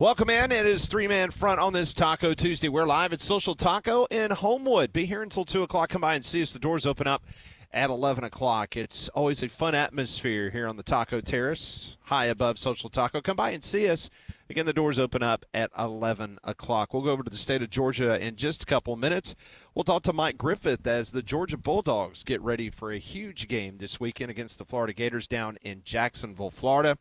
Welcome in. It is three-man front on this Taco Tuesday. We're live at Social Taco in Homewood. Be here until 2 o'clock. Come by and see us. The doors open up at 11 o'clock. It's always a fun atmosphere here on the Taco Terrace, high above Social Taco. Come by and see us. Again, the doors open up at 11 o'clock. We'll go over to the state of Georgia in just a couple of minutes. We'll talk to Mike Griffith as the Georgia Bulldogs get ready for a huge game this weekend against the Florida Gators down in Jacksonville, Florida.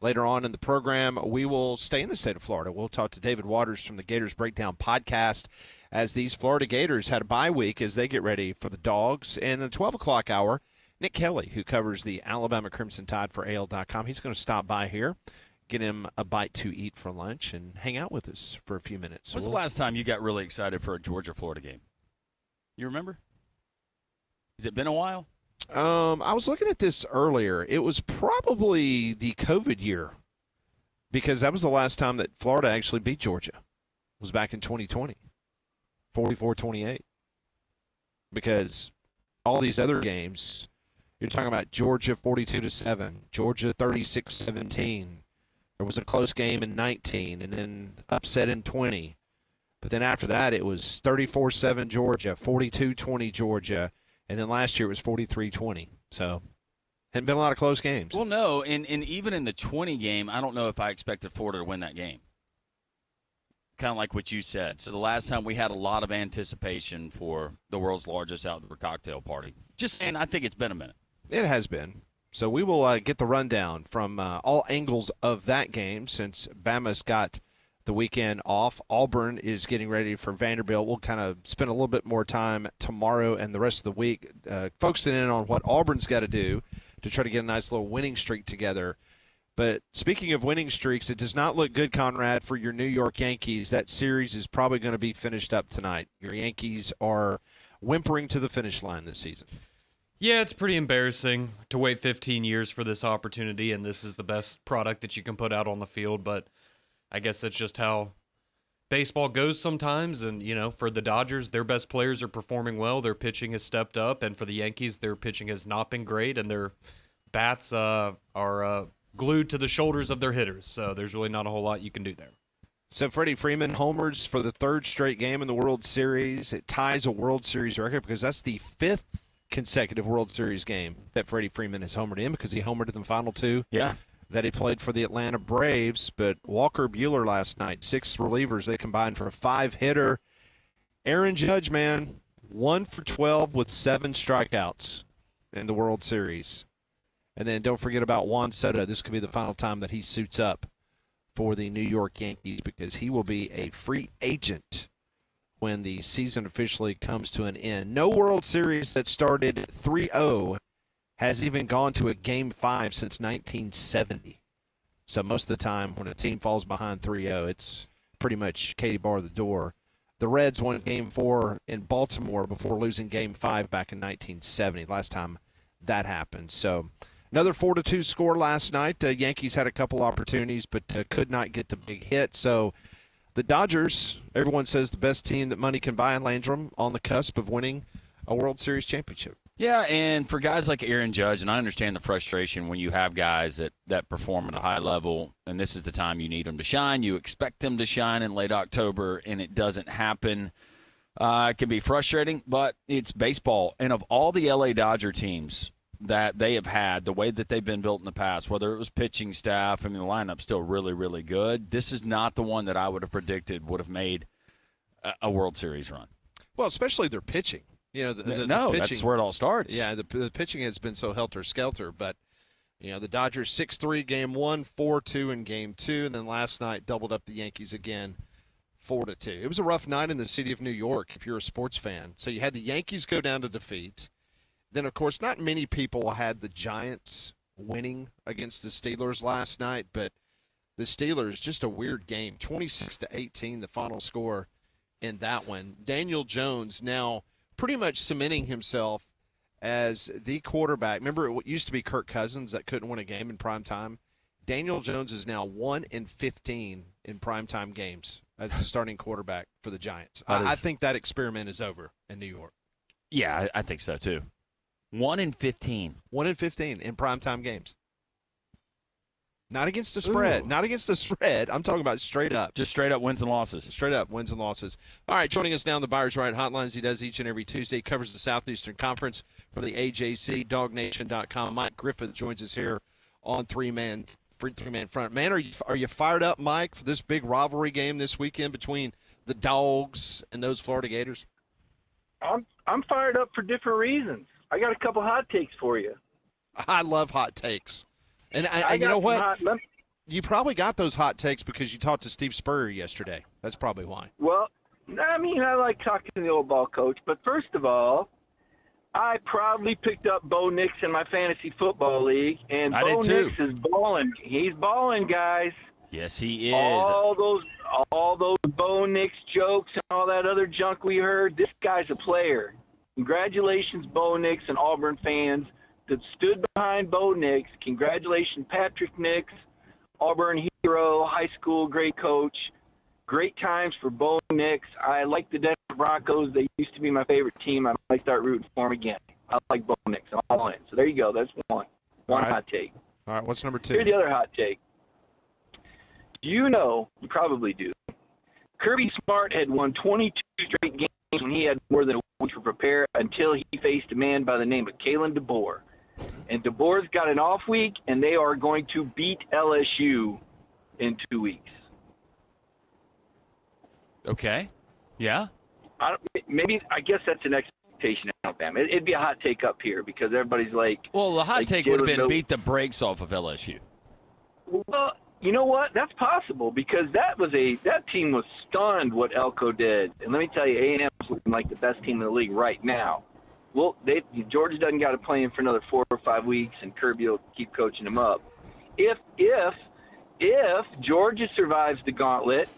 Later on in the program, we will stay in the state of Florida. We'll talk to David Waters from the Gators Breakdown podcast as these Florida Gators had a bye week as they get ready for the Dogs. And in the 12 o'clock hour, Nick Kelly, who covers the Alabama Crimson Tide for AL.com, he's going to stop by here, get him a bite to eat for lunch, and hang out with us for a few minutes. When's the last time you got really excited for a Georgia-Florida game? You remember? Has it been a while? I was looking at this earlier. It was probably the COVID year because that was the last time that Florida actually beat Georgia. It was back in 2020, 44-28. Because all these other games, you're talking about Georgia 42-7, Georgia 36-17. There was a close game in 19 and then upset in 20. But then after that, it was 34-7 Georgia, 42-20 Georgia, and then last year it was 43-20. So, hadn't been a lot of close games. Well, no, and even in the 20 game, I don't know if I expected Florida to win that game. Kind of like what you said. So the last time we had a lot of anticipation for the world's largest outdoor cocktail party. Just saying, I think it's been a minute. It has been. So we will get the rundown from all angles of that game since Bama's got the weekend off. Auburn is getting ready for Vanderbilt. We'll kind of spend a little bit more time tomorrow and the rest of the week focusing in on what Auburn's got to do to try to get a nice little winning streak together. But speaking of winning streaks, it does not look good, Conrad, for your New York Yankees. That series is probably going to be finished up tonight. Your Yankees are whimpering to the finish line this season. Yeah, it's pretty embarrassing to wait 15 years for this opportunity, and this is the best product that you can put out on the field. But I guess that's just how baseball goes sometimes. And, you know, for the Dodgers, their best players are performing well. Their pitching has stepped up. And for the Yankees, their pitching has not been great, and their bats are glued to the shoulders of their hitters. So there's really not a whole lot you can do there. So Freddie Freeman homers for the third straight game in the World Series. It ties a World Series record because that's the fifth consecutive World Series game that Freddie Freeman has homered in because he homered in the final two that he played for the Atlanta Braves. But Walker Buehler last night, 6 relievers, they combined for a 5-hitter. Aaron Judge, man, 1 for 12 with 7 strikeouts in the World Series. And then don't forget about Juan Soto. This could be the final time that he suits up for the New York Yankees because he will be a free agent when the season officially comes to an end. No World Series that started 3-0 has even gone to a Game 5 since 1970. So most of the time when a team falls behind 3-0, it's pretty much Katie bar the door. The Reds won Game 4 in Baltimore before losing Game 5 back in 1970, last time that happened. So another 4-2 score last night. The Yankees had a couple opportunities but could not get the big hit. So the Dodgers, everyone says the best team that money can buy in Landrum, on the cusp of winning a World Series championship. Yeah, and for guys like Aaron Judge, and I understand the frustration when you have guys that perform at a high level, and this is the time you need them to shine. You expect them to shine in late October, and it doesn't happen. It can be frustrating, but it's baseball. And of all the L.A. Dodger teams that they have had, the way that they've been built in the past, whether it was pitching staff, I mean, the lineup's still really, really good. This is not the one that I would have predicted would have made a World Series run. Well, especially their pitching. You know, the pitching, that's where it all starts. Yeah, the pitching has been so helter-skelter, but, you know, the Dodgers 6-3 Game 1, 4-2 in Game 2, and then last night doubled up the Yankees again 4-2. It was a rough night in the city of New York if you're a sports fan. So you had the Yankees go down to defeat. Then, of course, not many people had the Giants winning against the Steelers last night, but the Steelers, just a weird game, 26-18, the final score in that one. Daniel Jones now pretty much cementing himself as the quarterback. Remember, it used to be Kirk Cousins that couldn't win a game in prime time. Daniel Jones is now 1-15 in primetime games as the starting quarterback for the Giants. I think that experiment is over in New York. Yeah, I think so too. 1-15. 1-15 in primetime games. Not against the spread. Ooh. Not against the spread. I'm talking about straight up. Just straight up wins and losses. Straight up wins and losses. All right, joining us now on the Buyers Right Hotline, as he does each and every Tuesday, covers the Southeastern Conference for the AJC, DogNation.com. Mike Griffith joins us here on three-man front. Man, are you fired up, Mike, for this big rivalry game this weekend between the Dogs and those Florida Gators? I'm fired up for different reasons. I got a couple hot takes for you. I love hot takes. And I you know got what? You probably got those hot takes because you talked to Steve Spurrier yesterday. That's probably why. Well, I mean, I like talking to the old ball coach, but first of all, I proudly picked up Bo Nix in my fantasy football league, and Bo Nix is balling. He's balling, guys. Yes, he is. All those Bo Nix jokes and all that other junk we heard, this guy's a player. Congratulations, Bo Nix and Auburn fans that stood behind Bo Nix. Congratulations, Patrick Nix, Auburn hero, high school, great coach. Great times for Bo Nix. I like the Denver Broncos. They used to be my favorite team. I might start rooting for them again. I like Bo Nix. I'm all in. So there you go. That's one right. hot take. All right, what's number two? Here's the other hot take. You probably do, Kirby Smart had won 22 straight games when he had more than a week to prepare until he faced a man by the name of Kalen DeBoer. And DeBoer's got an off week, and they are going to beat LSU in 2 weeks. Okay. Yeah. I guess that's an expectation in Alabama. It'd be a hot take up here because everybody's like. Well, the hot take would have been beat the brakes off of LSU. Well, you know what? That's possible because that team was stunned what Elko did. And let me tell you, A&M is looking like the best team in the league right now. Well, Georgia doesn't got to play him for another 4 or 5 weeks, and Kirby will keep coaching him up. If Georgia survives the gauntlet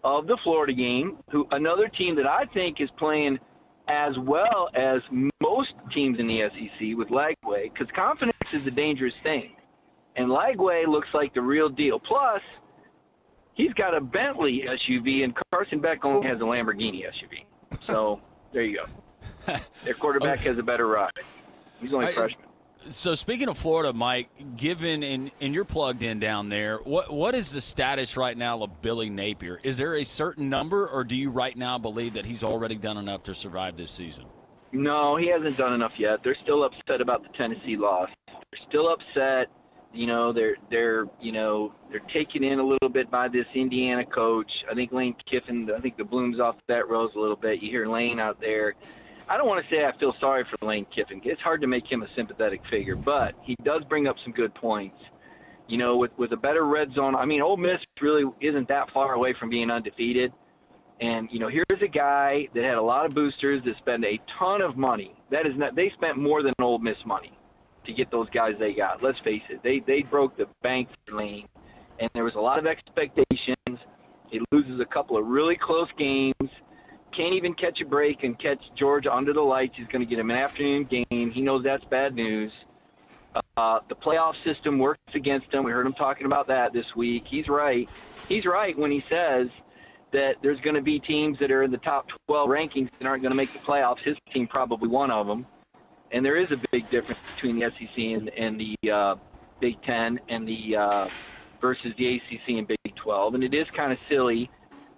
of the Florida game, another team that I think is playing as well as most teams in the SEC with Lagway, because confidence is a dangerous thing. And Lagway looks like the real deal. Plus, he's got a Bentley SUV, and Carson Beck only has a Lamborghini SUV. So there you go. Their quarterback has a better ride. He's only a freshman. So speaking of Florida, Mike, given and you're plugged in down there, what is the status right now of Billy Napier? Is there a certain number, or do you right now believe that he's already done enough to survive this season? No, he hasn't done enough yet. They're still upset about the Tennessee loss. They're still upset. They're taken in a little bit by this Indiana coach. I think Lane Kiffin, the bloom's off that rose a little bit. You hear Lane out there. I don't want to say I feel sorry for Lane Kiffin. It's hard to make him a sympathetic figure, but he does bring up some good points. With a better red zone. I mean, Ole Miss really isn't that far away from being undefeated. And, here's a guy that had a lot of boosters that spend a ton of money. They spent more than Ole Miss money to get those guys they got. Let's face it. They broke the bank for Lane, and there was a lot of expectations. He loses a couple of really close games. Can't even catch a break and catch Georgia under the lights. He's going to get him an afternoon game. He knows that's bad news. The playoff system works against him. We heard him talking about that this week. He's right. He's right when he says that there's going to be teams that are in the top 12 rankings that aren't going to make the playoffs. His team probably one of them. And there is a big difference between the SEC and the Big Ten and versus the ACC and Big 12. And it is kind of silly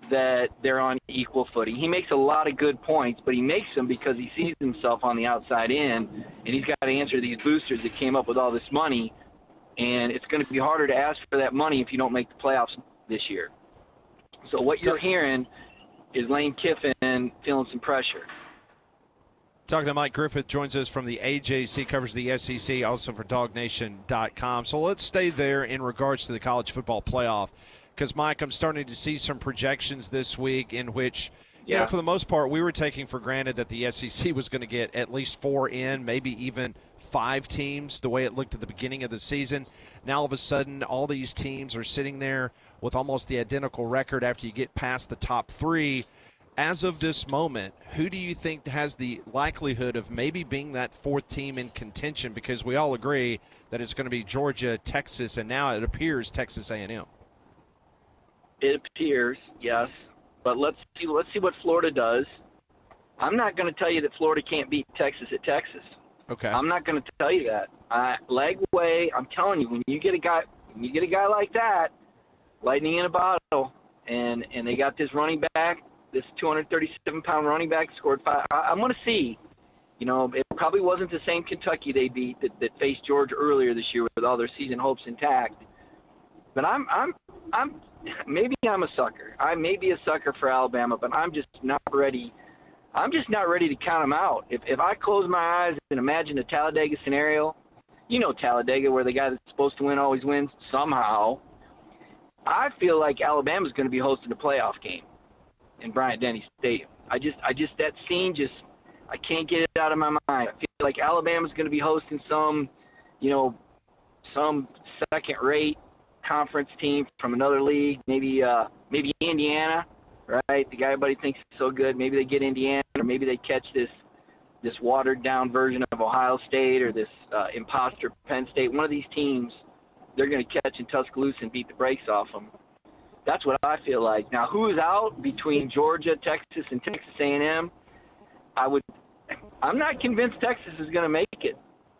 that they're on equal footing. He makes a lot of good points, but he makes them because he sees himself on the outside in, and he's got to answer these boosters that came up with all this money, and it's going to be harder to ask for that money if you don't make the playoffs this year. So what you're hearing is Lane Kiffin feeling some pressure. Talking to Mike Griffith, joins us from the AJC, covers the SEC, also for DogNation.com. So let's stay there in regards to the college football playoff. Because, Mike, I'm starting to see some projections this week in which, for the most part, we were taking for granted that the SEC was going to get at least 4 in, maybe even 5 teams, the way it looked at the beginning of the season. Now, all of a sudden, all these teams are sitting there with almost the identical record after you get past the top 3. As of this moment, who do you think has the likelihood of maybe being that 4th team in contention? Because we all agree that it's going to be Georgia, Texas, and now it appears Texas A&M. It appears, yes. But let's see what Florida does. I'm not going to tell you that Florida can't beat Texas at Texas. Okay. I'm not going to tell you that. Lagway, I'm telling you, when you get a guy, When you get a guy like that, lightning in a bottle, and they got this running back, this 237-pound running back scored 5. I'm going to see. It probably wasn't the same Kentucky they beat that faced Georgia earlier this year with all their season hopes intact. But maybe I'm a sucker. I may be a sucker for Alabama, but I'm just not ready. I'm just not ready to count them out. If I close my eyes and imagine a Talladega scenario, Talladega, where the guy that's supposed to win always wins somehow, I feel like Alabama's going to be hosting a playoff game in Bryant-Denny Stadium. I just that scene I can't get it out of my mind. I feel like Alabama's going to be hosting some second-rate conference team from another league, maybe Indiana, right? The guy everybody thinks is so good. Maybe they get Indiana, or maybe they catch this watered-down version of Ohio State or this imposter Penn State. One of these teams they're going to catch in Tuscaloosa and beat the brakes off them. That's what I feel like. Now, who's out between Georgia, Texas, and Texas A&M? I'm not convinced Texas is going to make it.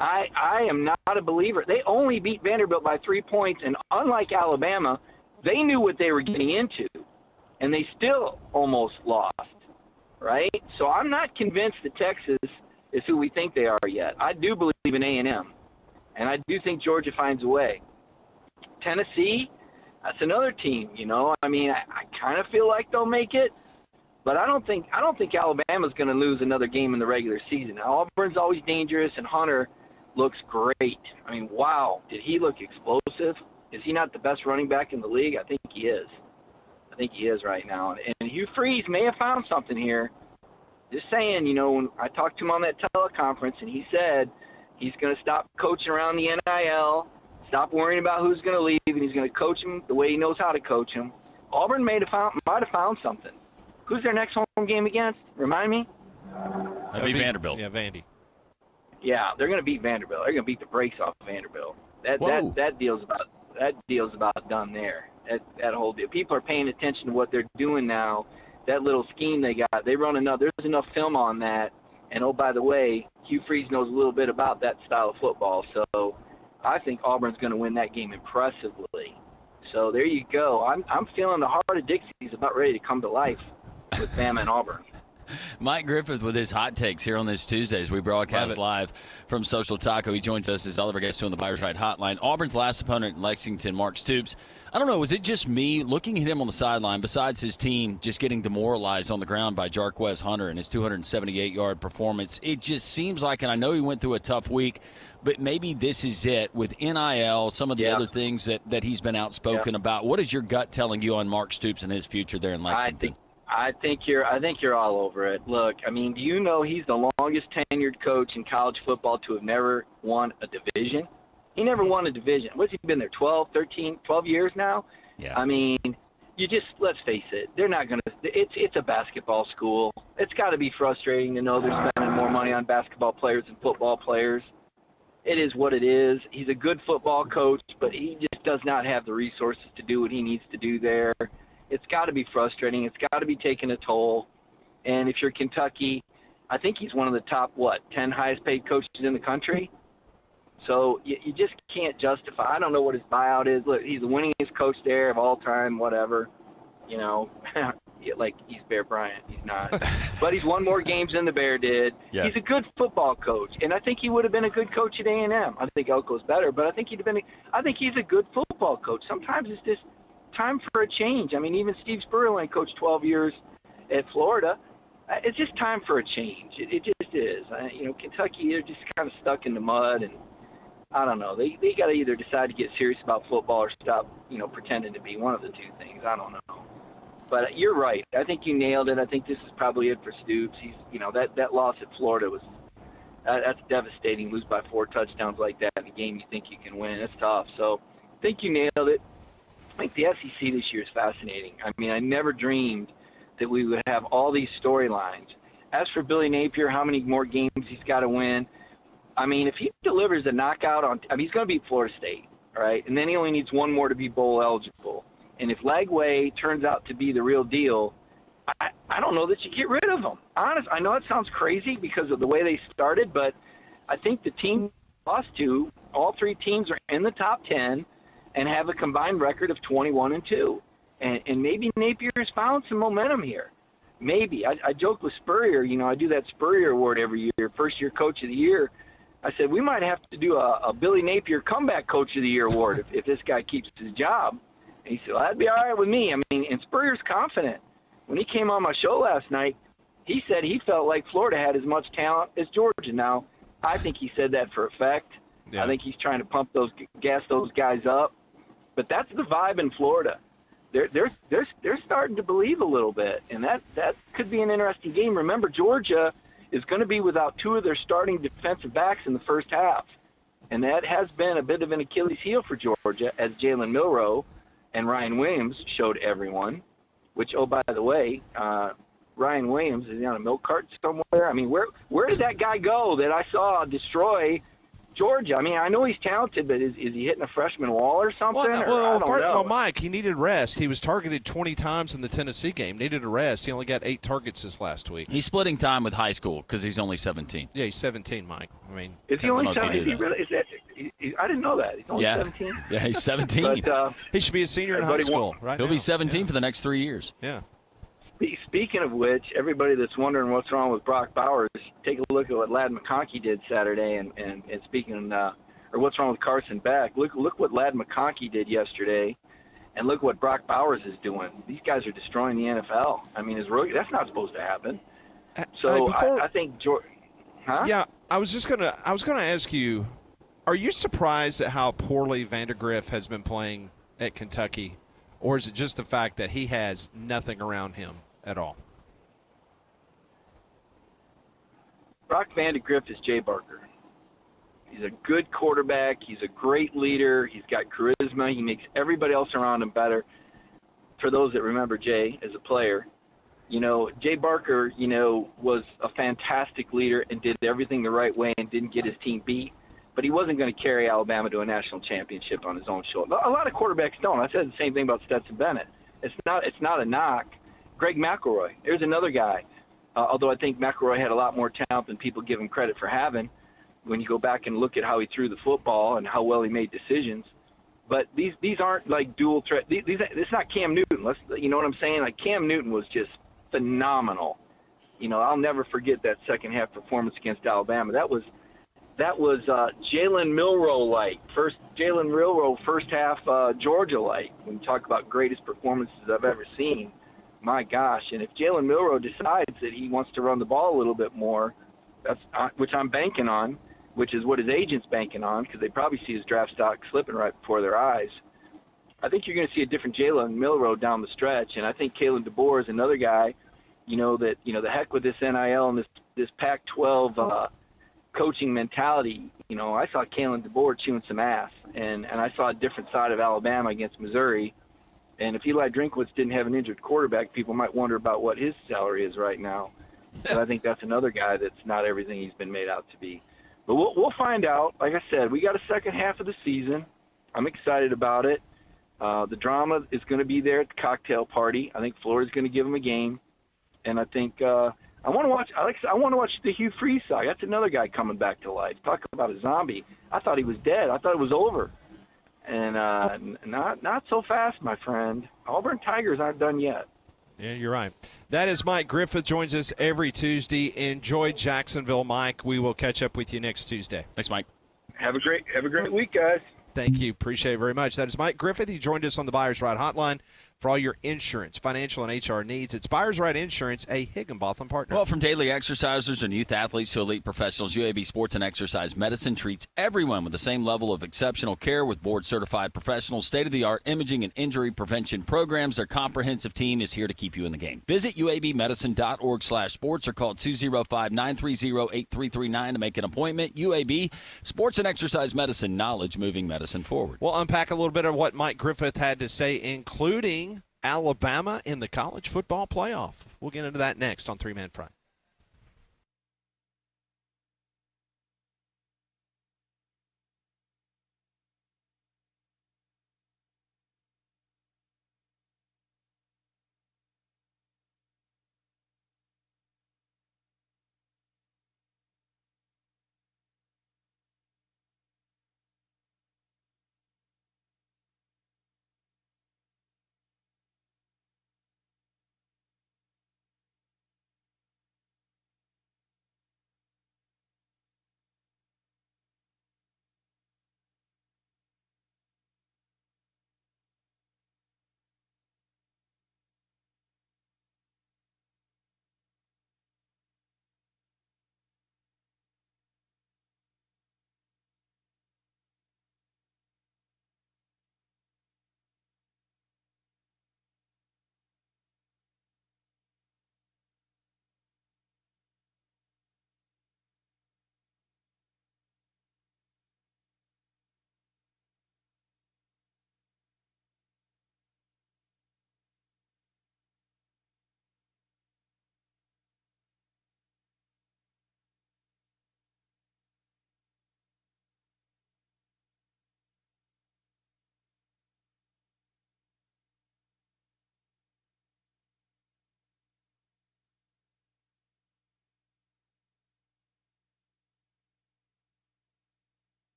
I am not a believer. They only beat Vanderbilt by 3 points, and unlike Alabama, they knew what they were getting into, and they still almost lost, right? So I'm not convinced that Texas is who we think they are yet. I do believe in A&M, and I do think Georgia finds a way. Tennessee, that's another team, I kind of feel like they'll make it, but I don't think Alabama's going to lose another game in the regular season. Now, Auburn's always dangerous, and Hunter looks great. Wow, did he look explosive? Is he not the best running back in the league? I think he is. I think he is right now. And Hugh Freeze may have found something here. Just saying, when I talked to him on that teleconference, and he said he's going to stop coaching around the NIL, stop worrying about who's going to leave, and he's going to coach him the way he knows how to coach him. Auburn might have found something. Who's their next home game against? Remind me? That'd be Vanderbilt. Yeah, Vandy. Yeah, they're going to beat Vanderbilt. They're going to beat the brakes off Vanderbilt. That deal's about done there. That whole deal. People are paying attention to what they're doing now. That little scheme they got, they run enough. There's enough film on that. And oh, by the way, Hugh Freeze knows a little bit about that style of football. So I think Auburn's going to win that game impressively. So there you go. I'm feeling the heart of Dixie is about ready to come to life with Bama and Auburn. Mike Griffith with his hot takes here on this Tuesday as we broadcast live from Social Taco. He joins us as Oliver gets to on the Buyers Right Hotline. Auburn's last opponent in Lexington, Mark Stoops. I don't know, was it just me looking at him on the sideline, besides his team just getting demoralized on the ground by Jarquez Hunter and his 278-yard performance? It just seems like, and I know he went through a tough week, but maybe this is it with NIL, some of the other things that he's been outspoken about. What is your gut telling you on Mark Stoops and his future there in Lexington? I think you're all over it. Look, do you know he's the longest tenured coach in college football to have never won a division? He never won a division. What's he been there, 12 years now? Yeah. Let's face it, they're not going to – it's a basketball school. It's got to be frustrating to know they're spending more money on basketball players than football players. It is what it is. He's a good football coach, but he just does not have the resources to do what he needs to do there. It's got to be frustrating. It's got to be taking a toll. And if you're Kentucky, I think he's one of the top, 10 highest paid coaches in the country. So you just can't justify. I don't know what his buyout is. Look, he's the winningest coach there of all time, whatever. Like he's Bear Bryant. He's not. But he's won more games than the Bear did. Yeah. He's a good football coach. And I think he would have been a good coach at A&M. I think Elko's better, but I think he's a good football coach. Sometimes it's just time for a change. Even Steve Spurrier only coached 12 years at Florida. It's just time for a change. It just is. Kentucky, they're just kind of stuck in the mud, and I don't know. They got to either decide to get serious about football or stop, pretending to be one of the two things. I don't know. But you're right. I think you nailed it. I think this is probably it for Stoops. He's, that loss at Florida was that's devastating. Lose by 4 touchdowns like that in a game you think you can win. It's tough. So I think you nailed it. I think the SEC this year is fascinating. I never dreamed that we would have all these storylines. As for Billy Napier, how many more games he's got to win? If he delivers a knockout he's going to beat Florida State, all right? And then he only needs one more to be bowl eligible. And if Lagway turns out to be the real deal, I don't know that you get rid of him. Honestly, I know it sounds crazy because of the way they started, but I think the team lost to, all 3 teams are in the top 10. and have a combined record of 21-2. And maybe Napier's found some momentum here. Maybe. I joke with Spurrier. I do that Spurrier Award every year, first-year Coach of the Year. I said, we might have to do a Billy Napier Comeback Coach of the Year award if this guy keeps his job. And he said, well, that'd be all right with me. I mean, and Spurrier's confident. When he came on my show last night, he said he felt like Florida had as much talent as Georgia. Now, I think he said that for effect. Yeah. I think he's trying to gas those guys up. But that's the vibe in Florida. They're starting to believe a little bit, and that could be an interesting game. Remember, Georgia is going to be without two of their starting defensive backs in the first half, and that has been a bit of an Achilles heel for Georgia, as Jalen Milroe and Ryan Williams showed everyone. Which, oh, by the way, Ryan Williams is on a milk cart somewhere. I mean, where did that guy go that I saw destroy Georgia? I mean, I know he's talented, but is he hitting a freshman wall or something? I don't know. Well, Mike, he needed rest. He was targeted 20 times in the Tennessee game. Needed a rest. He only got 8 targets this last week. He's splitting time with high school because he's only 17. Yeah, he's 17, Mike. I mean, is he only 17? I didn't know that. He's only 17? Yeah, he's 17. But, he should be a senior in high school, right? He'll be 17 for the next 3 years. Yeah. Speaking of which, everybody that's wondering what's wrong with Brock Bowers, take a look at what Ladd McConkey did Saturday, and speaking or what's wrong with Carson Beck. Look what Ladd McConkey did yesterday, and look what Brock Bowers is doing. These guys are destroying the NFL. I mean, that's not supposed to happen. So I think George. Huh? Yeah, I was gonna ask you, are you surprised at how poorly Vandegrift has been playing at Kentucky, or is it just the fact that he has nothing around him at all? Brock Vandegrift is Jay Barker. He's a good quarterback. He's a great leader. He's got charisma. He makes everybody else around him better. For those that remember Jay as a player, Jay Barker, was a fantastic leader and did everything the right way and didn't get his team beat. But he wasn't going to carry Alabama to a national championship on his own shoulder. A lot of quarterbacks don't. I said the same thing about Stetson Bennett. It's not a knock. Greg McElroy, there's another guy. Although I think McElroy had a lot more talent than people give him credit for having. When you go back and look at how he threw the football and how well he made decisions, but these aren't like dual threat. It's not Cam Newton. You know what I'm saying? Like Cam Newton was just phenomenal. I'll never forget that second half performance against Alabama. That was Jalen Milroe-like. Jalen Milroe first half Georgia-like. When you talk about greatest performances I've ever seen, my gosh. And if Jalen Milroe decides that he wants to run the ball a little bit more, that's which I'm banking on, which is what his agent's banking on, because they probably see his draft stock slipping right before their eyes. I think you're going to see a different Jalen Milroe down the stretch, and I think Kalen DeBoer is another guy. The heck with this NIL and this Pac-12 coaching mentality. I saw Kalen DeBoer chewing some ass, and I saw a different side of Alabama against Missouri. And if Eli Drinkwitz didn't have an injured quarterback, people might wonder about what his salary is right now. But I think that's another guy that's not everything he's been made out to be. But we'll find out. Like I said, we got a second half of the season. I'm excited about it. The drama is going to be there at the cocktail party. I think Florida's going to give them a game. And I think I want to watch. I want to watch the Hugh Freeze saga. That's another guy coming back to life. Talk about a zombie. I thought he was dead. I thought it was over. And not so fast, my friend. Auburn Tigers aren't done yet. Yeah, you're right. That is Mike Griffith. Joins us every Tuesday. Enjoy Jacksonville, Mike. We will catch up with you next Tuesday. Thanks, Mike. Have a great week, guys. Thank you. Appreciate it very much. That is Mike Griffith. He joined us on the Buyers Right Hotline for all your insurance, financial, and HR needs. It's Buyers Right Insurance, a Higginbotham partner. Well, from daily exercisers and youth athletes to elite professionals, UAB Sports and Exercise Medicine treats everyone with the same level of exceptional care with board-certified professionals, state-of-the-art imaging and injury prevention programs. Their comprehensive team is here to keep you in the game. Visit uabmedicine.org/sports or call 205-930-8339 to make an appointment. UAB Sports and Exercise Medicine, knowledge moving medicine forward. We'll unpack a little bit of what Mike Griffith had to say, including Alabama in the college football playoff. We'll get into that next on Three Man Front.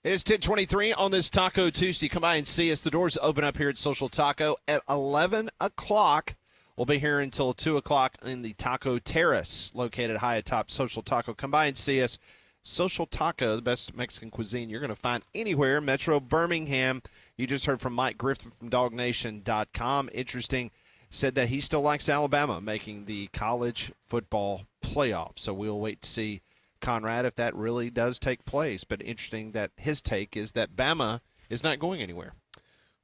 It is 10:23 on this Taco Tuesday. Come by and see us. The doors open up here at Social Taco at 11 o'clock. We'll be here until 2 o'clock in the Taco Terrace, located high atop Social Taco. Come by and see us. Social Taco, the best Mexican cuisine you're going to find anywhere. Metro Birmingham. You just heard from Mike Griffith from DogNation.com. Interesting. Said that he still likes Alabama making the college football playoff. So we'll wait to see, Conrad, if that really does take place. But interesting that his take is that Bama is not going anywhere.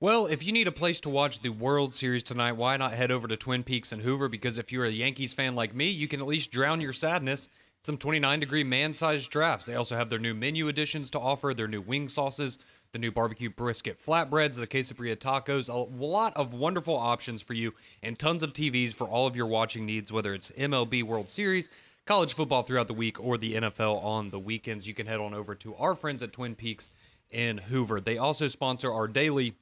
Well, if you need a place to watch the World Series tonight, why not head over to Twin Peaks and Hoover? Because if you're a Yankees fan like me, you can at least drown your sadness in some 29-degree man-sized drafts. They also have their new menu additions to offer, their new wing sauces, the new barbecue brisket flatbreads, the quesadilla tacos, a lot of wonderful options for you, and tons of TVs for all of your watching needs, whether it's MLB World Series, college football throughout the week, or the NFL on the weekends. You can head on over to our friends at Twin Peaks in Hoover. They also sponsor our daily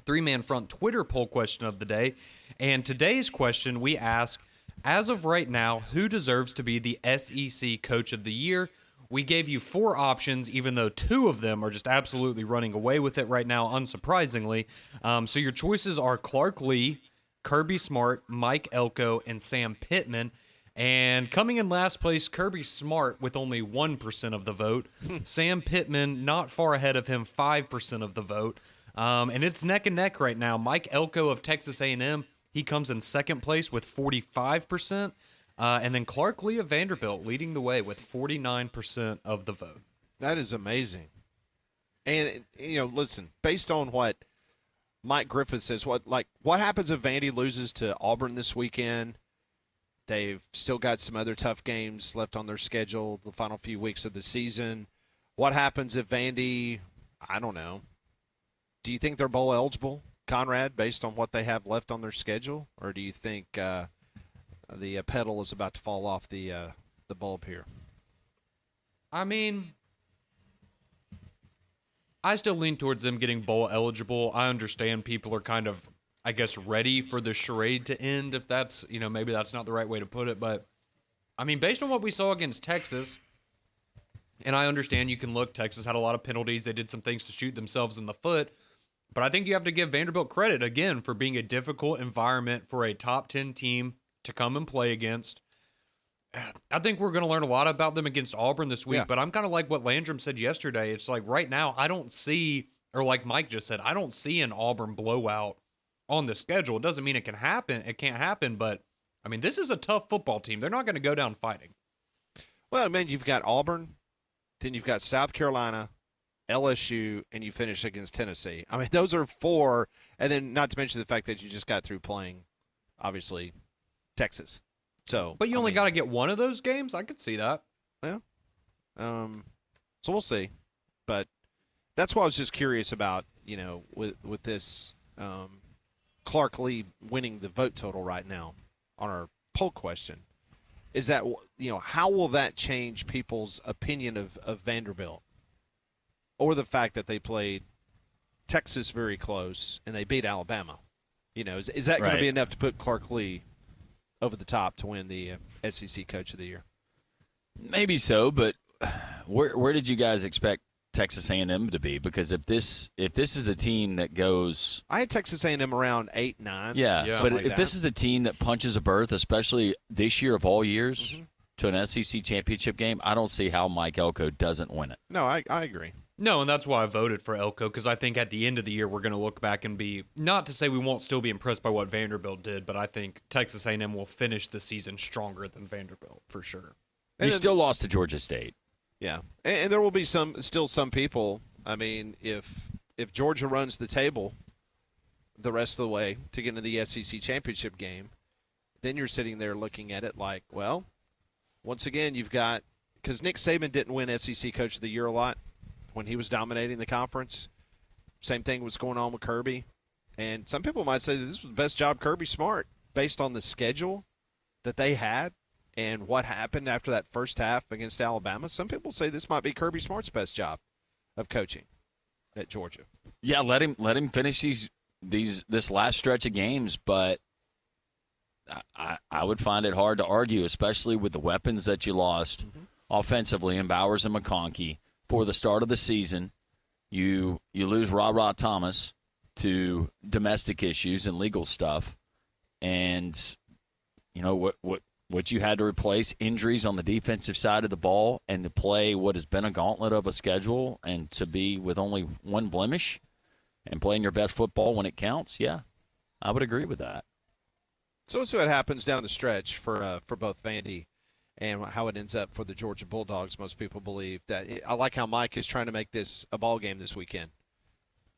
three-man front Twitter poll question of the day. And today's question, we ask, as of right now, who deserves to be the SEC Coach of the Year? We gave you 4 options, even though 2 of them are just absolutely running away with it right now, unsurprisingly. So your choices are Clark Lee, Kirby Smart, Mike Elko, and Sam Pittman. And coming in last place, Kirby Smart with only 1% of the vote. Sam Pittman not far ahead of him, 5% of the vote. And it's neck and neck right now. Mike Elko of Texas A&M, he comes in second place with 45%. And then Clark Lee of Vanderbilt leading the way with 49% of the vote. That is amazing. And, listen, based on what Mike Griffith says, what happens if Vandy loses to Auburn this weekend? They've still got some other tough games left on their schedule the final few weeks of the season. What happens if Vandy, I don't know, do you think they're bowl eligible, Conrad, based on what they have left on their schedule? Or do you think the pedal is about to fall off the bulb here? I mean, I still lean towards them getting bowl eligible. I understand people are kind of, I guess, ready for the charade to end, if that's, maybe that's not the right way to put it. But, I mean, based on what we saw against Texas, and I understand you can look, Texas had a lot of penalties. They did some things to shoot themselves in the foot. But I think you have to give Vanderbilt credit, again, for being a difficult environment for a top 10 team to come and play against. I think we're going to learn a lot about them against Auburn this week, but I'm kind of like what Landrum said yesterday. It's like right now I don't see, or like Mike just said, I don't see an Auburn blowout on the schedule. It doesn't mean it can happen. It can't happen, but, I mean, this is a tough football team. They're not going to go down fighting. Well, I mean, you've got Auburn, then you've got South Carolina, LSU, and you finish against Tennessee. I mean, those are 4, and then not to mention the fact that you just got through playing, obviously, Texas. So, but you only got to get one of those games? I could see that. Yeah. So we'll see. But that's why I was just curious about, with this Clark Lee winning the vote total right now on our poll question, is that, how will that change people's opinion of Vanderbilt? Or the fact that they played Texas very close and they beat Alabama? Is that going to be enough to put Clark Lee over the top to win the SEC Coach of the Year? Maybe so, but where did you guys expect Texas A&M to be? Because if this is a team that goes, I had Texas A&M around 8, 9. Yeah, but if this is a team that punches a berth, especially this year of all years, to an SEC championship game, I don't see how Mike Elko doesn't win it. No, I agree. No, and that's why I voted for Elko, because I think at the end of the year we're going to look back and be, not to say we won't still be impressed by what Vanderbilt did, but I think Texas A&M will finish the season stronger than Vanderbilt, for sure. You still lost to Georgia State. Yeah, and there will be still some people. I mean, if Georgia runs the table the rest of the way to get into the SEC championship game, then you're sitting there looking at it like, well, once again you've got, because Nick Saban didn't win SEC Coach of the Year a lot when he was dominating the conference. Same thing was going on with Kirby. And some people might say that this was the best job Kirby Smart based on the schedule that they had and what happened after that first half against Alabama. Some people say this might be Kirby Smart's best job of coaching at Georgia. Yeah, let him finish this last stretch of games, but I would find it hard to argue, especially with the weapons that you lost offensively in Bowers and McConkey for the start of the season. You lose Ra Thomas to domestic issues and legal stuff, and you know what you had to replace, injuries on the defensive side of the ball, and to play what has been a gauntlet of a schedule, and to be with only one blemish and playing your best football when it counts. Yeah, I would agree with that. So let's see what happens down the stretch for both Vandy and how it ends up for the Georgia Bulldogs. Most people believe that. I like how Mike is trying to make this a ball game this weekend.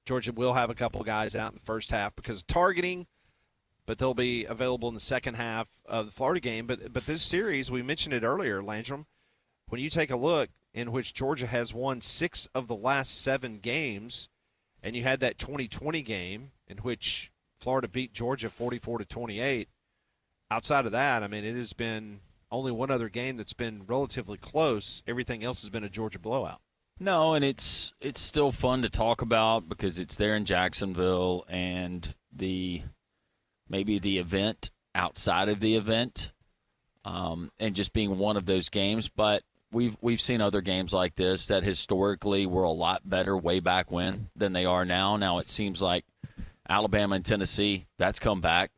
Georgia will have a couple guys out in the first half because of targeting, but they'll be available in the second half of the Florida game. But this series, we mentioned it earlier, Landrum, when you take a look in which Georgia has won 6 of the last 7 games, and you had that 2020 game in which Florida beat Georgia 44-28. Outside of that, I mean, it has been only one other game that's been relatively close. Everything else has been a Georgia blowout. No, and it's still fun to talk about because it's there in Jacksonville, and maybe the event outside of the event, and just being one of those games. But we've seen other games like this that historically were a lot better way back when than they are now. Now it seems like Alabama and Tennessee, that's come back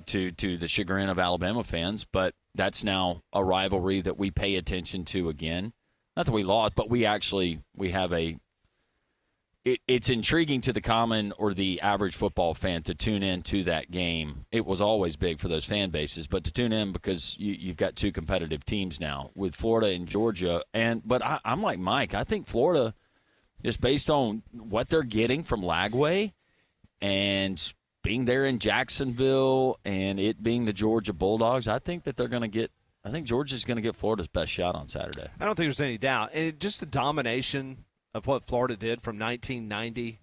to the chagrin of Alabama fans, but that's now a rivalry that we pay attention to again. Not that we lost, but we have it's intriguing to the common or the average football fan to tune in to that game. It was always big for those fan bases, but to tune in because you've got 2 competitive teams now with Florida and Georgia. But I'm like Mike. I think Florida, just based on what they're getting from Lagway and being there in Jacksonville and it being the Georgia Bulldogs, I think that I think Georgia's going to get Florida's best shot on Saturday. I don't think there's any doubt. And just the domination of what Florida did from 1990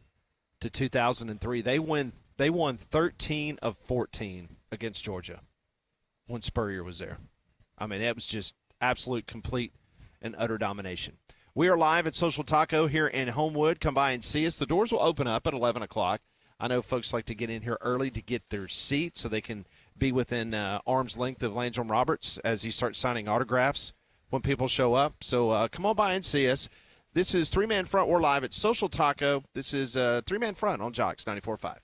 to 2003. They won 13 of 14 against Georgia when Spurrier was there. I mean, it was just absolute, complete, and utter domination. We are live at Social Taco here in Homewood. Come by and see us. The doors will open up at 11 o'clock. I know folks like to get in here early to get their seat so they can be within arm's length of Landrum Roberts as he starts signing autographs when people show up. So come on by and see us. This is 3-Man Front. We're live at Social Taco. This is 3-Man Front on Jocks 94.5.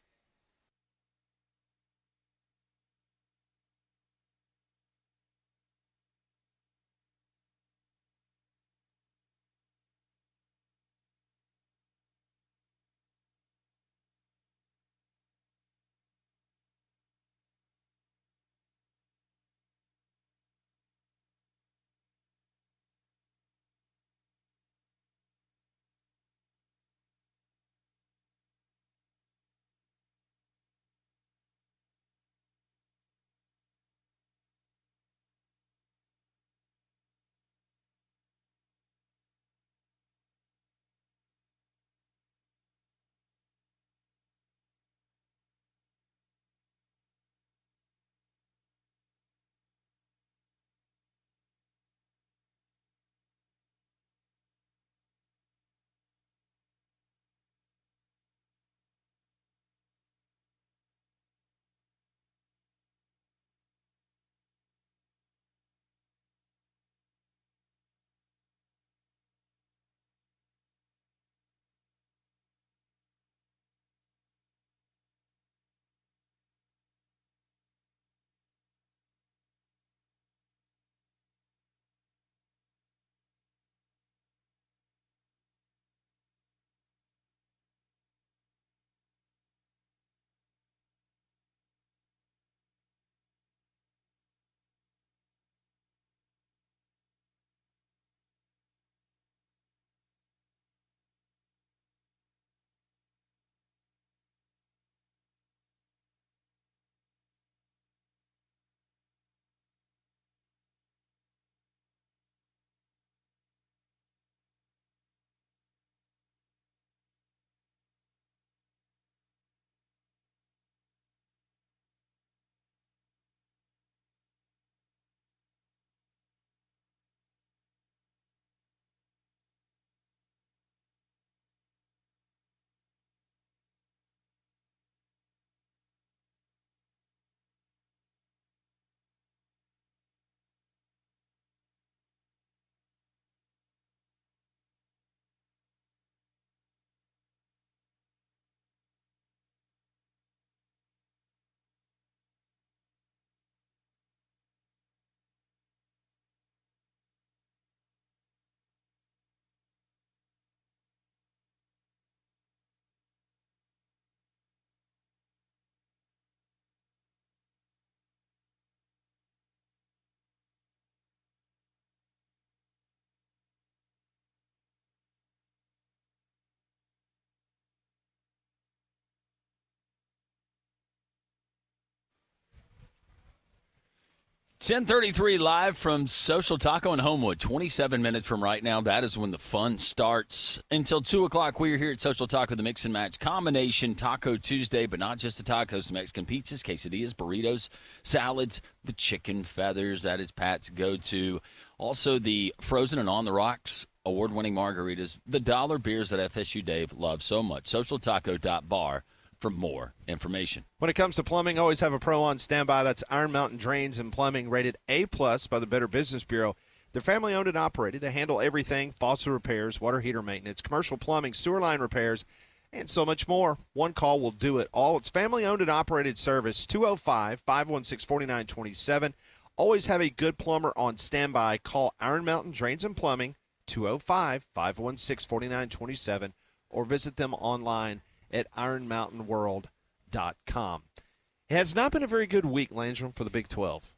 10:33 live from Social Taco in Homewood. 27 minutes from right now. That is when the fun starts. Until 2 o'clock, we are here at Social Taco, the Mix and Match Combination Taco Tuesday, but not just the tacos, the Mexican pizzas, quesadillas, burritos, salads, the chicken feathers. That is Pat's go-to. Also, the frozen and on the rocks award-winning margaritas, the dollar beers that FSU Dave loves so much. SocialTaco.bar for more information. When it comes to plumbing, always have a pro on standby. That's Iron Mountain Drains and Plumbing, rated A+ by the Better Business Bureau. They're family-owned and operated. They handle everything: faucet repairs, water heater maintenance, commercial plumbing, sewer line repairs, and so much more. One call will do it all. It's family-owned and operated service, 205-516-4927. Always have a good plumber on standby. Call Iron Mountain Drains and Plumbing, 205-516-4927, or visit them online at ironmountainworld.com. It has not been a very good week, Landrum, for the Big 12.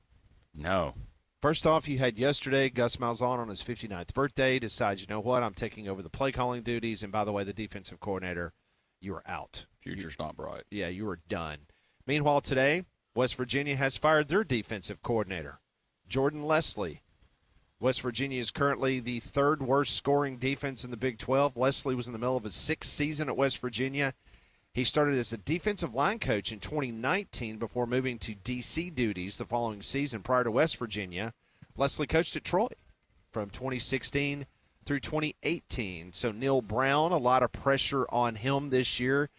No. First off, you had yesterday Gus Malzahn on his 59th birthday decide, you know what, I'm taking over the play calling duties, and by the way, the defensive coordinator, you are out. Future's not bright. Yeah, you are done. Meanwhile, today, West Virginia has fired their defensive coordinator, Jordan Leslie. West Virginia is currently the third worst scoring defense in the Big 12. Leslie was in the middle of his sixth season at West Virginia. He started as a defensive line coach in 2019 before moving to D.C. duties the following season. Prior to West Virginia, Leslie coached at Troy from 2016 through 2018. So Neil Brown, a lot of pressure on him this year.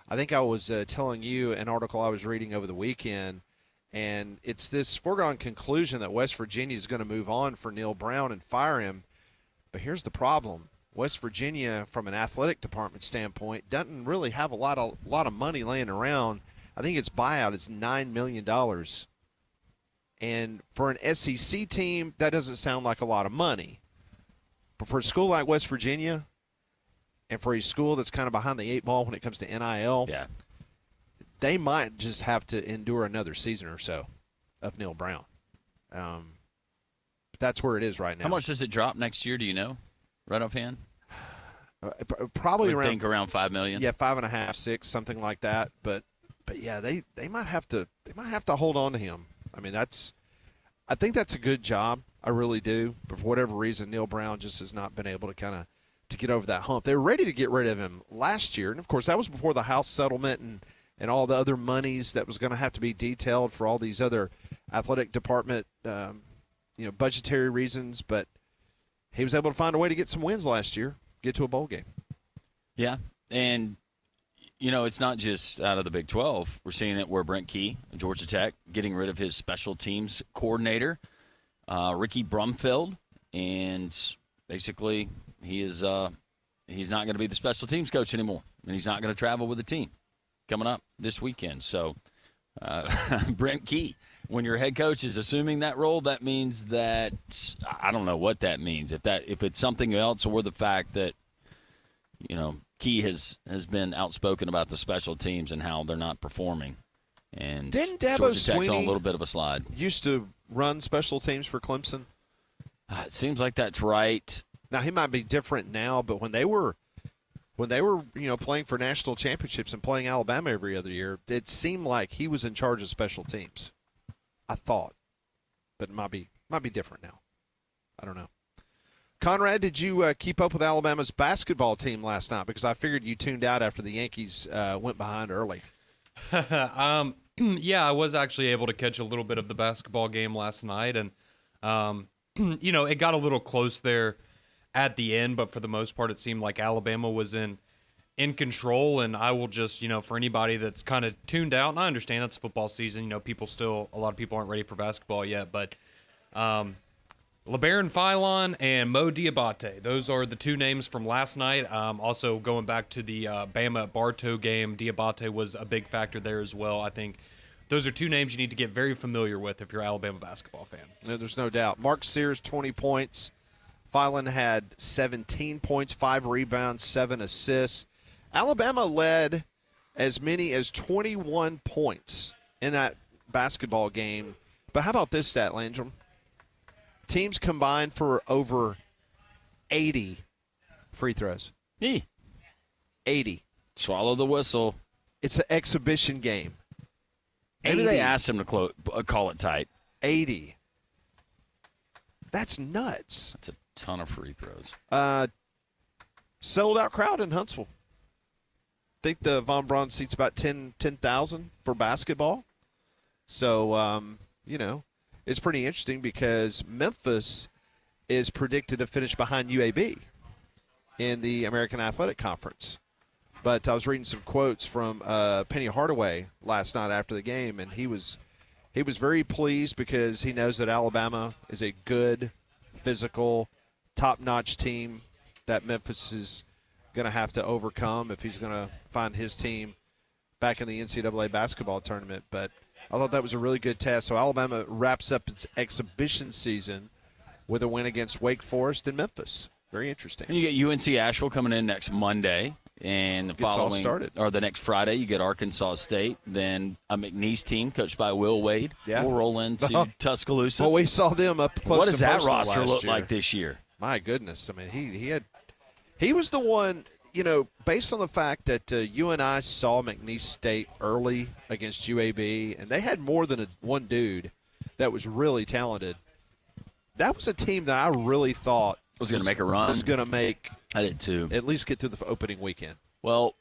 I think I was telling you an article I was reading over the weekend, and it's this foregone conclusion that West Virginia is going to move on for Neil Brown and fire him. But here's the problem. West Virginia, from an athletic department standpoint, doesn't really have a lot of money laying around. I think its buyout is $9 million. And for an SEC team, that doesn't sound like a lot of money. But for a school like West Virginia, and for a school that's kind of behind the eight ball when it comes to NIL, Yeah. they might just have to endure another season or so of Neil Brown. But that's where it is right now. How much does it drop next year? Do you know, right offhand? Probably I think around $5 million. Yeah, 5.5, 6, something like that. But yeah, they might have to hold on to him. I mean, I think that's a good job. I really do. But for whatever reason, Neil Brown just has not been able to get over that hump. They were ready to get rid of him last year, and of course that was before the House settlement and all the other monies that was going to have to be detailed for all these other athletic department, budgetary reasons. But he was able to find a way to get some wins last year, get to a bowl game. Yeah, and it's not just out of the Big 12. We're seeing it where Brent Key, Georgia Tech, getting rid of his special teams coordinator, Ricky Brumfield, and basically he's not going to be the special teams coach anymore, and he's not going to travel with the team coming up this weekend. So Brent Key, when your head coach is assuming that role, that means that I don't know what that means. If it's something else, or the fact that Key has been outspoken about the special teams and how they're not performing. And didn't Dabo Georgia Tech's on a Swinney little bit of a slide. Used to run special teams for Clemson? It seems like that's right. Now he might be different now, but when they were playing for national championships and playing Alabama every other year, it seemed like he was in charge of special teams. I thought, but it might be different now. I don't know. Conrad, did you keep up with Alabama's basketball team last night? Because I figured you tuned out after the Yankees went behind early. Yeah, I was actually able to catch a little bit of the basketball game last night, and it got a little close there at the end, but for the most part, it seemed like Alabama was in control. And I will just, for anybody that's kind of tuned out, and I understand it's football season, a lot of people aren't ready for basketball yet, but LeBaron Philon and Mo Diabate. Those are the two names from last night. Also, going back to the Bama-Bartow game, Diabate was a big factor there as well. I think those are two names you need to get very familiar with if you're an Alabama basketball fan. No, there's no doubt. Mark Sears, 20 points. Philon had 17 points, 5 rebounds, 7 assists. Alabama led as many as 21 points in that basketball game. But how about this stat, Landrum? Teams combined for over 80 free throws. 80. Swallow the whistle. It's an exhibition game. Maybe 80. they asked him to call it tight. 80. That's nuts. That's a ton of free throws. Sold out crowd in Huntsville. I think the Von Braun seats about 10,000 for basketball. So, it's pretty interesting because Memphis is predicted to finish behind UAB in the American Athletic Conference. But I was reading some quotes from Penny Hardaway last night after the game, and he was very pleased because he knows that Alabama is a good, physical, top-notch team that Memphis is going to have to overcome if he's going to find his team back in the NCAA basketball tournament. But I thought that was a really good test. So Alabama wraps up its exhibition season with a win against Wake Forest in Memphis. Very interesting. And you get UNC Asheville coming in next Monday. And the following, or the next Friday, you get Arkansas State. Then a McNeese team coached by Will Wade will roll into Tuscaloosa. Well, we saw them up close. What does that roster look like this year? My goodness. I mean, he was the one, based on the fact that you and I saw McNeese State early against UAB, and they had more than one dude that was really talented. That was a team that I really thought was going to make a run. Was going to make. I did too. At least get through the opening weekend. Well,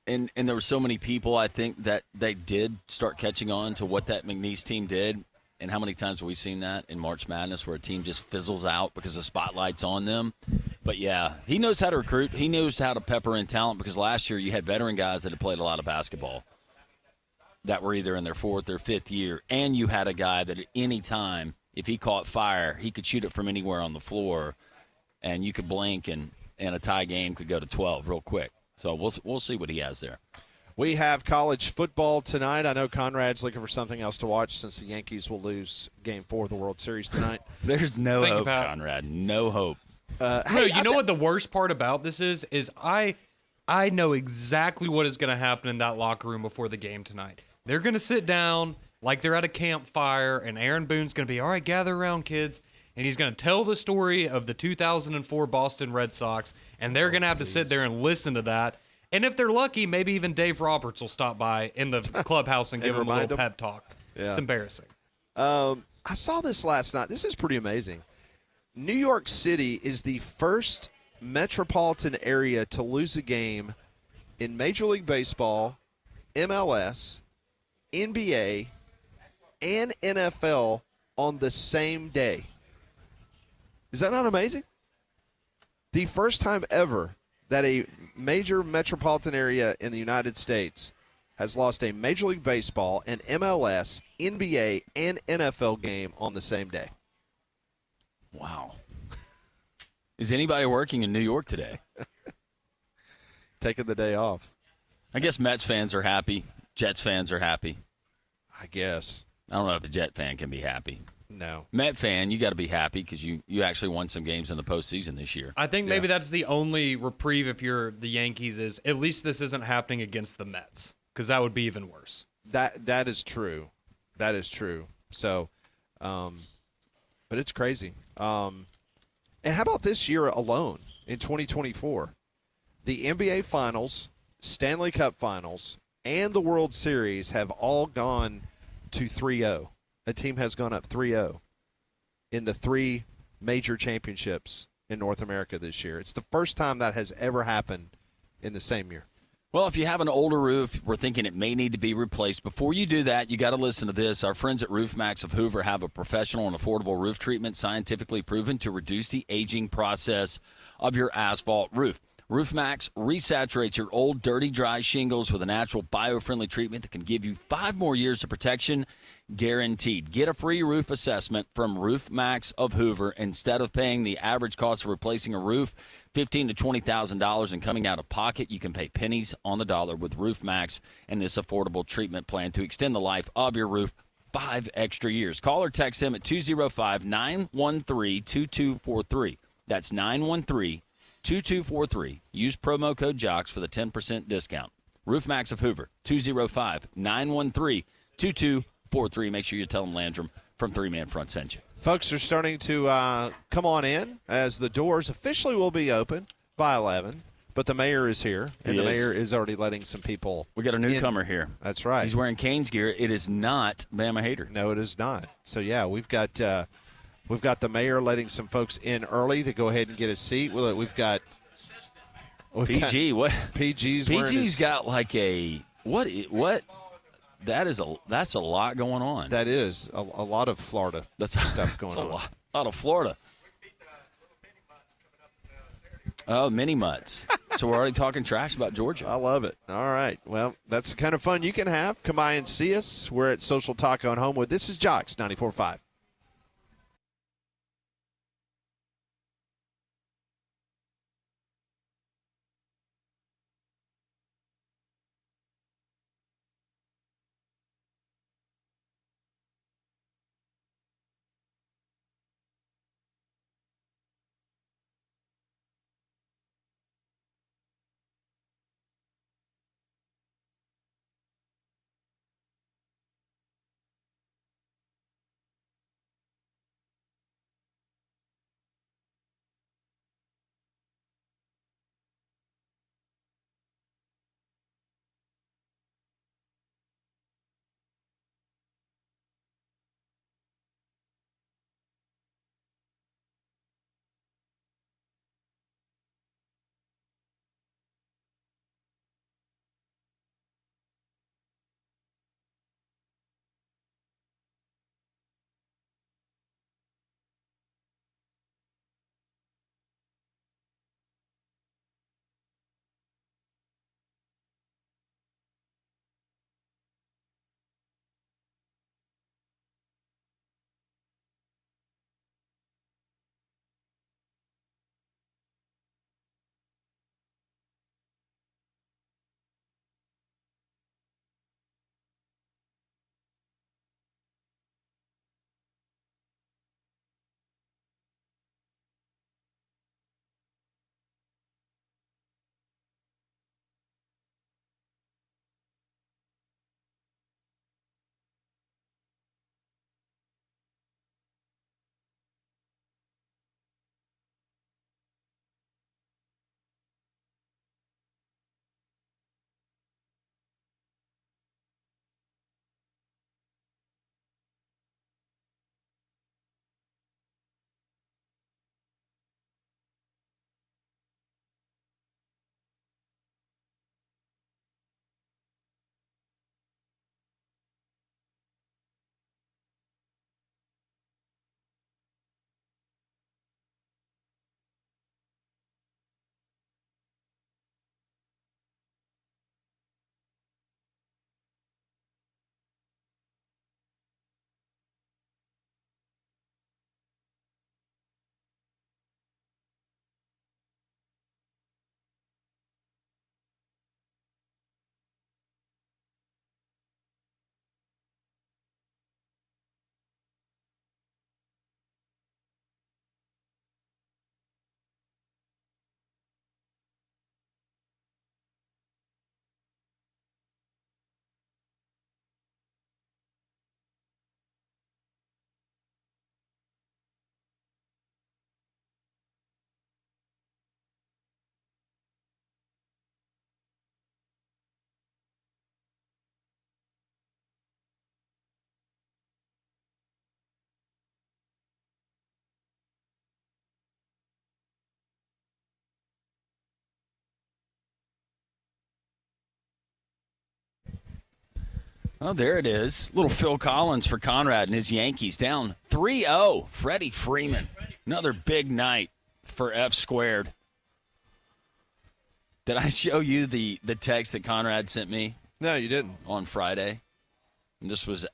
and there were so many people, I think, that they did start catching on to what that McNeese team did. And how many times have we seen that in March Madness where a team just fizzles out because the spotlight's on them? But, yeah, he knows how to recruit. He knows how to pepper in talent because last year you had veteran guys that had played a lot of basketball that were either in their fourth or fifth year. And you had a guy that at any time, if he caught fire, he could shoot it from anywhere on the floor. And you could blink and a tie game could go to 12 real quick. So we'll see what he has there. We have college football tonight. I know Conrad's looking for something else to watch since the Yankees will lose Game 4 of the World Series tonight. There's no hope, Conrad. No hope. You know what the worst part about this is I know exactly what is going to happen in that locker room before the game tonight. They're going to sit down like they're at a campfire, and Aaron Boone's going to be, all right, gather around, kids. And he's going to tell the story of the 2004 Boston Red Sox, and they're going to have to sit there and listen to that. And if they're lucky, maybe even Dave Roberts will stop by in the clubhouse and give them a little pep talk. Yeah. It's embarrassing. I saw this last night. This is pretty amazing. New York City is the first metropolitan area to lose a game in Major League Baseball, MLS, NBA, and NFL on the same day. Is that not amazing? The first time ever that a major metropolitan area in the United States has lost a Major League Baseball, an MLS, NBA, and NFL game on the same day. Wow. Is anybody working in New York today? Taking the day off. I guess Mets fans are happy. Jets fans are happy. I guess. I don't know if a Jet fan can be happy. No. Met fan, you got to be happy because you actually won some games in the postseason this year. I think maybe that's the only reprieve if you're the Yankees is at least this isn't happening against the Mets because that would be even worse. That is true. That is true. So, but it's crazy. And how about this year alone in 2024? The NBA Finals, Stanley Cup Finals, and the World Series have all gone to 3-0. A team has gone up 3-0 in the three major championships in North America this year. It's the first time that has ever happened in the same year. Well, if you have an older roof, we're thinking it may need to be replaced. Before you do that, you got to listen to this. Our friends at Roof Max of Hoover have a professional and affordable roof treatment scientifically proven to reduce the aging process of your asphalt roof. Roof Max resaturates your old, dirty, dry shingles with a natural bio-friendly treatment that can give you 5 more years of protection guaranteed. Get a free roof assessment from Roof Max of Hoover instead of paying the average cost of replacing a roof, $15,000 to $20,000, and coming out of pocket. You can pay pennies on the dollar with Roof Max and this affordable treatment plan to extend the life of your roof 5 extra years. Call or text them at 205-913-2243. That's 913-2243. Use promo code JOCKS for the 10% discount. Roof Max of Hoover, 205-913-2243. Make sure you tell them Landrum from 3-Man Front sent you. Folks are starting to come on in as the doors officially will be open by 11. But the mayor is here, and the mayor is already letting some people We got a newcomer here. That's right. He's wearing Canes gear. It is not Bama Hater. No, it is not. So, yeah, we've got We've got the mayor letting some folks in early to go ahead and get a seat. We've got PG. What? PG's got like a what? That's a lot going on. That is a lot of Florida stuff going on. A lot of Florida. Oh, mini mutts. So we're already talking trash about Georgia. I love it. All right. Well, that's the kind of fun you can have. Come by and see us. We're at Social Taco in Homewood. This is Jocks 94.5. Oh, there it is. Little Phil Collins for Conrad and his Yankees down 3-0. Freddie Freeman. Another big night for F squared. Did I show you the text that Conrad sent me? No, you didn't. On Friday. And this was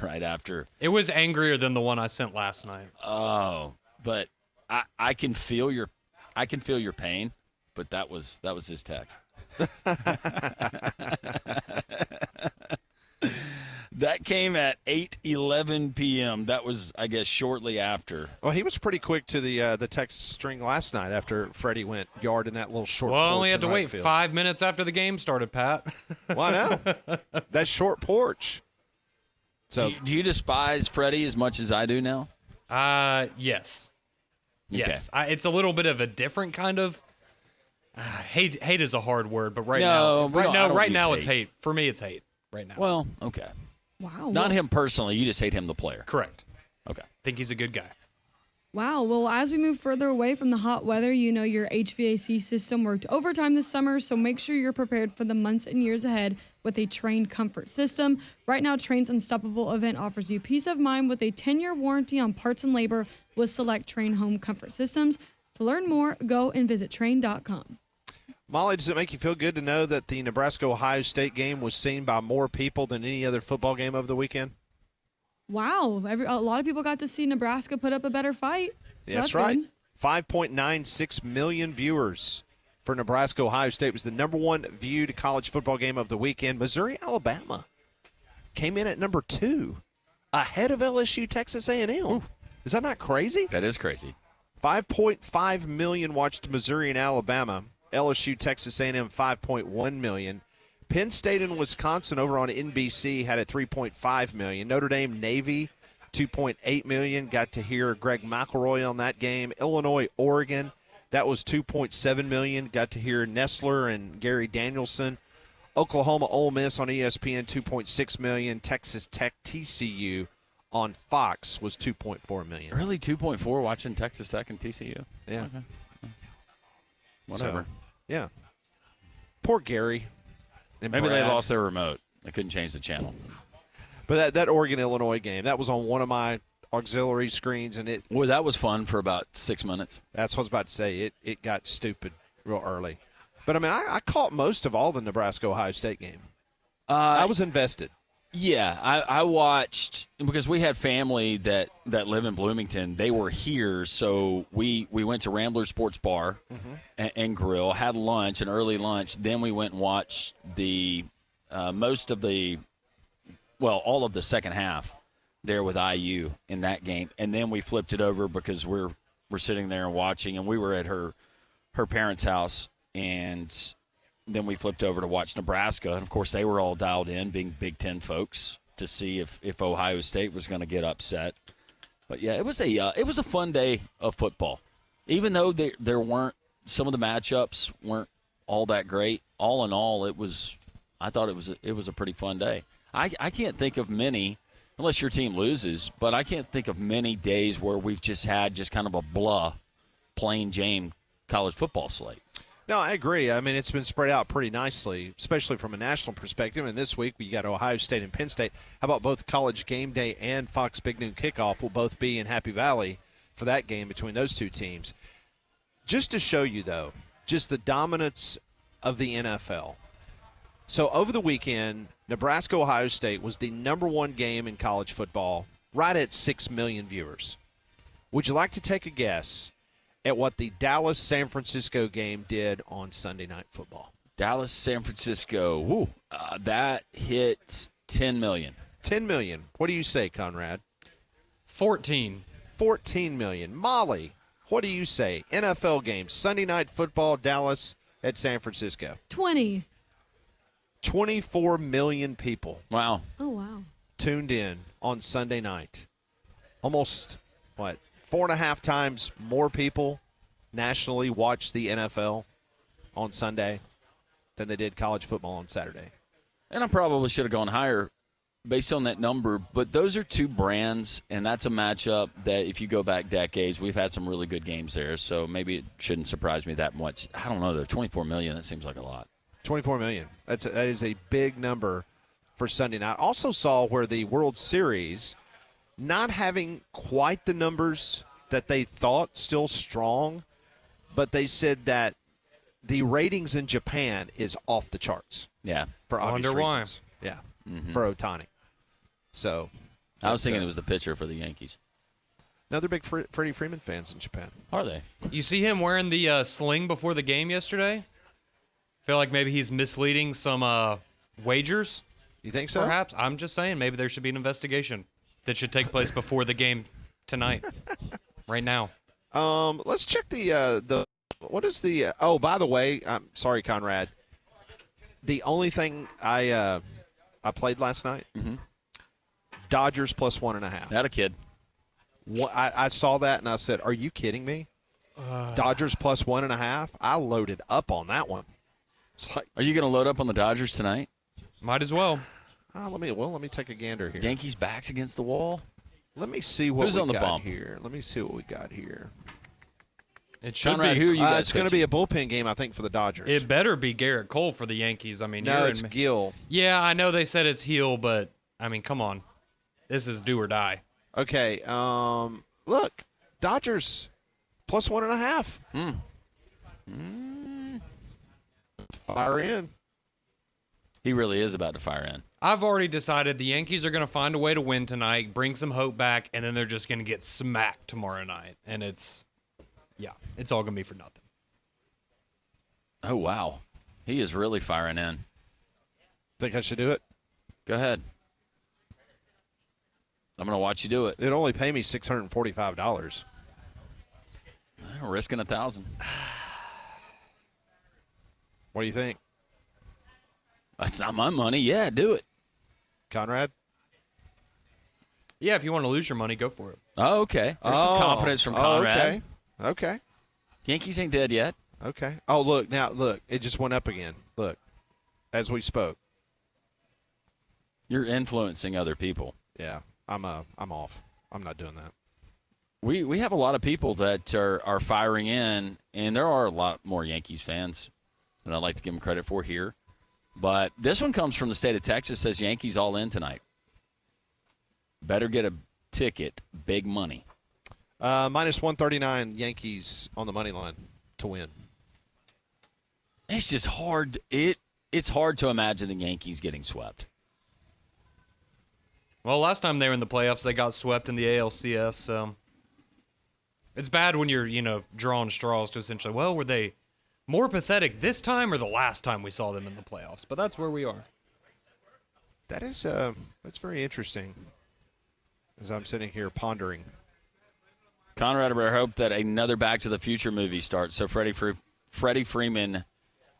right after. It was angrier than the one I sent last night. Oh, but I can feel your pain, but that was his text. That came at 8:11 p.m. That was, I guess, shortly after. Well, he was pretty quick to the text string last night after Freddie went yard in that little short porch. Well, I only had to in wait right field. 5 minutes after the game started, Pat. Well, I know. That short porch. So, do you despise Freddie as much as I do now? Yes. Okay. Yes. It's a little bit of a different kind of hate. Hate is a hard word, but right No, now it's hate. For me, it's hate right now. Well, okay. Wow. Not him personally. You just hate him, the player. Correct. Okay. Think he's a good guy. Wow. Well, as we move further away from the hot weather, you know your HVAC system worked overtime this summer, so make sure you're prepared for the months and years ahead with a Train comfort system. Right now, Train's Unstoppable event offers you peace of mind with a 10-year warranty on parts and labor with select Train home comfort systems. To learn more, go and visit Train.com. Molly, does it make you feel good to know that the Nebraska-Ohio State game was seen by more people than any other football game over the weekend? Wow. A lot of people got to see Nebraska put up a better fight. So that's right. Good. 5.96 million viewers for Nebraska-Ohio State. It was the number one viewed college football game of the weekend. Missouri-Alabama came in at number 2, ahead of LSU Texas A&M. Ooh. Is that not crazy? That is crazy. 5.5 million watched Missouri and Alabama. LSU Texas A&M 5.1 million. Penn State and Wisconsin over on NBC had a 3.5 million. Notre Dame Navy 2.8 million. Got to hear Greg McElroy on that game. Illinois Oregon, that was 2.7 million. Got to hear Nestler and Gary Danielson. Oklahoma Ole Miss on ESPN 2.6 million. Texas Tech TCU on Fox was 2.4 million. Really, 2.4 watching Texas Tech and TCU? Yeah. Okay. Whatever. So, yeah. Poor Gary. Maybe they lost their remote. They couldn't change the channel. But that Oregon-Illinois game, that was on one of my auxiliary screens, and Well, that was fun for about 6 minutes. That's what I was about to say. It got stupid real early. But, I mean, I caught most of all the Nebraska-Ohio State game. I was invested. Yeah, I watched because we had family that live in Bloomington. They were here, so we went to Rambler Sports Bar and Grill, had lunch, an early lunch. Then we went and watched all of the second half there with IU in that game, and then we flipped it over because we're sitting there and watching, and we were at her parents' house, and then we flipped over to watch Nebraska, and of course they were all dialed in, being Big Ten folks, to see if Ohio State was going to get upset. But yeah, it was a fun day of football, even though there weren't some of the matchups weren't all that great. All in all, I thought it was a pretty fun day. I can't think of many, unless your team loses, but I can't think of many days where we've just had kind of a plain Jane college football slate. No, I agree. I mean, it's been spread out pretty nicely, especially from a national perspective. And this week we got Ohio State and Penn State. How about both College Game Day and Fox Big Noon Kickoff will both be in Happy Valley for that game between those two teams. Just to show you, though, just the dominance of the NFL. So over the weekend, Nebraska-Ohio State was the number one game in college football, right at 6 million viewers. Would you like to take a guess at what the Dallas-San Francisco game did on Sunday Night Football? Dallas-San Francisco, that hit 10 million. 10 million. What do you say, Conrad? 14. 14 million. Molly, what do you say? NFL game, Sunday Night Football, Dallas at San Francisco. 20. 24 million people. Wow. Oh, wow. Tuned in on Sunday night. Almost, 4.5 times more people nationally watch the NFL on Sunday than they did college football on Saturday. And I probably should have gone higher based on that number, but those are two brands, and that's a matchup that if you go back decades, we've had some really good games there, so maybe it shouldn't surprise me that much. I don't know, though. 24 million, that seems like a lot. 24 million. That is a big number for Sunday night. Also saw where the World Series, not having quite the numbers that they thought, still strong, but they said that the ratings in Japan is off the charts. Yeah. For obvious Wonder reasons. why. Yeah. For Ohtani. So. I was thinking it was the pitcher for the Yankees. No, they're big Freddie Freeman fans in Japan. Are they? You see him wearing the sling before the game yesterday? Feel like maybe he's misleading some wagers. You think so? Perhaps. I'm just saying maybe there should be an investigation that should take place before the game tonight. Right now. Let's check the what is the oh, by the way, I'm sorry, Conrad. The only thing I played last night, Dodgers plus 1.5. Not a kid. I saw that and I said, "Are you kidding me?" Dodgers plus 1.5. I loaded up on that one. It's like, are you going to load up on the Dodgers tonight? Might as well. Let me take a gander here. Yankees backs against the wall. Let me see what Who's we on the got bump? here. Let me see what we got here. It should Conrad, be. who are you guys It's going to be pitching? a bullpen game, I think, for the Dodgers. It better be Garrett Cole for the Yankees. I mean, no, you're it's in, Gill. yeah, I know they said it's heel, but I mean, come on, this is do or die. Okay. Look, Dodgers plus 1.5. Fire in. He really is about to fire in. I've already decided the Yankees are going to find a way to win tonight, bring some hope back, and then they're just going to get smacked tomorrow night. And it's all going to be for nothing. Oh, wow. He is really firing in. Think I should do it? Go ahead. I'm going to watch you do it. It'd only pay me $645. Risking 1,000. What do you think, That's not my money. Yeah, do it. Conrad? Yeah, if you want to lose your money, go for it. Oh, okay. There's some confidence from Conrad. Okay. Yankees ain't dead yet. Okay. Oh, look. Now, look. It just went up again. Look. As we spoke. You're influencing other people. Yeah. I'm off. I'm not doing that. We have a lot of people that are firing in, and there are a lot more Yankees fans than I'd like to give them credit for here. But this one comes from the state of Texas, says Yankees all in tonight. Better get a ticket, big money. Minus 139 Yankees on the money line to win. It's just hard. It's hard to imagine the Yankees getting swept. Well, last time they were in the playoffs, they got swept in the ALCS. So it's bad when you're, drawing straws to essentially, well, were they more pathetic this time or the last time we saw them in the playoffs? But that's where we are. That is that's very interesting. As I'm sitting here pondering. Conrad, I better hope that another Back to the Future movie starts so Freddie Freeman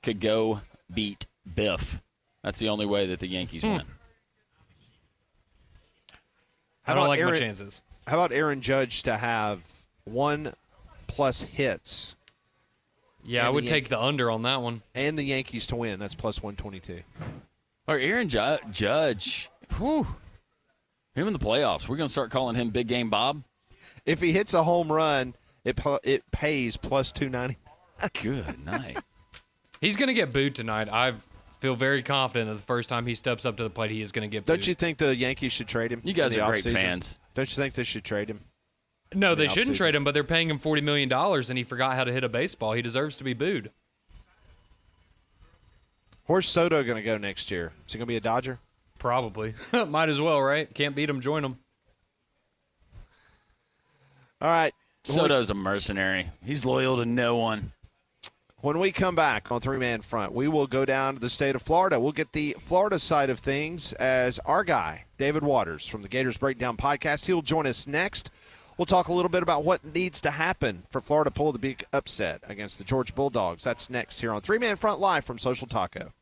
could go beat Biff. That's the only way that the Yankees win. I don't like my chances. How about Aaron Judge to have 1+ hits? Yeah, I would take the under on that one. And the Yankees to win. That's plus 122. Or Aaron Judge. Whew. Him in the playoffs. We're going to start calling him Big Game Bob. If he hits a home run, it pays plus 290. Good night. He's going to get booed tonight. I feel very confident that the first time he steps up to the plate, he is going to get booed. Don't you think the Yankees should trade him? You guys in the are great offseason? fans. Don't you think they should trade him? No, in the they shouldn't offseason? trade him, but they're paying him $40 million, and he forgot how to hit a baseball. He deserves to be booed. Where's Soto going to go next year? Is he going to be a Dodger? Probably. Might as well, right? Can't beat him, join him. All right. Soto's a mercenary. He's loyal to no one. When we come back on Three Man Front, we will go down to the state of Florida. We'll get the Florida side of things as our guy, David Waters from the Gators Breakdown Podcast. He'll join us next. We'll talk a little bit about what needs to happen for Florida to pull the big upset against the Georgia Bulldogs. That's next here on Three Man Front Live from Social Taco.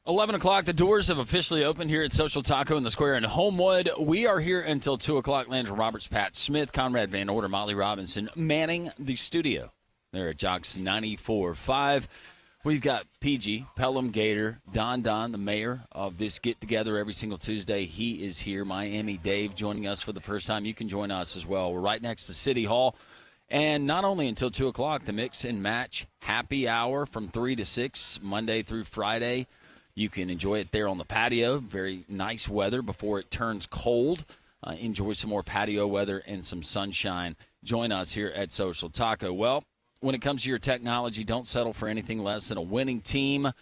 11 o'clock, the doors have officially opened here at Social Taco in the Square in Homewood. We are here until 2 o'clock. Landry Roberts, Pat Smith, Conrad Van Order, Molly Robinson manning the studio. They're at Jocks 94.5. We've got PG, Pelham Gator, Don, the mayor of this get-together every single Tuesday. He is here. Miami Dave joining us for the first time. You can join us as well. We're right next to City Hall. And not only until 2 o'clock, the Mix and Match happy hour from 3 to 6, Monday through Friday. You can enjoy it there on the patio. Very nice weather before it turns cold. Enjoy some more patio weather and some sunshine. Join us here at Social Taco. Well, when it comes to your technology, don't settle for anything less than a winning team.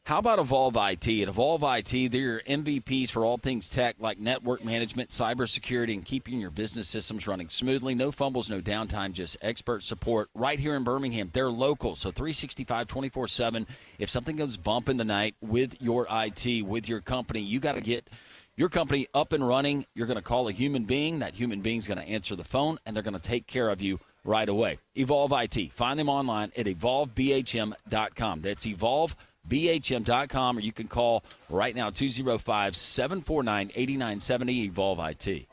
How about Evolve IT? At Evolve IT, they're your MVPs for all things tech like network management, cybersecurity, and keeping your business systems running smoothly. No fumbles, no downtime, just expert support right here in Birmingham. They're local, so 365, 24/7. If something goes bump in the night with your IT, with your company, you got to get your company up and running. You're going to call a human being. That human being's going to answer the phone, and they're going to take care of you right away. Evolve IT. Find them online at evolvebhm.com. That's evolvebhm.com, or you can call right now 205-749-8970, Evolve IT.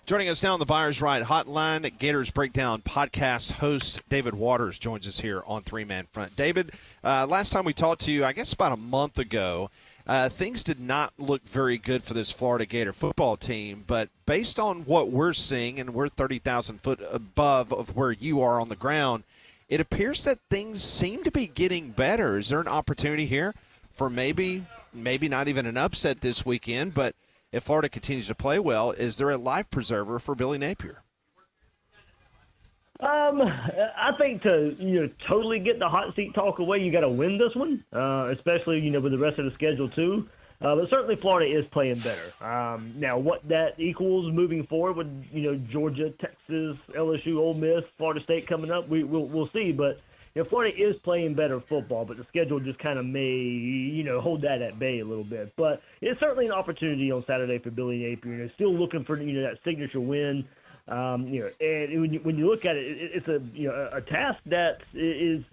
Joining us now on the Buyers Right Hotline, Gators Breakdown podcast host David Waters joins us here on Three Man Front. David, last time we talked to you, I guess about a month ago, things did not look very good for this Florida Gator football team, but based on what we're seeing, and we're 30,000 foot above of where you are on the ground, it appears that things seem to be getting better. Is there an opportunity here for maybe not even an upset this weekend, but if Florida continues to play well, is there a life preserver for Billy Napier? I think to totally get the hot seat talk away, you got to win this one, especially with the rest of the schedule too. But certainly Florida is playing better. Now, what that equals moving forward with Georgia, Texas, LSU, Ole Miss, Florida State coming up, we'll see. But Florida is playing better football, but the schedule just kind of may hold that at bay a little bit. But it's certainly an opportunity on Saturday for Billy Napier. Still looking for that signature win. And when you look at it, it's a task that is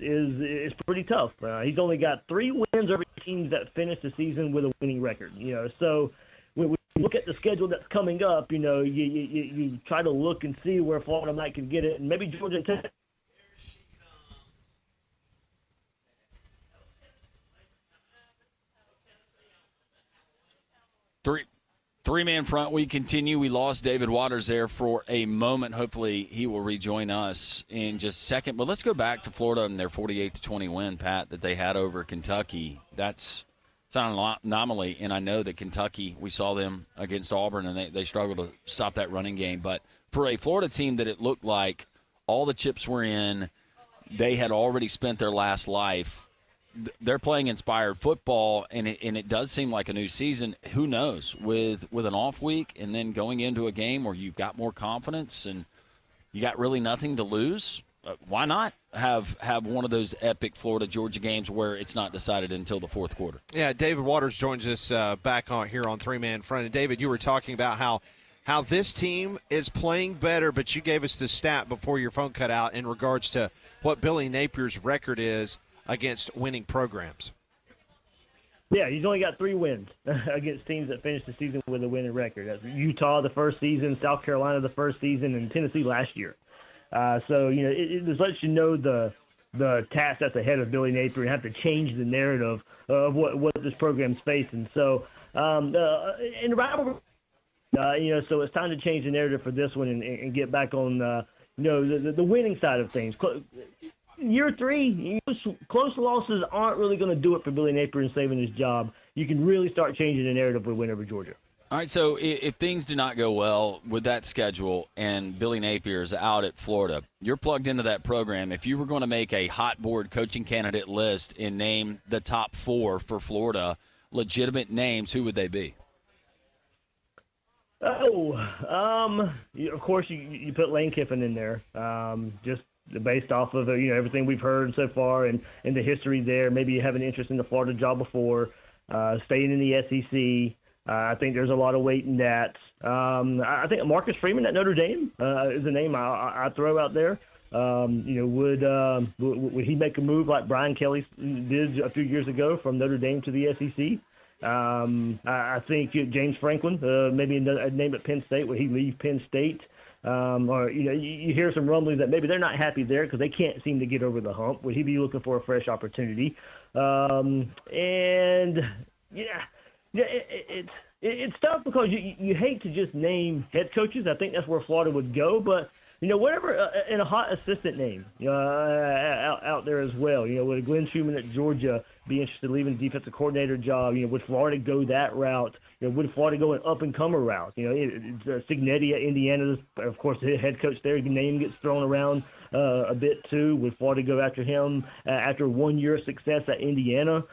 pretty tough. He's only got 3 wins over teams that finished the season with a winning record. So when you look at the schedule that's coming up, you try to look and see where Florida might can get it, and maybe Georgia and Texas. Three-man front, we continue. We lost David Waters there for a moment. Hopefully he will rejoin us in just a second. But let's go back to Florida and their 48-20 win, Pat, that they had over Kentucky. That's an anomaly, and I know that Kentucky, we saw them against Auburn, and they struggled to stop that running game. But for a Florida team that it looked like all the chips were in, they had already spent their last life, they're playing inspired football, and it does seem like a new season. Who knows? With an off week and then going into a game where you've got more confidence and you got really nothing to lose, why not have one of those epic Florida-Georgia games where it's not decided until the fourth quarter? Yeah, David Waters joins us back on here on Three Man Front. And David, you were talking about how this team is playing better, but you gave us the stat before your phone cut out in regards to what Billy Napier's record is against winning programs. Yeah, he's only got 3 wins against teams that finished the season with a winning record. That's Utah the first season, South Carolina the first season, and Tennessee last year. So it just lets you know the task that's ahead of Billy Napier and have to change the narrative of what this program's facing. So in the rivalry, so it's time to change the narrative for this one and get back on the winning side of things. Year 3, close losses aren't really going to do it for Billy Napier in saving his job. You can really start changing the narrative with win over Georgia. All right, so if things do not go well with that schedule and Billy Napier is out at Florida, you're plugged into that program. If you were going to make a hot board coaching candidate list and name the top 4 for Florida, legitimate names, who would they be? Of course you put Lane Kiffin in there, just based off of everything we've heard so far and the history there. Maybe you have an interest in the Florida job before, staying in the SEC. I think there's a lot of weight in that. I think Marcus Freeman at Notre Dame is a name I throw out there. Would he make a move like Brian Kelly did a few years ago from Notre Dame to the SEC? I think James Franklin, maybe a name at Penn State. Would he leave Penn State? Or you hear some rumblings that maybe they're not happy there because they can't seem to get over the hump. Would he be looking for a fresh opportunity? It's tough because you hate to just name head coaches. I think that's where Florida would go, but whatever, and a hot assistant name out there as well. Would Glenn Schumann at Georgia be interested in leaving the defensive coordinator job? Would Florida go that route? Would Florida go an up-and-comer route? Signetti at Indiana, of course, the head coach there, his name gets thrown around a bit too. Would Florida go after him after 1 year of success at Indiana?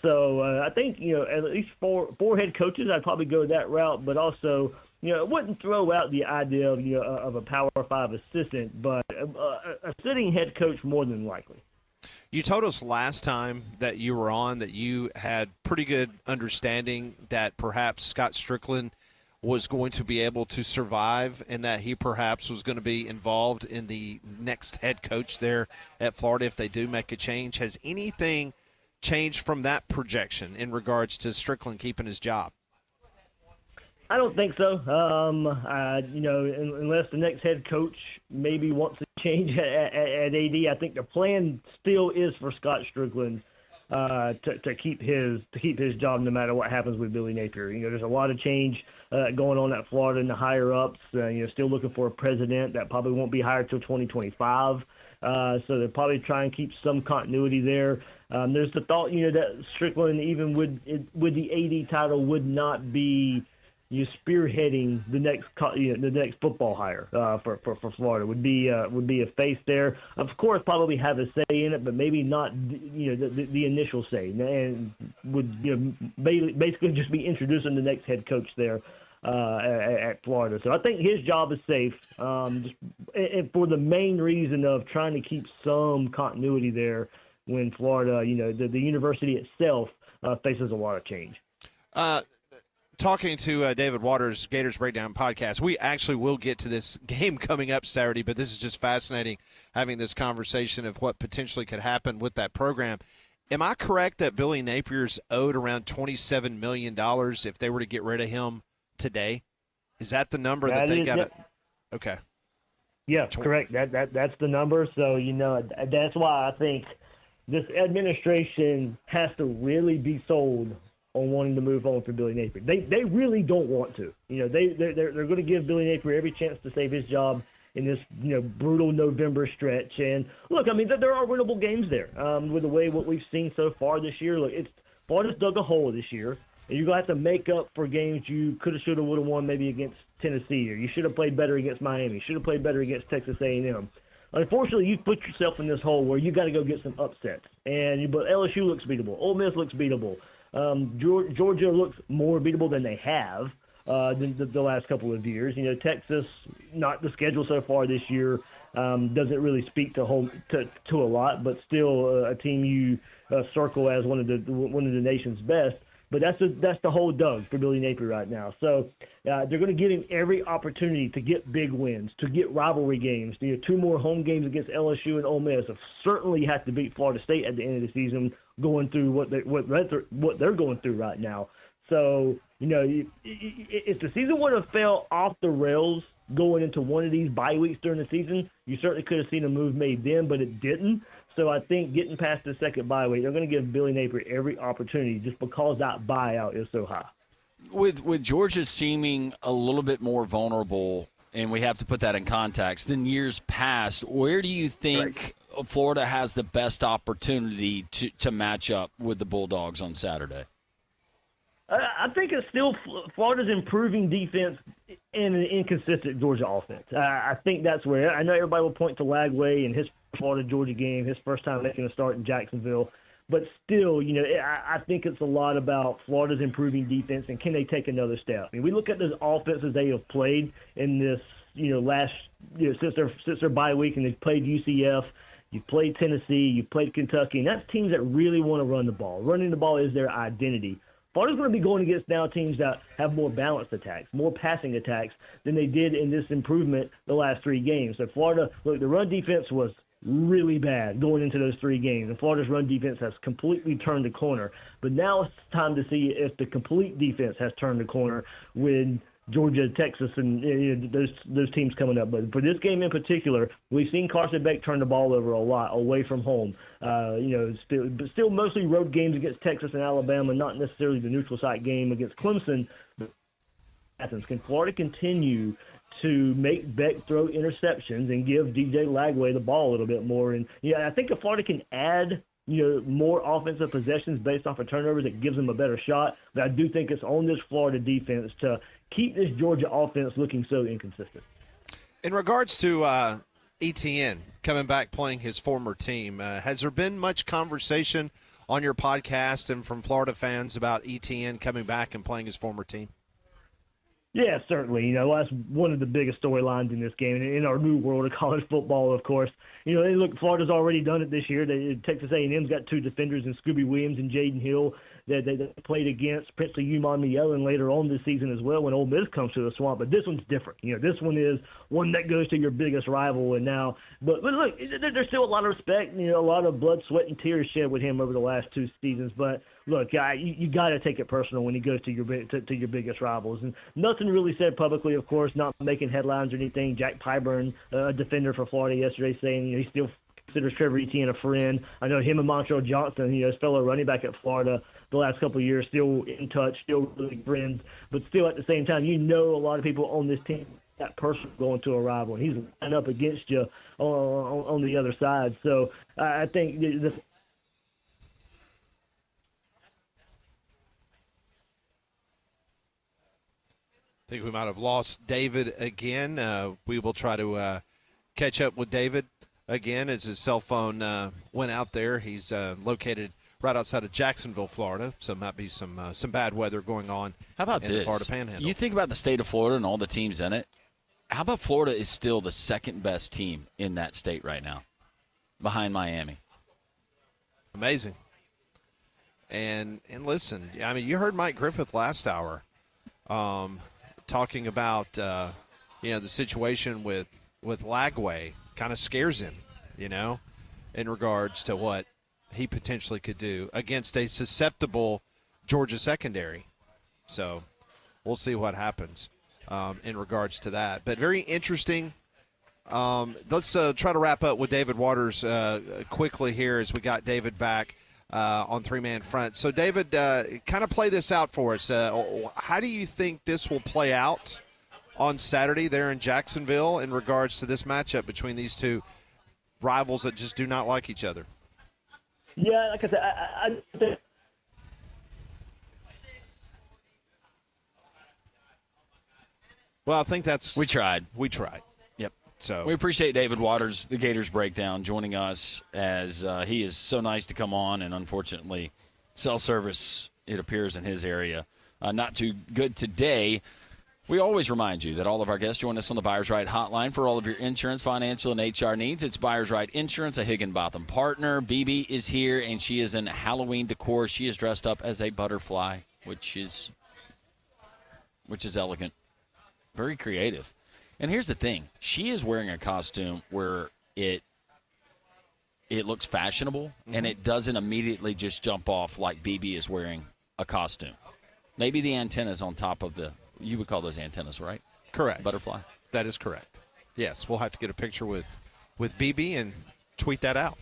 So I think, at least four head coaches, I'd probably go that route, but also I wouldn't throw out the idea of a Power 5 assistant, but a sitting head coach more than likely. You told us last time that you were on that you had pretty good understanding that perhaps Scott Strickland was going to be able to survive and that he perhaps was going to be involved in the next head coach there at Florida if they do make a change. Has anything changed from that projection in regards to Strickland keeping his job? I don't think so. Unless the next head coach maybe wants to change at AD, I think the plan still is for Scott Strickland to keep his job no matter what happens with Billy Napier. There's a lot of change going on at Florida in the higher ups. Still looking for a president that probably won't be hired till 2025. So they'll probably try and keep some continuity there. There's the thought, that Strickland, even with the AD title, would not be spearheading the next football hire for Florida. Would be a face there. Of course, probably have a say in it, but maybe not the initial say, and would basically just be introducing the next head coach there at Florida. So I think his job is safe, and for the main reason of trying to keep some continuity there when Florida, the university itself faces a lot of change. Talking to David Waters, Gators Breakdown Podcast, we actually will get to this game coming up Saturday, but this is just fascinating having this conversation of what potentially could happen with that program. Am I correct that Billy Napier's owed around $27 million if they were to get rid of him today? Is that the number that they got? Okay. Yeah, correct. That's the number. So, that's why I think this administration has to really be sold on wanting to move on for Billy Napier. They really don't want to. They're going to give Billy Napier every chance to save his job in this brutal November stretch. And look, there are winnable games there with the way what we've seen so far this year. Look, Florida's dug a hole this year, and you're going to have to make up for games you could have, should have, would have won maybe against Tennessee, or you should have played better against Miami, should have played better against Texas A&M. Unfortunately, you've put yourself in this hole where you got to go get some upsets. But LSU looks beatable. Ole Miss looks beatable. Georgia looks more beatable than they have than the last couple of years. Texas, not the schedule so far this year, doesn't really speak to a lot, but still a team you circle as one of the nation's best. But that's the whole Doug for Billy Napier right now. So they're going to give him every opportunity to get big wins, to get rivalry games. 2 more home games against LSU and Ole Miss. Certainly have to beat Florida State at the end of the season, going through what they're going through right now. So if the season would have fell off the rails going into one of these bye weeks during the season, you certainly could have seen a move made then, but it didn't. So I think getting past the second bye week, they're going to give Billy Napier every opportunity just because that buyout is so high. With Georgia seeming a little bit more vulnerable, and we have to put that in context, than years past, where do you think Florida has the best opportunity to match up with the Bulldogs on Saturday? I think it's still Florida's improving defense and an inconsistent Georgia offense. I think that's where – I know everybody will point to Lagway and his Florida-Georgia game, his first time making a start in Jacksonville. But still, I think it's a lot about Florida's improving defense and can they take another step. We look at those offenses they have played in this, since their bye week, and they've played UCF. You've played Tennessee. You've played Kentucky. And that's teams that really want to run the ball. Running the ball is their identity. Florida's going to be going against now teams that have more balanced attacks, more passing attacks than they did in this improvement the last 3 games. So Florida, look, the run defense was really bad going into those 3 games. And Florida's run defense has completely turned the corner. But now it's time to see if the complete defense has turned the corner with Georgia, Texas, and those teams coming up. But for this game in particular, we've seen Carson Beck turn the ball over a lot away from home. Still mostly road games against Texas and Alabama, not necessarily the neutral site game against Clemson. Can Florida continue to make Beck throw interceptions and give DJ Lagway the ball a little bit more? And I think if Florida can add more offensive possessions based off of turnovers, it gives them a better shot. But I do think it's on this Florida defense to keep this Georgia offense looking so inconsistent. In regards to ETN coming back playing his former team, has there been much conversation on your podcast and from Florida fans about ETN coming back and playing his former team? Yeah, certainly. That's one of the biggest storylines in this game, and in our new world of college football, of course. Florida's already done it this year. Texas A&M's got 2 defenders in Scooby Williams and Jaden Hill that they played against Princely Umon later on this season as well when Ole Miss comes to the Swamp. But this one's different. This one is one that goes to your biggest rival. And now, but look, there's still a lot of respect, a lot of blood, sweat, and tears shed with him over the last 2 seasons. But look, you got to take it personal when he goes to your biggest rivals. And nothing really said publicly, of course, not making headlines or anything. Jack Pyburn, a defender for Florida yesterday, saying he still considers Trevor Etienne a friend. I know him and Montrell Johnson, his fellow running back at Florida, the last couple of years, still in touch, still really friends. But still, at the same time, a lot of people on this team that person going to a rival, and he's lining up against you on the other side. So I think the I think we might have lost David again. We will try to catch up with David again as his cell phone went out there. He's located right outside of Jacksonville, Florida, so might be some bad weather going on. How about in this? The Florida Panhandle. You think about the state of Florida and all the teams in it. How about Florida is still the second best team in that state right now, behind Miami? Amazing. And listen, I mean, you heard Mike Griffith last hour talking about the situation with Lagway kind of scares him, in regards to what he potentially could do against a susceptible Georgia secondary. So we'll see what happens in regards to that. But very interesting. Let's try to wrap up with David Waters quickly here as we got David back on 3-man front. So, David, kind of play this out for us. How do you think this will play out on Saturday there in Jacksonville in regards to this matchup between these two rivals that just do not like each other? Yeah, like I said, I think well, I think that's we tried. Yep. So we appreciate David Waters, the Gators Breakdown, joining us as he is so nice to come on, and unfortunately, cell service, it appears, in his area not too good today. We always remind you that all of our guests join us on the Buyers Right hotline for all of your insurance, financial, and HR needs. It's Buyers Right Insurance, a Higginbotham partner. BB is here, and she is in Halloween decor. She is dressed up as a butterfly, which is elegant. Very creative. And here's the thing. She is wearing a costume where it looks fashionable, and it doesn't immediately just jump off like BB is wearing a costume. Maybe the antennas on top of you would call those antennas, right? Correct. Butterfly. That is correct. Yes, we'll have to get a picture with BB and tweet that out.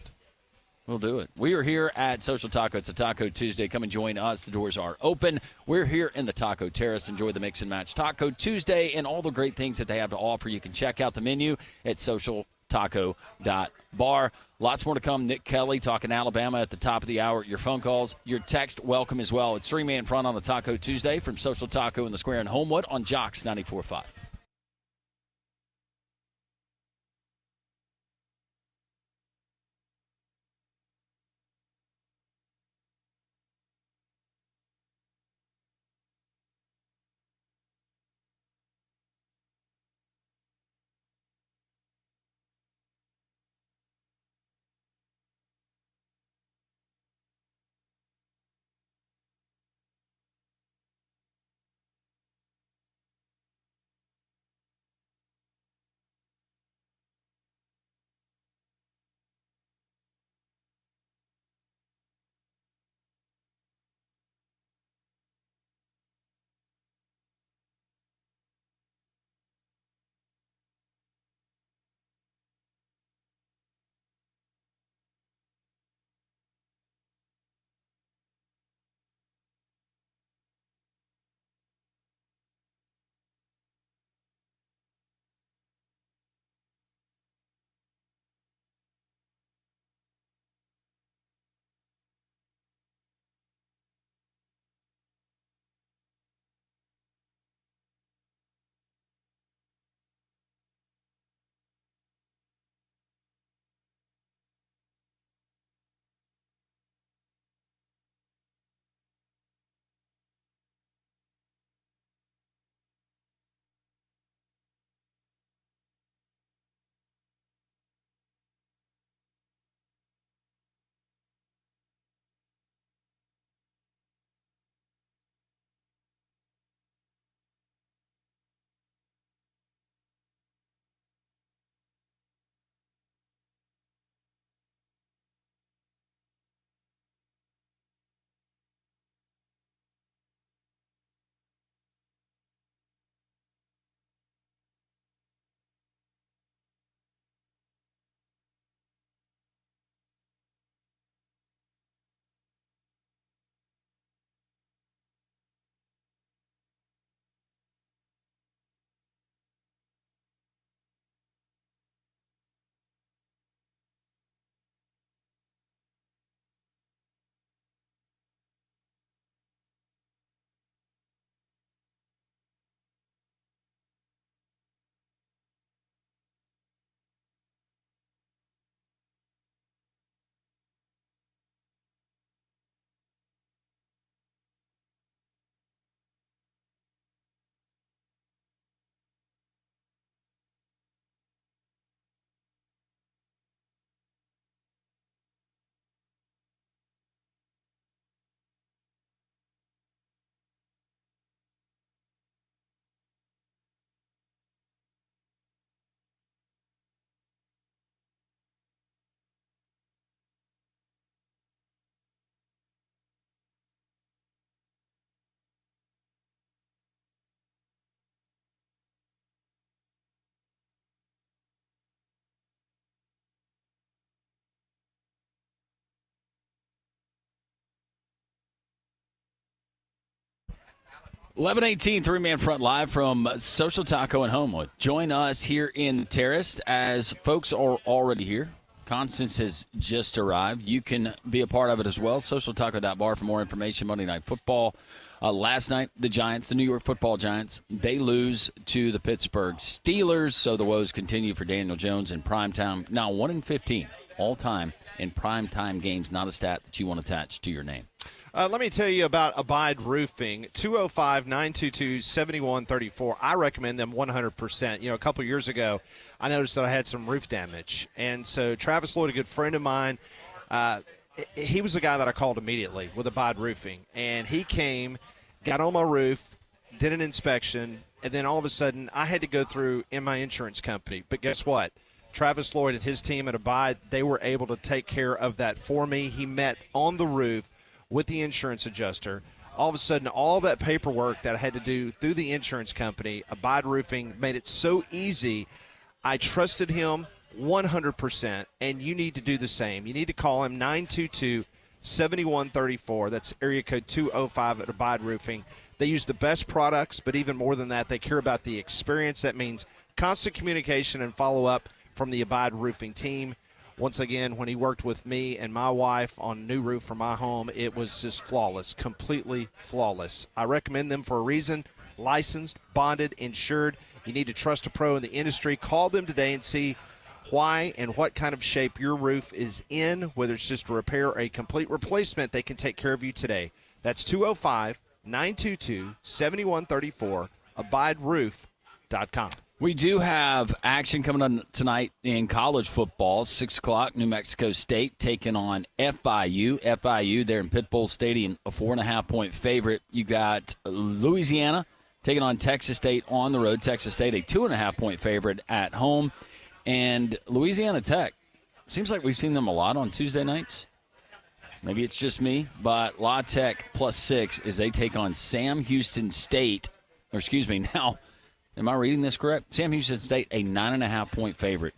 We'll do it. We are here at Social Taco. It's a Taco Tuesday. Come and join us. The doors are open. We're here in the Taco Terrace. Enjoy the Mix and Match Taco Tuesday and all the great things that they have to offer. You can check out the menu at socialtaco.bar. Lots more to come. Nick Kelly talking Alabama at the top of the hour. Your phone calls, your text, welcome as well. It's 3-man front on the Taco Tuesday from Social Taco in the Square in Homewood on Jocks 94.5. 11:18, three-man front live from Social Taco in Homewood. Join us here in the Terrace as folks are already here. Constance has just arrived. You can be a part of it as well. SocialTaco.bar for more information. Monday Night Football. Last night, the Giants, the New York Football Giants, they lose to the Pittsburgh Steelers. So the woes continue for Daniel Jones in primetime. Now 1-15 all-time in primetime games. Not a stat that you want attached to your name. Let me tell you about Abide Roofing, 205-922-7134. I recommend them 100%. You know, a couple years ago, I noticed that I had some roof damage. And so Travis Lloyd, a good friend of mine, he was the guy that I called immediately with Abide Roofing. And he came, got on my roof, did an inspection, and then all of a sudden I had to go through in my insurance company. But guess what? Travis Lloyd and his team at Abide, they were able to take care of that for me. He met on the roof with the insurance adjuster. All of a sudden, all that paperwork that I had to do through the insurance company, Abide Roofing, made it so easy. I trusted him 100%, and you need to do the same. You need to call him 922-7134. That's area code 205 at Abide Roofing. They use the best products, but even more than that, they care about the experience. That means constant communication and follow-up from the Abide Roofing team. Once again, when he worked with me and my wife on a new roof for my home, it was just flawless, completely flawless. I recommend them for a reason. Licensed, bonded, insured. You need to trust a pro in the industry. Call them today and see why and what kind of shape your roof is in, whether it's just a repair or a complete replacement. They can take care of you today. That's 205-922-7134, abideroof.com. We do have action coming on tonight in college football. 6 o'clock, New Mexico State taking on FIU. FIU there in Pitbull Stadium, a 4.5-point favorite. You got Louisiana taking on Texas State on the road. Texas State, a 2.5-point favorite at home. And Louisiana Tech, seems like we've seen them a lot on Tuesday nights. Maybe it's just me, but La Tech +6 as they take on Sam Houston State. Or excuse me, now, am I reading this correct? Sam Houston State, a 9.5-point favorite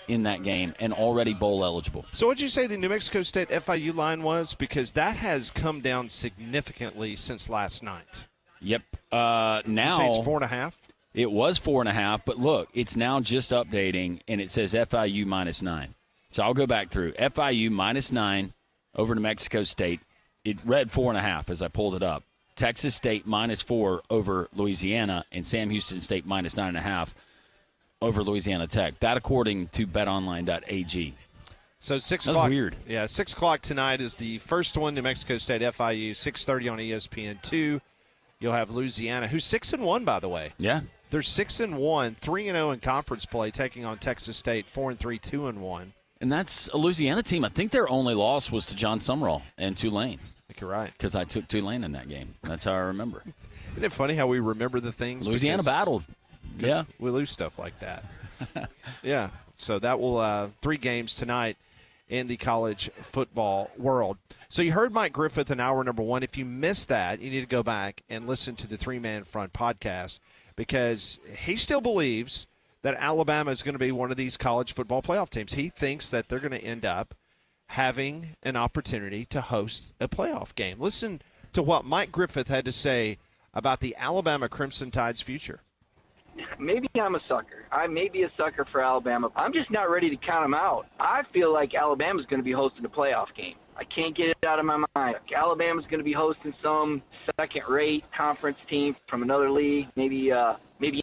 in that game and already bowl eligible. So what did you say the New Mexico State FIU line was? Because that has come down significantly since last night. Yep. Now did you say it's 4.5? It was 4.5, but look, it's now just updating, and it says FIU -9. So I'll go back through. FIU -9 over New Mexico State. It read 4.5 as I pulled it up. Texas State -4 over Louisiana, and Sam Houston State -9.5 over Louisiana Tech. That according to betonline.ag. So 6 That's o'clock. weird. Yeah, 6 o'clock tonight is the first one, New Mexico State FIU, 6:30 on ESPN2. You'll have Louisiana, who's 6-1, by the way. Yeah. They're 6-1, 3-0 in conference play, taking on Texas State, 4-3, 2-1. And that's a Louisiana team. I think their only loss was to John Sumrall and Tulane. I think you're right. Because I took Tulane in that game. That's how I remember. Isn't it funny how we remember the things? Louisiana battled. Yeah. We lose stuff like that. Yeah. So that will 3 games tonight in the college football world. So you heard Mike Griffith in hour number 1. If you missed that, you need to go back and listen to the Three-Man Front podcast because he still believes that Alabama is going to be one of these college football playoff teams. He thinks that they're going to end up having an opportunity to host a playoff game. Listen to what Mike Griffith had to say about the Alabama Crimson Tide's future. Maybe I'm a sucker. I may be a sucker for Alabama. I'm just not ready to count them out. I feel like Alabama's going to be hosting a playoff game. I can't get it out of my mind. Alabama's going to be hosting some second-rate conference team from another league, maybe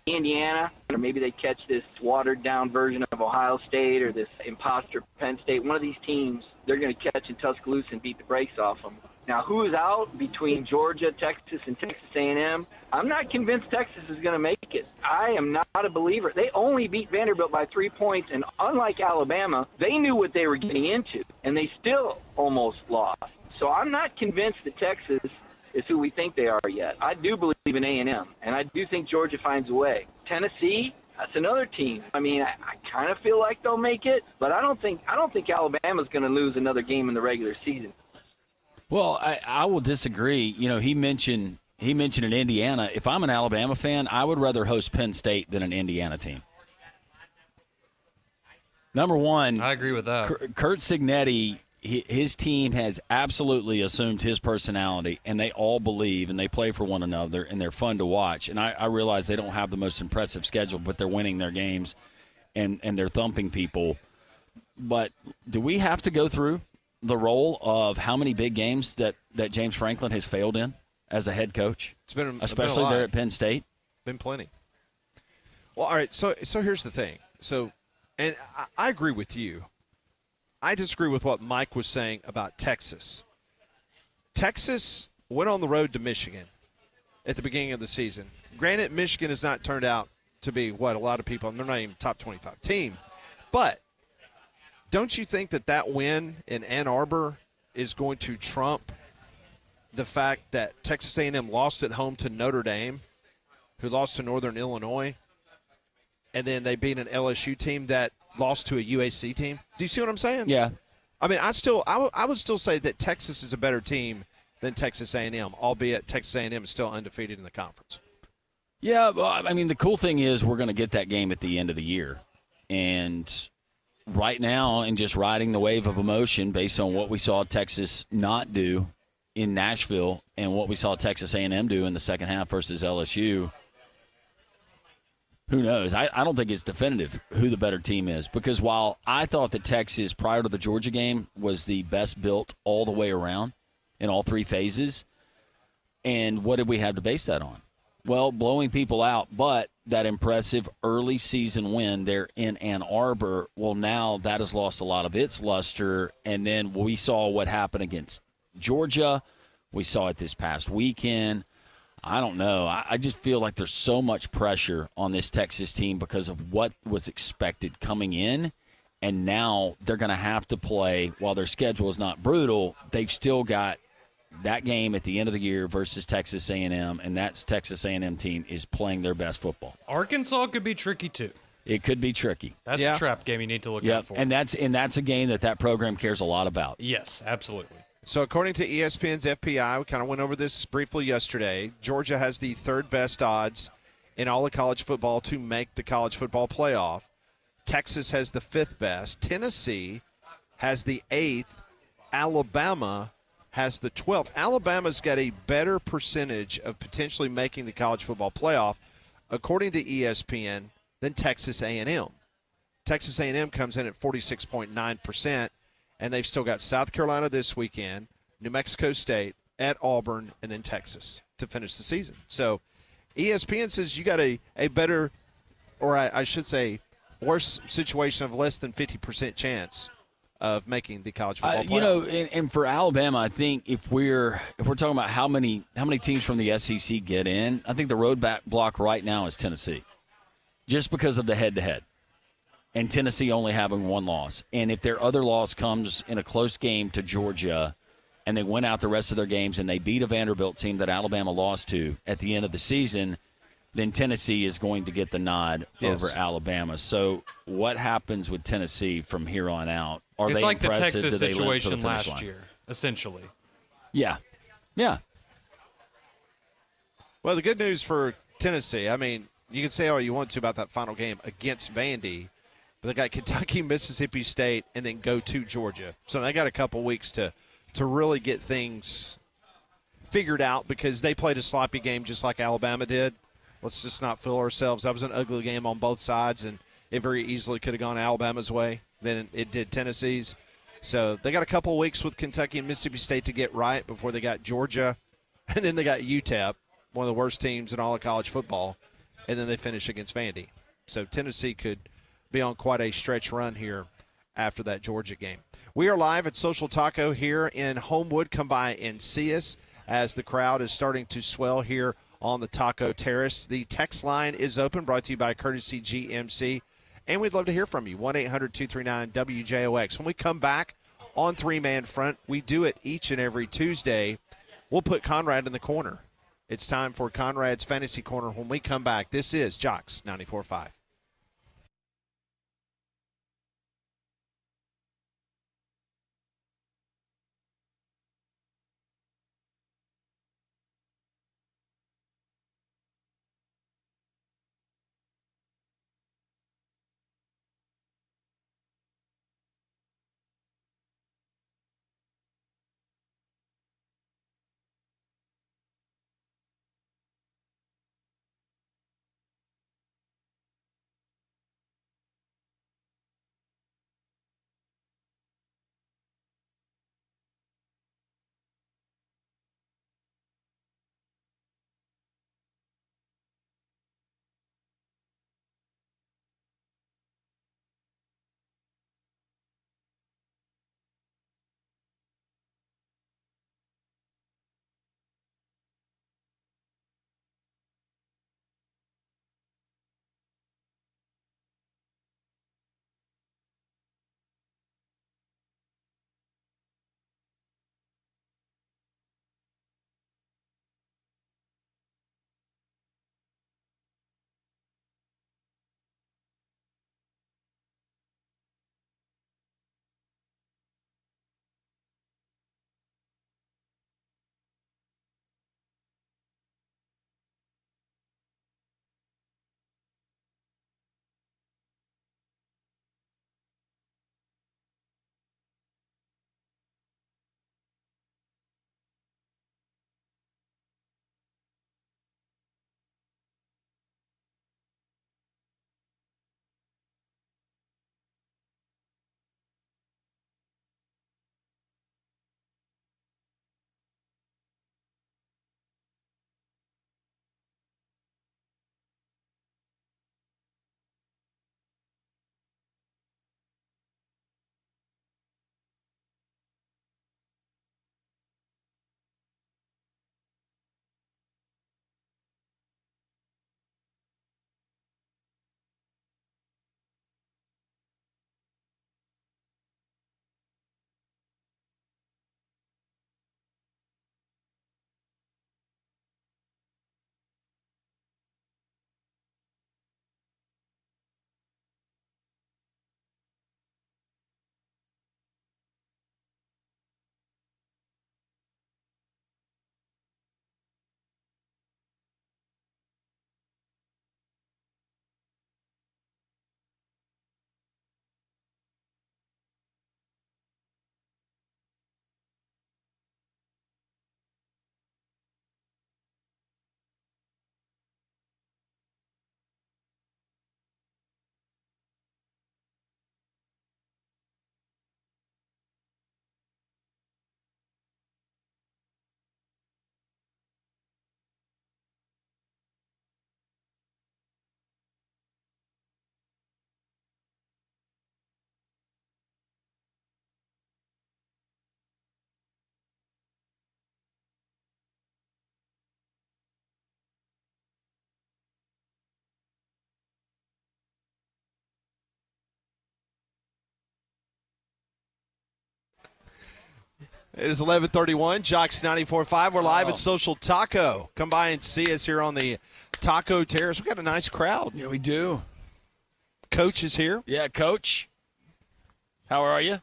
Indiana, or maybe they catch this watered-down version of Ohio State or this imposter Penn State. One of these teams, they're going to catch in Tuscaloosa and beat the brakes off them. Now, who is out between Georgia, Texas, and Texas A&M? I'm not convinced Texas is going to make it. I am not a believer. They only beat Vanderbilt by 3 points, and unlike Alabama, they knew what they were getting into, and they still almost lost. So I'm not convinced that Texas is who we think they are yet. I do believe in A&M, and I do think Georgia finds a way. Tennessee, that's another team. I mean, I kind of feel like they'll make it, but I don't think Alabama's going to lose another game in the regular season. Well, I will disagree. You know, he mentioned in Indiana. If I'm an Alabama fan, I would rather host Penn State than an Indiana team. Number one, I agree with that. Kurt Cignetti, his team has absolutely assumed his personality, and they all believe and they play for one another, and they're fun to watch. And I realize they don't have the most impressive schedule, but they're winning their games and they're thumping people. But do we have to go through the role of how many big games that James Franklin has failed in as a head coach? It's been especially there at Penn State. Been plenty. Well, all right. So here's the thing. So, and I agree with you. I disagree with what Mike was saying about Texas. Texas went on the road to Michigan at the beginning of the season. Granted, Michigan has not turned out to be what a lot of people, they're not even top 25 team. But don't you think that win in Ann Arbor is going to trump the fact that Texas A&M lost at home to Notre Dame, who lost to Northern Illinois, and then they beat an LSU team that lost to a UAC team? Do you see what I'm saying? Yeah. I mean, I would still say that Texas is a better team than Texas A&M, albeit Texas A&M is still undefeated in the conference. Yeah, well, I mean, the cool thing is we're going to get that game at the end of the year. And right now, and just riding the wave of emotion based on what we saw Texas not do in Nashville and what we saw Texas A&M do in the second half versus LSU, who knows? I don't think it's definitive who the better team is, because while I thought that Texas, prior to the Georgia game, was the best built all the way around in all three phases, and what did we have to base that on? Well, blowing people out, but that impressive early season win there in Ann Arbor, well, now that has lost a lot of its luster, and then we saw what happened against Georgia. We saw it this past weekend. I don't know. I just feel like there's so much pressure on this Texas team because of what was expected coming in, and now they're going to have to play, while their schedule is not brutal, they've still got that game at the end of the year versus Texas A&M, and that Texas A&M team is playing their best football. Arkansas could be tricky too. It could be tricky. That's a trap game you need to look out for. And that's a game that program cares a lot about. Yes, absolutely. So according to ESPN's FPI, we kind of went over this briefly yesterday, Georgia has the third best odds in all of college football to make the college football playoff. Texas has the fifth best. Tennessee has the eighth. Alabama has the 12th. Alabama's got a better percentage of potentially making the college football playoff, according to ESPN, than Texas A&M. Texas A&M comes in at 46.9%, and they've still got South Carolina this weekend, New Mexico State, at Auburn, and then Texas to finish the season. So ESPN says you got a better, or I should say, worse situation of less than 50% chance of making the college football playoff. You know, and for Alabama, I think if we're talking about how many teams from the SEC get in, I think the roadback block right now is Tennessee, just because of the head-to-head, and Tennessee only having one loss. And if their other loss comes in a close game to Georgia, and they win out the rest of their games and they beat a Vanderbilt team that Alabama lost to at the end of the season, then Tennessee is going to get the nod over Alabama. So what happens with Tennessee from here on out? It's like the impressive? Texas Do they limp to the situation finish last line? year, essentially. Yeah. Well, the good news for Tennessee, I mean, you can say all you want to about that final game against Vandy, but they got Kentucky, Mississippi State, and then go to Georgia. So they got a couple weeks to really get things figured out, because they played a sloppy game just like Alabama did. Let's just not fool ourselves. That was an ugly game on both sides, and it very easily could have gone Alabama's way than it did Tennessee's. So they got a couple of weeks with Kentucky and Mississippi State to get right before they got Georgia. And then they got UTEP, one of the worst teams in all of college football. And then they finish against Vandy. So Tennessee could be on quite a stretch run here after that Georgia game. We are live at Social Taco here in Homewood. Come by and see us as the crowd is starting to swell here on the Taco Terrace. The text line is open, brought to you by Courtesy GMC. And we'd love to hear from you, 1-800-239-WJOX. When we come back on Three-Man Front, we do it each and every Tuesday. We'll put Conrad in the corner. It's time for Conrad's Fantasy Corner when we come back. This is Jocks 94.5. It is 11:31. Jocks 94.5. We're live at Social Taco. Come by and see us here on the Taco Terrace. We got a nice crowd. Yeah, we do. Coach is here. Yeah, Coach. How are you?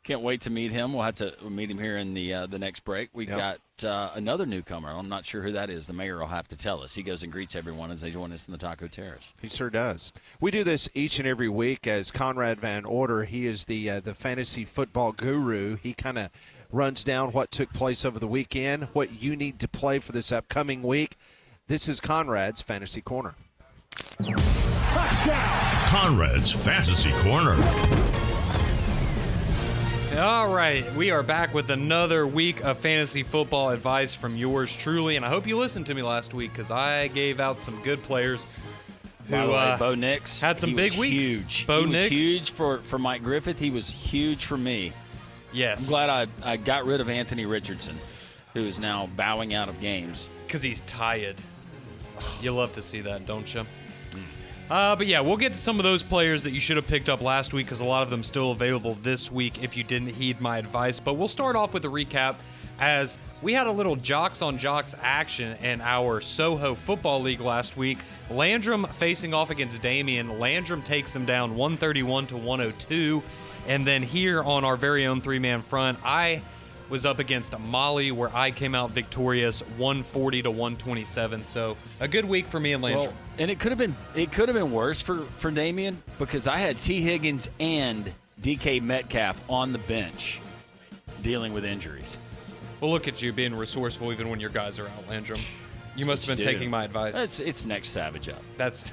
Can't wait to meet him. We'll have to meet him here in the next break. We've got another newcomer. I'm not sure who that is. The mayor will have to tell us. He goes and greets everyone as they join us in the Taco Terrace. He sure does. We do this each and every week as Conrad Van Order. He is the fantasy football guru. He kind of runs down what took place over the weekend, what you need to play for this upcoming week. This is Conrad's Fantasy Corner. Touchdown! Conrad's Fantasy Corner. All right, we are back with another week of fantasy football advice from yours truly, and I hope you listened to me last week because I gave out some good players who By the way, Bo Nix had some big weeks. Huge. Bo he was Nix, huge for Mike Griffith. He was huge for me. Yes, I'm glad I got rid of Anthony Richardson, who is now bowing out of games because he's tired. You love to see that, don't you? But yeah, we'll get to some of those players that you should have picked up last week because a lot of them still available this week if you didn't heed my advice. But we'll start off with a recap as we had a little Jocks on Jocks action in our Soho Football League last week. Landrum facing off against Damian. Landrum takes him down 131-102. And then here on our very own three-man front, I was up against Molly where I came out victorious 140-127. So a good week for me and Landrum. Well, and it could have been worse for Damian because I had T. Higgins and DK Metcalf on the bench dealing with injuries. Well, look at you being resourceful even when your guys are out, Landrum. You must have been taking my advice. It's next Savage up. That's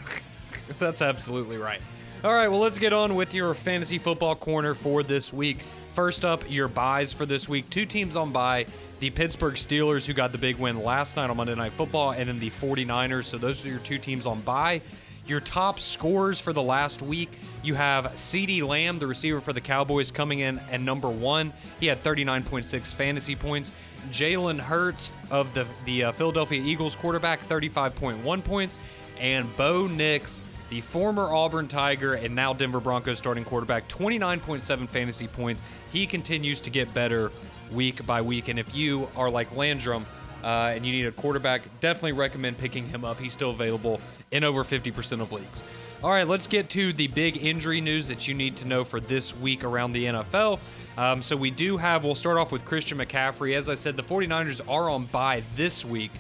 absolutely right. All right, well, let's get on with your fantasy football corner for this week. First up, your buys for this week. Two teams on bye. The Pittsburgh Steelers, who got the big win last night on Monday Night Football, and then the 49ers. So those are your two teams on bye. Your top scorers for the last week, you have CeeDee Lamb, the receiver for the Cowboys, coming in at number 1. He had 39.6 fantasy points. Jalen Hurts of the Philadelphia Eagles quarterback, 35.1 points. And Bo Nix, the former Auburn Tiger and now Denver Broncos starting quarterback, 29.7 fantasy points. He continues to get better week by week. And if you are like Landrum and you need a quarterback, definitely recommend picking him up. He's still available in over 50% of leagues. All right, let's get to the big injury news that you need to know for this week around the NFL. So we'll start off with Christian McCaffrey. As I said, the 49ers are on bye this week.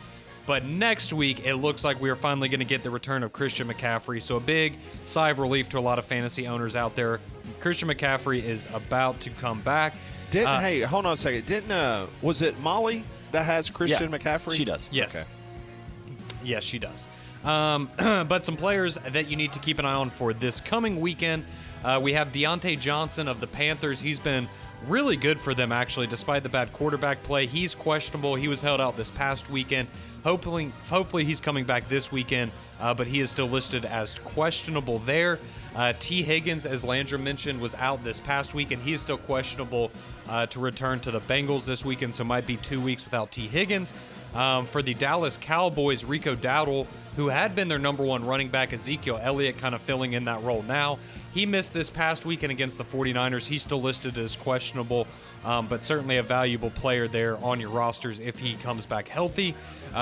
But next week, it looks like we are finally going to get the return of Christian McCaffrey. So a big sigh of relief to a lot of fantasy owners out there. Christian McCaffrey is about to come back. Hey, hold on a second. Was it Molly that has Christian McCaffrey? She does. Yes. Okay. Yes, she does. But some players that you need to keep an eye on for this coming weekend. We have Deontay Johnson of the Panthers. He's been really good for them, actually, despite the bad quarterback play. He's questionable. He was held out this past weekend. Hopefully he's coming back this weekend, but he is still listed as questionable there. T. Higgins, as Landrum mentioned, was out this past week, and he is still questionable to return to the Bengals this weekend, so might be 2 weeks without T. Higgins. For the Dallas Cowboys, Rico Dowdle, who had been their number one running back, Ezekiel Elliott kind of filling in that role now. He missed this past weekend against the 49ers. He's still listed as questionable, but certainly a valuable player there on your rosters if he comes back healthy.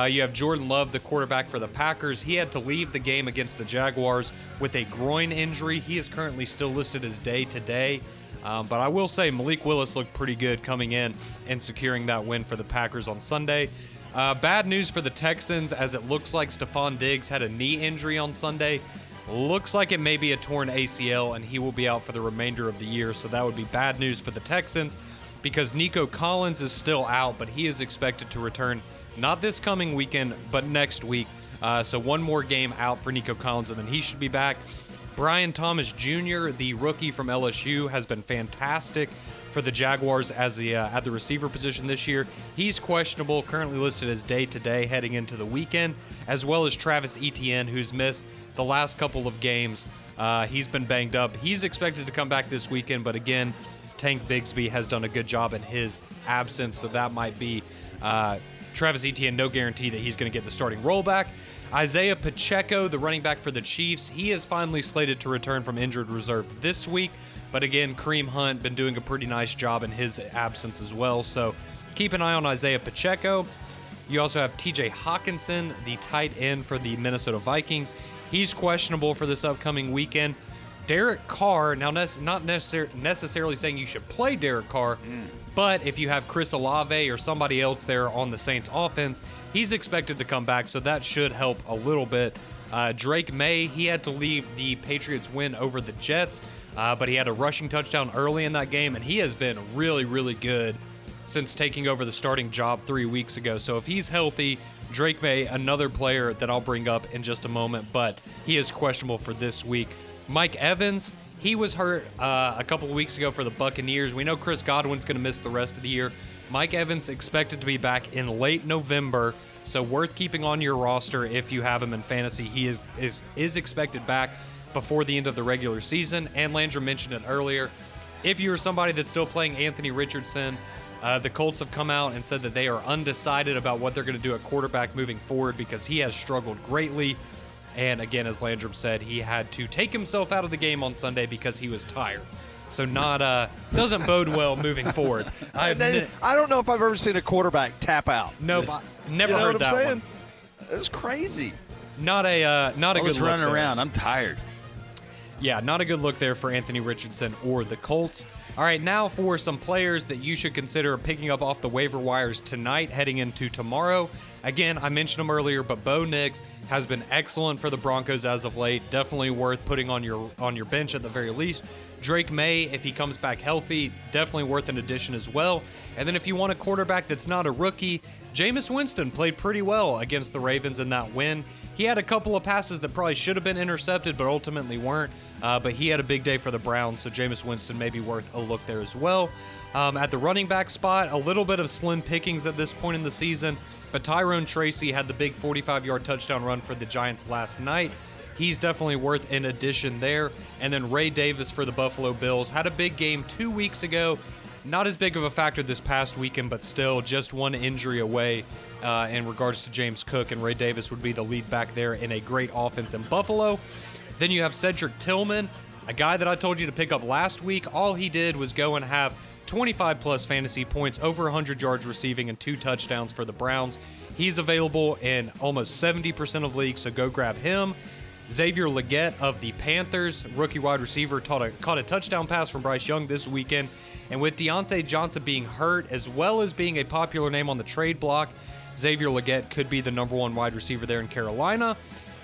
You have Jordan Love, the quarterback for the Packers. He had to leave the game against the Jaguars with a groin injury. He is currently still listed as day-to-day. But I will say Malik Willis looked pretty good coming in and securing that win for the Packers on Sunday. Bad news for the Texans, as it looks like Stephon Diggs had a knee injury on Sunday. Looks like it may be a torn ACL, and he will be out for the remainder of the year. So that would be bad news for the Texans because Nico Collins is still out, but he is expected to return not this coming weekend, but next week. So one more game out for Nico Collins, and then he should be back. Brian Thomas Jr., the rookie from LSU, has been fantastic for the Jaguars as at the receiver position this year. He's questionable, currently listed as day-to-day heading into the weekend, as well as Travis Etienne, who's missed the last couple of games. He's been banged up. He's expected to come back this weekend, but again, Tank Bigsby has done a good job in his absence, so that might be Travis Etienne, no guarantee that he's going to get the starting role back. Isaiah Pacheco, the running back for the Chiefs, he is finally slated to return from injured reserve this week. But again, Kareem Hunt been doing a pretty nice job in his absence as well. So keep an eye on Isaiah Pacheco. You also have TJ Hawkinson, the tight end for the Minnesota Vikings. He's questionable for this upcoming weekend. Derek Carr, now not necessarily saying you should play Derek Carr, but if you have Chris Olave or somebody else there on the Saints offense, he's expected to come back, so that should help a little bit. Drake May, he had to leave the Patriots win over the Jets, but he had a rushing touchdown early in that game, and he has been really, really good since taking over the starting job 3 weeks ago. So if he's healthy, Drake May, another player that I'll bring up in just a moment, but he is questionable for this week. Mike Evans, he was hurt a couple of weeks ago for the Buccaneers. We know Chris Godwin's going to miss the rest of the year. Mike Evans expected to be back in late November, so worth keeping on your roster if you have him in fantasy. He is expected back before the end of the regular season, and Landrum mentioned it earlier. If you're somebody that's still playing Anthony Richardson, the Colts have come out and said that they are undecided about what they're going to do at quarterback moving forward because he has struggled greatly. And again, as Landrum said, he had to take himself out of the game on Sunday because he was tired. So doesn't bode well moving forward. I don't know if I've ever seen a quarterback tap out. Nope, never you know heard what I'm that saying? one. It was crazy. Not a good look. I was running around. I'm tired. Yeah, not a good look there for Anthony Richardson or the Colts. All right, now for some players that you should consider picking up off the waiver wires tonight heading into tomorrow. Again, I mentioned him earlier, but Bo Nix has been excellent for the Broncos as of late. Definitely worth putting on your bench at the very least. Drake May, if he comes back healthy, definitely worth an addition as well. And then if you want a quarterback that's not a rookie, Jameis Winston played pretty well against the Ravens in that win. He had a couple of passes that probably should have been intercepted, but ultimately weren't. But he had a big day for the Browns, so Jameis Winston may be worth a look there as well. At the running back spot, a little bit of slim pickings at this point in the season, but Tyrone Tracy had the big 45-yard touchdown run for the Giants last night. He's definitely worth an addition there. And then Ray Davis for the Buffalo Bills had a big game 2 weeks ago. Not as big of a factor this past weekend, but still just one injury away in regards to James Cook, and Ray Davis would be the lead back there in a great offense in Buffalo. Then you have Cedric Tillman, a guy that I told you to pick up last week. All he did was go and have 25-plus fantasy points, over 100 yards receiving, and 2 touchdowns for the Browns. He's available in almost 70% of leagues, so go grab him. Xavier Legette of the Panthers, rookie wide receiver, caught a touchdown pass from Bryce Young this weekend. And with Deontay Johnson being hurt, as well as being a popular name on the trade block, Xavier Legette could be the number 1 wide receiver there in Carolina.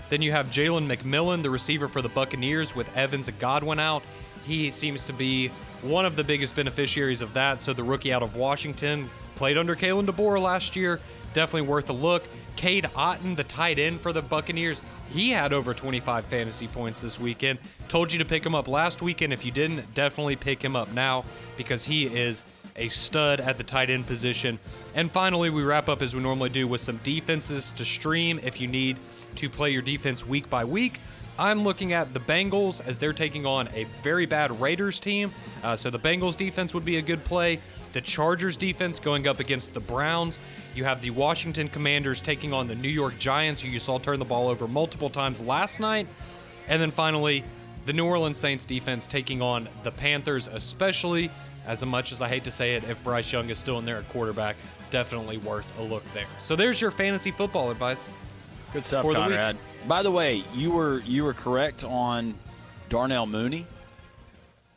Then you have Jalen McMillan, the receiver for the Buccaneers, with Evans and Godwin out. He seems to be one of the biggest beneficiaries of that. So the rookie out of Washington played under Kalen DeBoer last year. Definitely worth a look. Cade Otton, the tight end for the Buccaneers, he had over 25 fantasy points this weekend. Told you to pick him up last weekend. If you didn't, definitely pick him up now because he is a stud at the tight end position. And finally, we wrap up as we normally do with some defenses to stream if you need to play your defense week by week. I'm looking at the Bengals as they're taking on a very bad Raiders team. So the Bengals defense would be a good play. The Chargers defense going up against the Browns. You have the Washington Commanders taking on the New York Giants, who you saw turn the ball over multiple times last night. And then finally, the New Orleans Saints defense taking on the Panthers, especially, as much as I hate to say it, if Bryce Young is still in there at quarterback, definitely worth a look there. So there's your fantasy football advice. Good stuff, Conrad. By the way, you were correct on Darnell Mooney.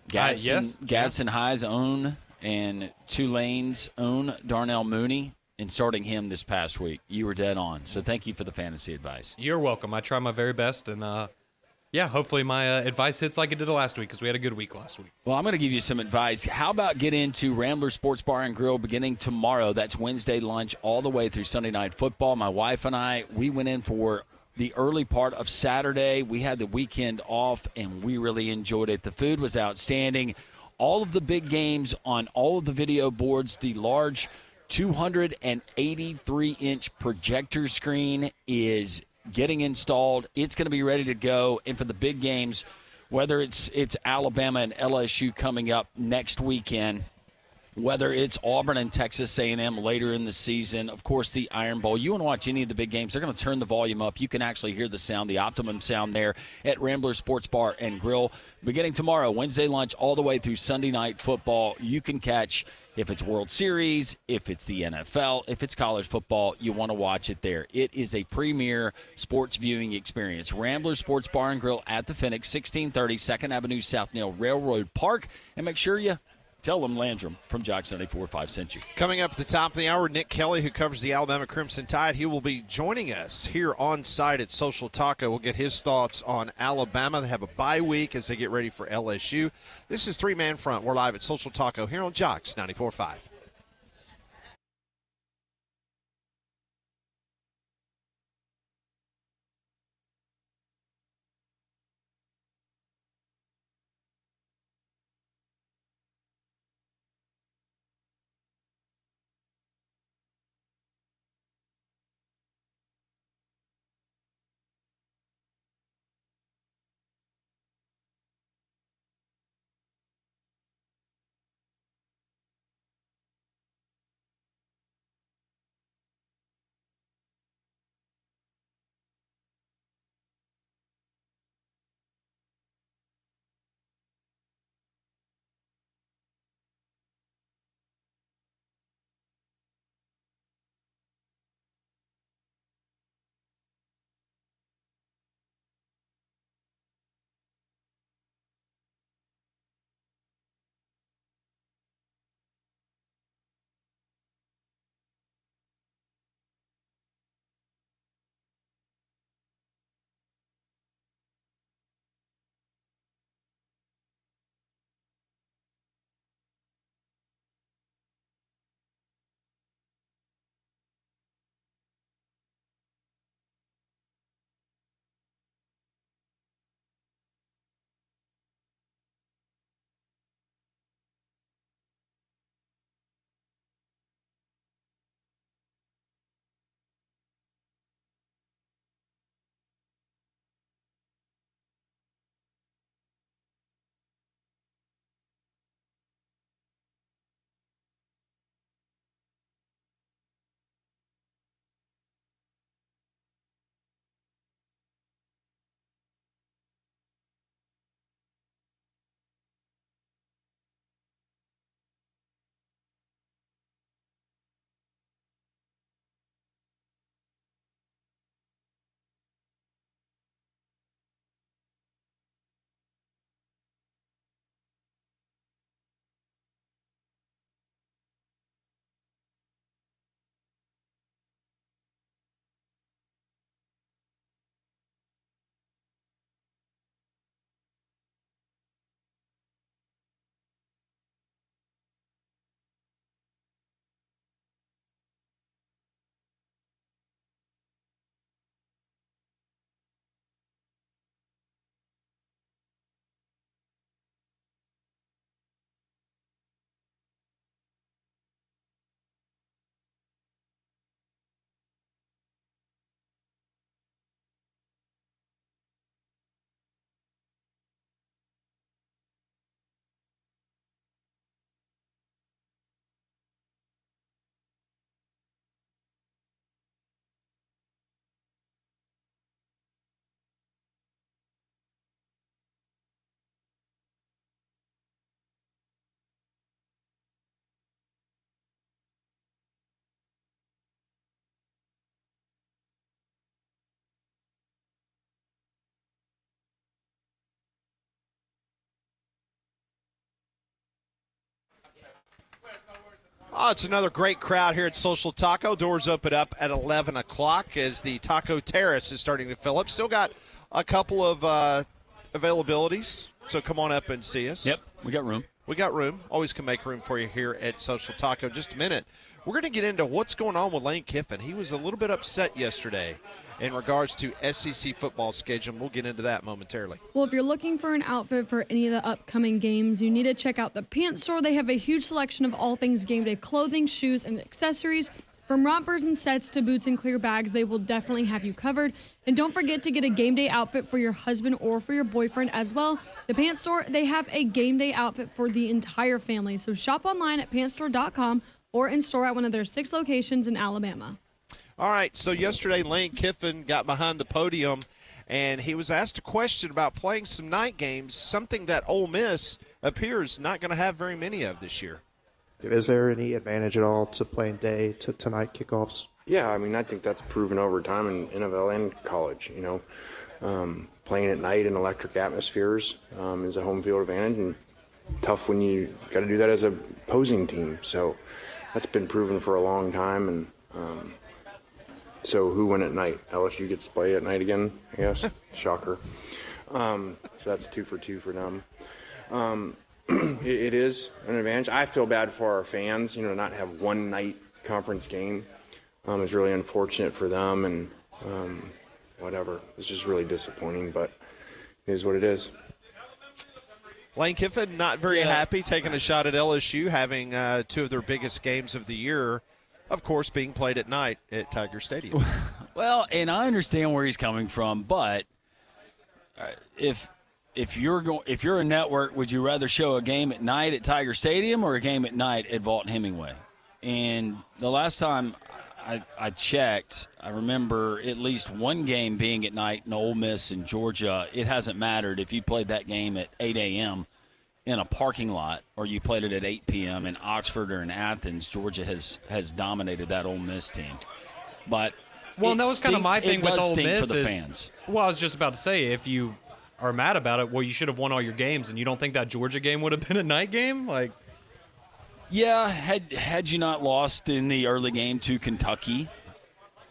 Gadsden High's own and Tulane's own Darnell Mooney, and starting him this past week. You were dead on. So thank you for the fantasy advice. You're welcome. I try my very best, and hopefully my advice hits like it did last week because we had a good week last week. Well, I'm going to give you some advice. How about get into Rambler Sports Bar and Grill beginning tomorrow? That's Wednesday lunch all the way through Sunday Night Football. My wife and I, we went in for the early part of Saturday. We had the weekend off, and we really enjoyed it. The food was outstanding. All of the big games on all of the video boards, the large 283-inch projector screen is getting installed. It's going to be ready to go. And for the big games, whether it's Alabama and LSU coming up next weekend, whether it's Auburn and Texas A&M later in the season, of course, the Iron Bowl. You want to watch any of the big games, they're going to turn the volume up. You can actually hear the sound, the optimum sound there at Rambler Sports Bar and Grill. Beginning tomorrow, Wednesday lunch, all the way through Sunday Night Football, you can catch If it's World Series, if it's the NFL, if it's college football, you want to watch it there. It is a premier sports viewing experience. Rambler Sports Bar and Grill at the Phoenix, 1630 2nd Avenue South Neal Railroad Park. And make sure you tell them Landrum from Jock 94.5 sent you. Coming up at the top of the hour, Nick Kelly, who covers the Alabama Crimson Tide. He will be joining us here on site at Social Taco. We'll get his thoughts on Alabama. They have a bye week as they get ready for LSU. This is Three Man Front. We're live at Social Taco here on Jocks 94.5. Oh, it's another great crowd here at Social Taco. Doors open up at 11 o'clock as the Taco Terrace is starting to fill up. Still got a couple of availabilities, so come on up and see us. Yep, we got room. We got room. Always can make room for you here at Social Taco. Just a minute. We're going to get into what's going on with Lane Kiffin. He was a little bit upset yesterday in regards to SEC football schedule. We'll get into that momentarily. Well, if you're looking for an outfit for any of the upcoming games, you need to check out the Pants Store. They have a huge selection of all things game day clothing, shoes, and accessories. From rompers and sets to boots and clear bags, they will definitely have you covered. And don't forget to get a game day outfit for your husband or for your boyfriend as well. The Pants Store, they have a game day outfit for the entire family. So shop online at pantstore.com or in store at one of their 6 locations in Alabama. All right, so yesterday Lane Kiffin got behind the podium, and he was asked a question about playing some night games, something that Ole Miss appears not going to have very many of this year. Is there any advantage at all to playing day to night kickoffs? Yeah, I mean, I think that's proven over time in NFL and college. Playing at night in electric atmospheres is a home field advantage, and tough when you got to do that as a opposing team. So that's been proven for a long time. And so who won at night? LSU gets to play at night again, I guess. Shocker. So that's 2 for 2 for them. It is an advantage. I feel bad for our fans, not have one night conference game. It's really unfortunate for them, and whatever. It's just really disappointing, but it is what it is. Lane Kiffin not very happy taking a shot at LSU, having 2 of their biggest games of the year, of course, being played at night at Tiger Stadium. Well, and I understand where he's coming from, but if you're a network, would you rather show a game at night at Tiger Stadium or a game at night at Vaught Hemingway? And the last time I checked, I remember at least one game being at night in Ole Miss in Georgia. It hasn't mattered if you played that game at 8 a.m. in a parking lot or you played it at 8 p.m. in Oxford or in Athens. Georgia has dominated that Ole Miss team. But that was kind of my thing with Ole Miss for the fans. Well, I was just about to say, if you are mad about it, well, you should have won all your games, and you don't think that Georgia game would have been a night game? Yeah, had you not lost in the early game to Kentucky,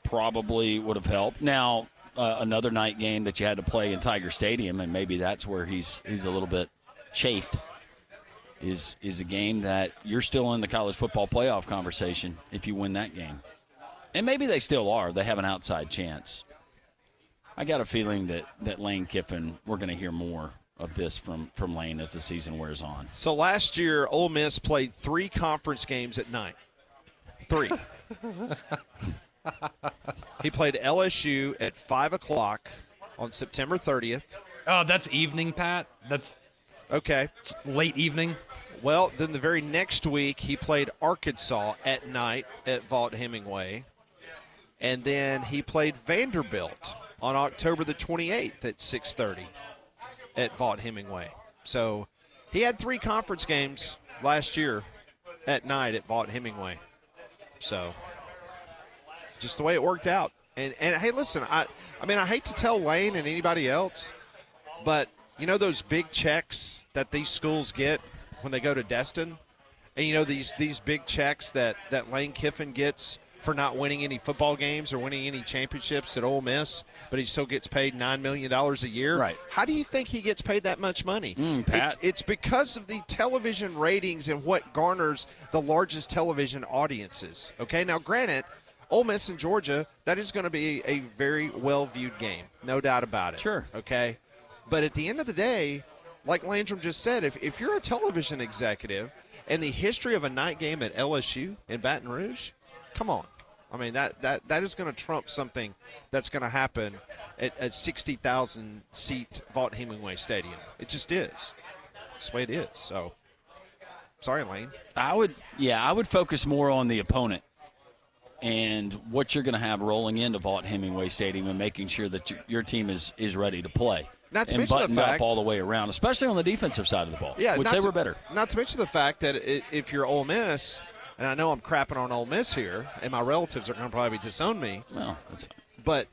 probably would have helped. Now, another night game that you had to play in Tiger Stadium, and maybe that's where he's a little bit chafed, is a game that you're still in the college football playoff conversation if you win that game. And maybe they still are. They have an outside chance. I got a feeling that Lane Kiffin, we're going to hear more of this from Lane as the season wears on. So last year, Ole Miss played 3 conference games at night. 3. He played LSU at 5 o'clock on September 30th. Oh, that's evening, Pat. That's okay. Late evening. Well, then the very next week, he played Arkansas at night at Vaught Hemingway. And then he played Vanderbilt on October the 28th at 6:30 at Vaught Hemingway. So he had 3 conference games last year at night at Vaught Hemingway. So just the way it worked out. And hey, listen, I mean, I hate to tell Lane and anybody else, but those big checks that these schools get when they go to Destin, and these big checks that Lane Kiffin gets for not winning any football games or winning any championships at Ole Miss, but he still gets paid $9 million a year. Right. How do you think he gets paid that much money? Pat. It's because of the television ratings and what garners the largest television audiences. Okay, now granted, Ole Miss and Georgia, that is going to be a very well-viewed game, no doubt about it. Sure. Okay, but at the end of the day, like Landrum just said, if you're a television executive and the history of a night game at LSU in Baton Rouge, come on. I mean, that is going to trump something that's going to happen at 60,000-seat Vaught Hemingway Stadium. It just is. That's the way it is. So, sorry, Lane. I would focus more on the opponent and what you're going to have rolling into Vaught Hemingway Stadium and making sure that your team is ready to play. Not to and mention buttoned the fact, up all the way around, especially on the defensive side of the ball, which they were better. Not to mention the fact that if you're Ole Miss, and I know I'm crapping on Ole Miss here, and my relatives are going to probably disown me. Well, that's fine.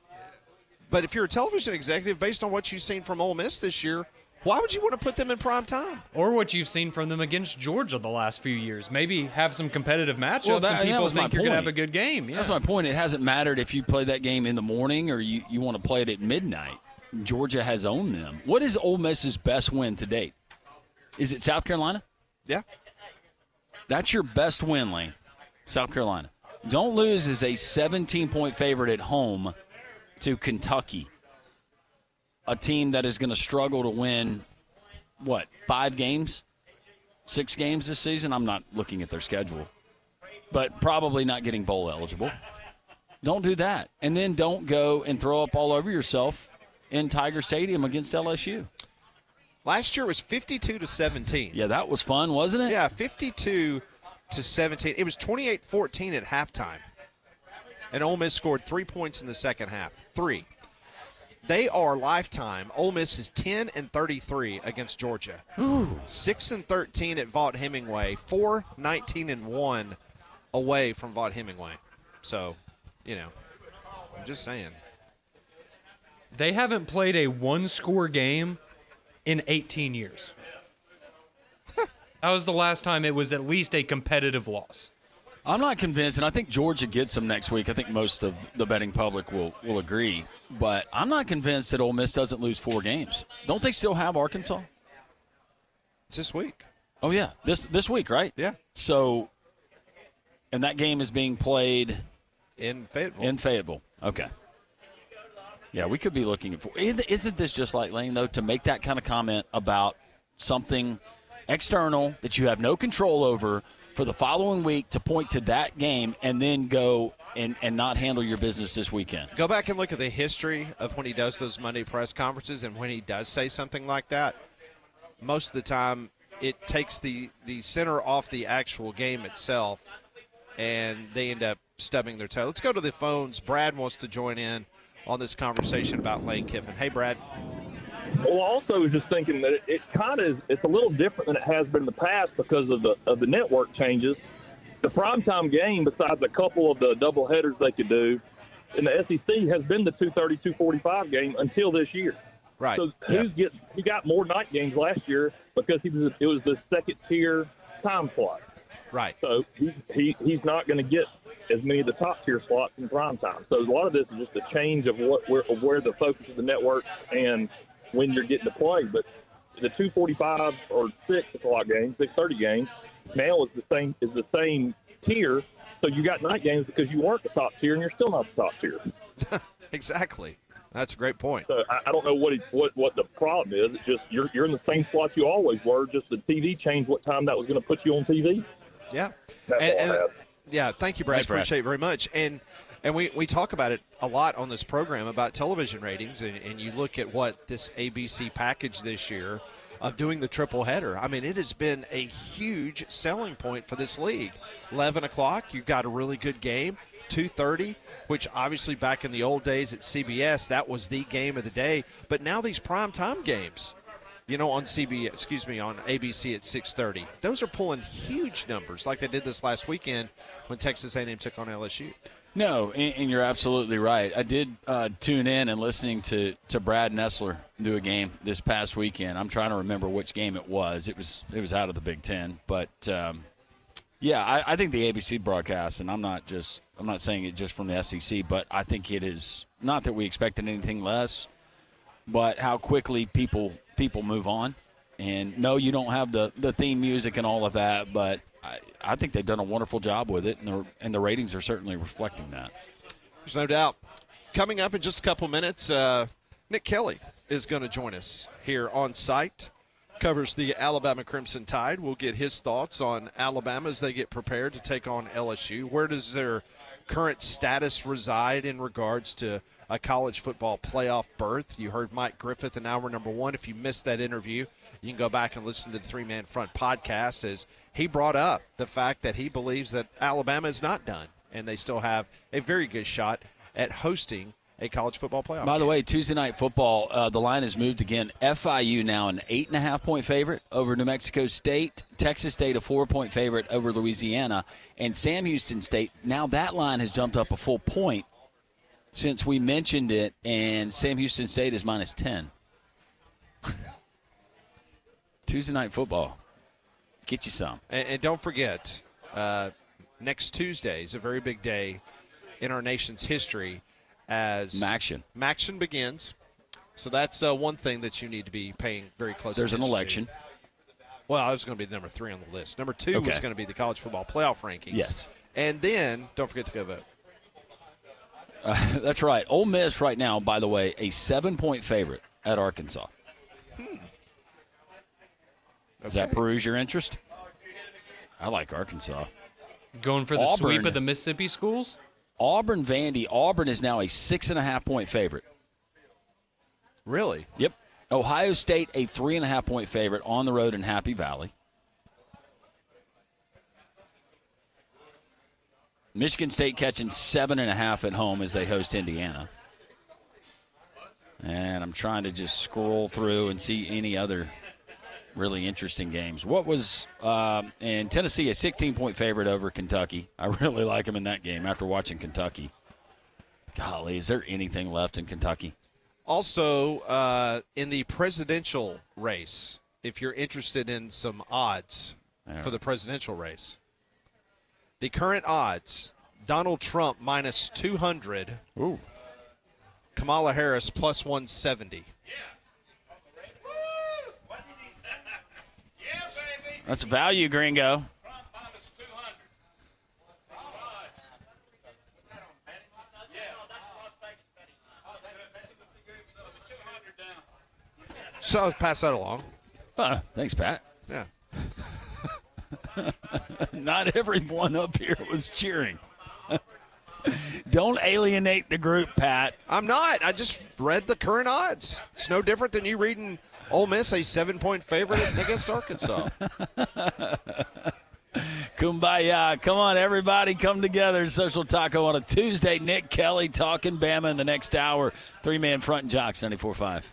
But if you're a television executive, based on what you've seen from Ole Miss this year, why would you want to put them in prime time? Or what you've seen from them against Georgia the last few years. Maybe have some competitive matchups and people think you're going to have a good game. Yeah. That's my point. It hasn't mattered if you play that game in the morning or you want to play it at midnight. Georgia has owned them. What is Ole Miss's best win to date? Is it South Carolina? Yeah. That's your best win, Lane. South Carolina. Don't lose as a 17-point favorite at home to Kentucky, a team that is going to struggle to win, 5 games? 6 games this season? I'm not looking at their schedule. But probably not getting bowl eligible. Don't do that. And then don't go and throw up all over yourself in Tiger Stadium against LSU. Last year was 52-17. Yeah, that was fun, wasn't it? Yeah, 52-17. It was 28-14 at halftime. And Ole Miss scored 3 points in the second half. 3. They are lifetime. Ole Miss is 10-33 against Georgia. 6-13 at Vaught Hemingway. 4-19-1 away from Vaught Hemingway. So, I'm just saying. They haven't played a one-score game in 18 years. That was the last time it was at least a competitive loss. I'm not convinced, and I think Georgia gets them next week. I think most of the betting public will agree. But I'm not convinced that Ole Miss doesn't lose 4 games. Don't they still have Arkansas? It's this week. Oh, yeah. This week, right? Yeah. So, and that game is being played in Fayetteville. In Fayetteville. Okay. Yeah, we could be looking for. Isn't this just like Lane, though, to make that kind of comment about something external that you have no control over for the following week to point to that game and then go and not handle your business this weekend? Go back and look at the history of when he does those Monday press conferences, and when he does say something like that, most of the time it takes the center off the actual game itself, and they end up stubbing their toe. Let's go to the phones. Brad wants to join in on this conversation about Lane Kiffin. Hey, Brad. Well, also I was just thinking that it's a little different than it has been in the past because of the network changes. The primetime game, besides a couple of the doubleheaders they could do, in the SEC has been the 2:30, 2:45 game until this year. Right. So he got more night games last year because it was the second tier time slot. Right. So he's not going to get as many of the top tier slots in prime time. So a lot of this is just a change of where the focus of the network and when you're getting to play. But the 2:45 or 6 o'clock game, 6:30 game, now is the same tier. So you got night games because you weren't the top tier and you're still not the top tier. Exactly. That's a great point. So I don't know what the problem is. It's just you're in the same slot you always were. Just the TV changed what time that was going to put you on TV. Yeah. That's all I have. Yeah, thank you, Brad. Thanks, Brad. Appreciate it very much. And we talk about it a lot on this program about television ratings, and you look at what this ABC package this year of doing the triple header. I mean, it has been a huge selling point for this league. 11 o'clock, you've got a really good game. 2:30, which obviously back in the old days at CBS, that was the game of the day. But now these primetime games, on on ABC at 6:30. Those are pulling huge numbers like they did this last weekend when Texas A&M took on LSU. No, and you're absolutely right. I did tune in and listening to Brad Nessler do a game this past weekend. I'm trying to remember which game it was. It was out of the Big Ten, but I think the ABC broadcast, and I'm not saying it just from the SEC, but I think it is not that we expected anything less, but how quickly people move on. And no, you don't have the theme music and all of that, but I think they've done a wonderful job with it, and the ratings are certainly reflecting that. There's no doubt. Coming up in just a couple minutes, Nick Kelly is going to join us here on site. Covers the Alabama Crimson Tide. We'll get his thoughts on Alabama as they get prepared to take on LSU. Where does their current status reside in regards to a college football playoff berth? You heard Mike Griffith in hour number 1. If you missed that interview, you can go back and listen to the Three Man Front podcast as he brought up the fact that he believes that Alabama is not done and they still have a very good shot at hosting a college football playoff. By the way, Tuesday Night Football, the line has moved again. FIU now an 8.5-point favorite over New Mexico State. Texas State a 4-point favorite over Louisiana. And Sam Houston State, now that line has jumped up a full point since we mentioned it, and Sam Houston State is -10. Tuesday Night Football. Get you some. And don't forget, next Tuesday is a very big day in our nation's history as Maction begins. So that's one thing that you need to be paying very close attention to. There's an election. Well, I was going to be number 3 on the list. Number 2 was going to be the college football playoff rankings. Yes. And then don't forget to go vote. That's right. Ole Miss right now, by the way, a 7-point favorite at Arkansas. Okay. Does that peruse your interest? I like Arkansas. Going for the sweep of the Mississippi schools? Auburn-Vandy. Auburn is now a 6.5-point favorite. Really? Yep. Ohio State, a 3.5-point favorite on the road in Happy Valley. Michigan State catching 7.5 at home as they host Indiana. And I'm trying to just scroll through and see any other really interesting games. What was in Tennessee, a 16-point favorite over Kentucky. I really like them in that game after watching Kentucky. Golly, is there anything left in Kentucky? Also, in the presidential race, if you're interested in some odds for the presidential race, the current odds, Donald Trump minus 200. Ooh. Kamala Harris plus 170. That's value, gringo. So I'll pass that along. Thanks, Pat. Yeah. Not everyone up here was cheering. Don't alienate the group, Pat. I'm not. I just read the current odds. It's no different than you reading Ole Miss, a 7-point favorite against Arkansas. Kumbaya. Come on, everybody, come together. Social Taco on a Tuesday. Nick Kelly talking Bama in the next hour. 3-man front and Jocks, 94.5.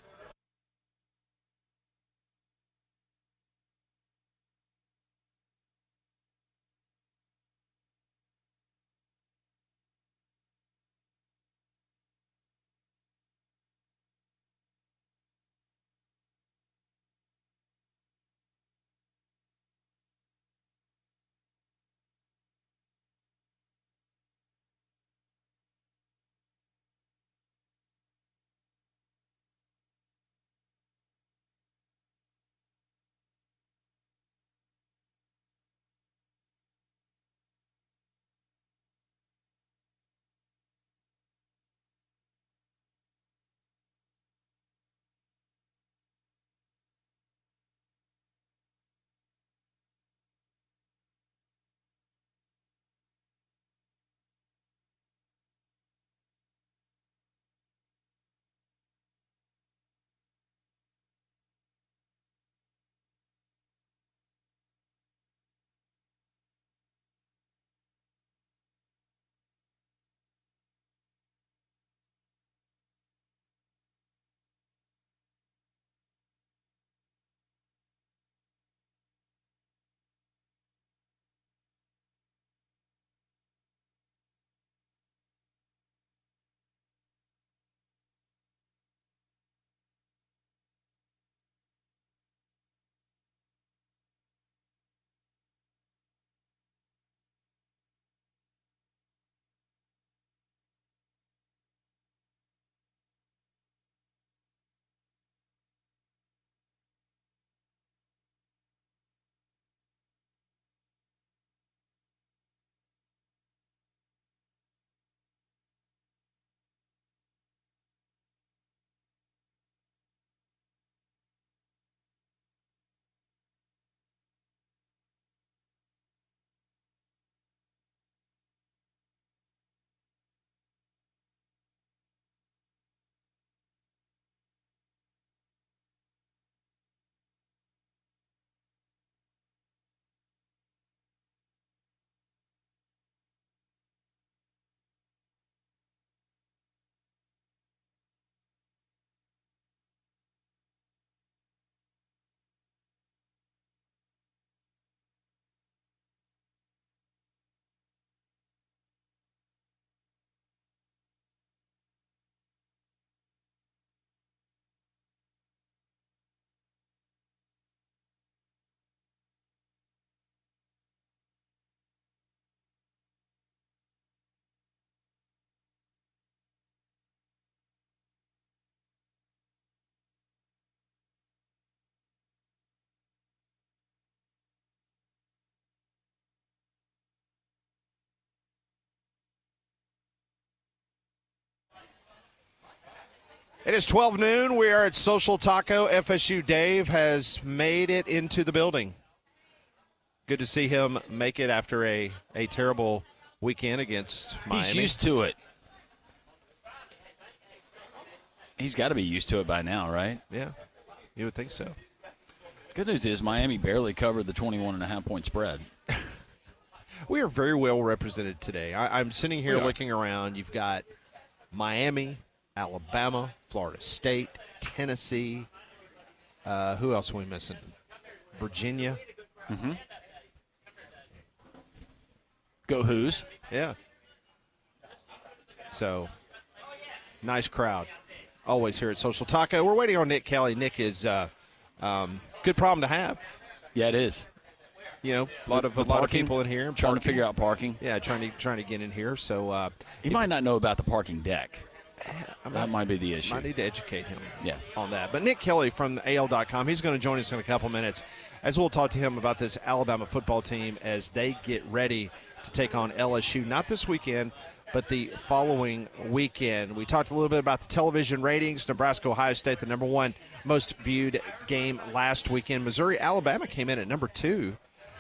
It is 12 noon. We are at Social Taco. FSU Dave has made it into the building. Good to see him make it after a terrible weekend against Miami. He's used to it. He's got to be used to it by now, right? Yeah, you would think so. Good news is Miami barely covered the 21.5-point spread. We are very well represented today. I'm sitting here looking around. You've got Miami, Alabama, Florida State, Tennessee. Who else are we missing? Virginia. Mm-hmm. Go Who's. Yeah. So, nice crowd. Always here at Social Taco. We're waiting on Nick Kelly. Nick is good problem to have. Yeah, it is. You know, a lot of people in here trying to figure out parking. Yeah, trying to get in here. So he might not know about the parking deck. That might be the issue. I need to educate him on that. But Nick Kelly from AL.com, he's going to join us in a couple minutes as we'll talk to him about this Alabama football team as they get ready to take on LSU, not this weekend, but the following weekend. We talked a little bit about the television ratings. Nebraska-Ohio State, the number one most viewed game last weekend. Missouri-Alabama came in at number 2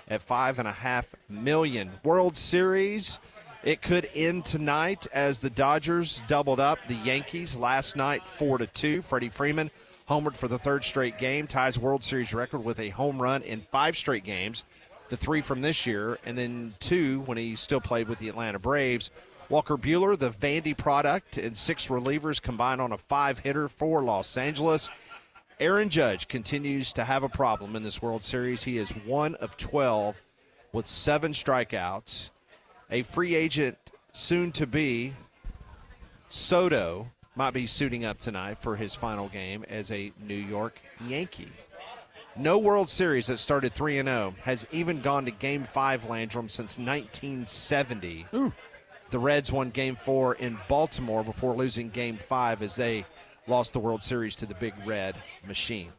at 5.5 million. World Series, it could end tonight as the Dodgers doubled up the Yankees last night 4-2. Freddie Freeman homered for the third straight game, ties World Series record with a home run in 5 straight games, the 3 from this year, and then 2 when he still played with the Atlanta Braves. Walker Buehler, the Vandy product, and 6 relievers combined on a 5-hitter for Los Angeles. Aaron Judge continues to have a problem in this World Series. He is 1 of 12 with 7 strikeouts. A free agent soon-to-be, Soto, might be suiting up tonight for his final game as a New York Yankee. No World Series that started 3-0 has even gone to Game 5, Landrum, since 1970. Ooh. The Reds won Game 4 in Baltimore before losing Game 5 as they lost the World Series to the Big Red Machine.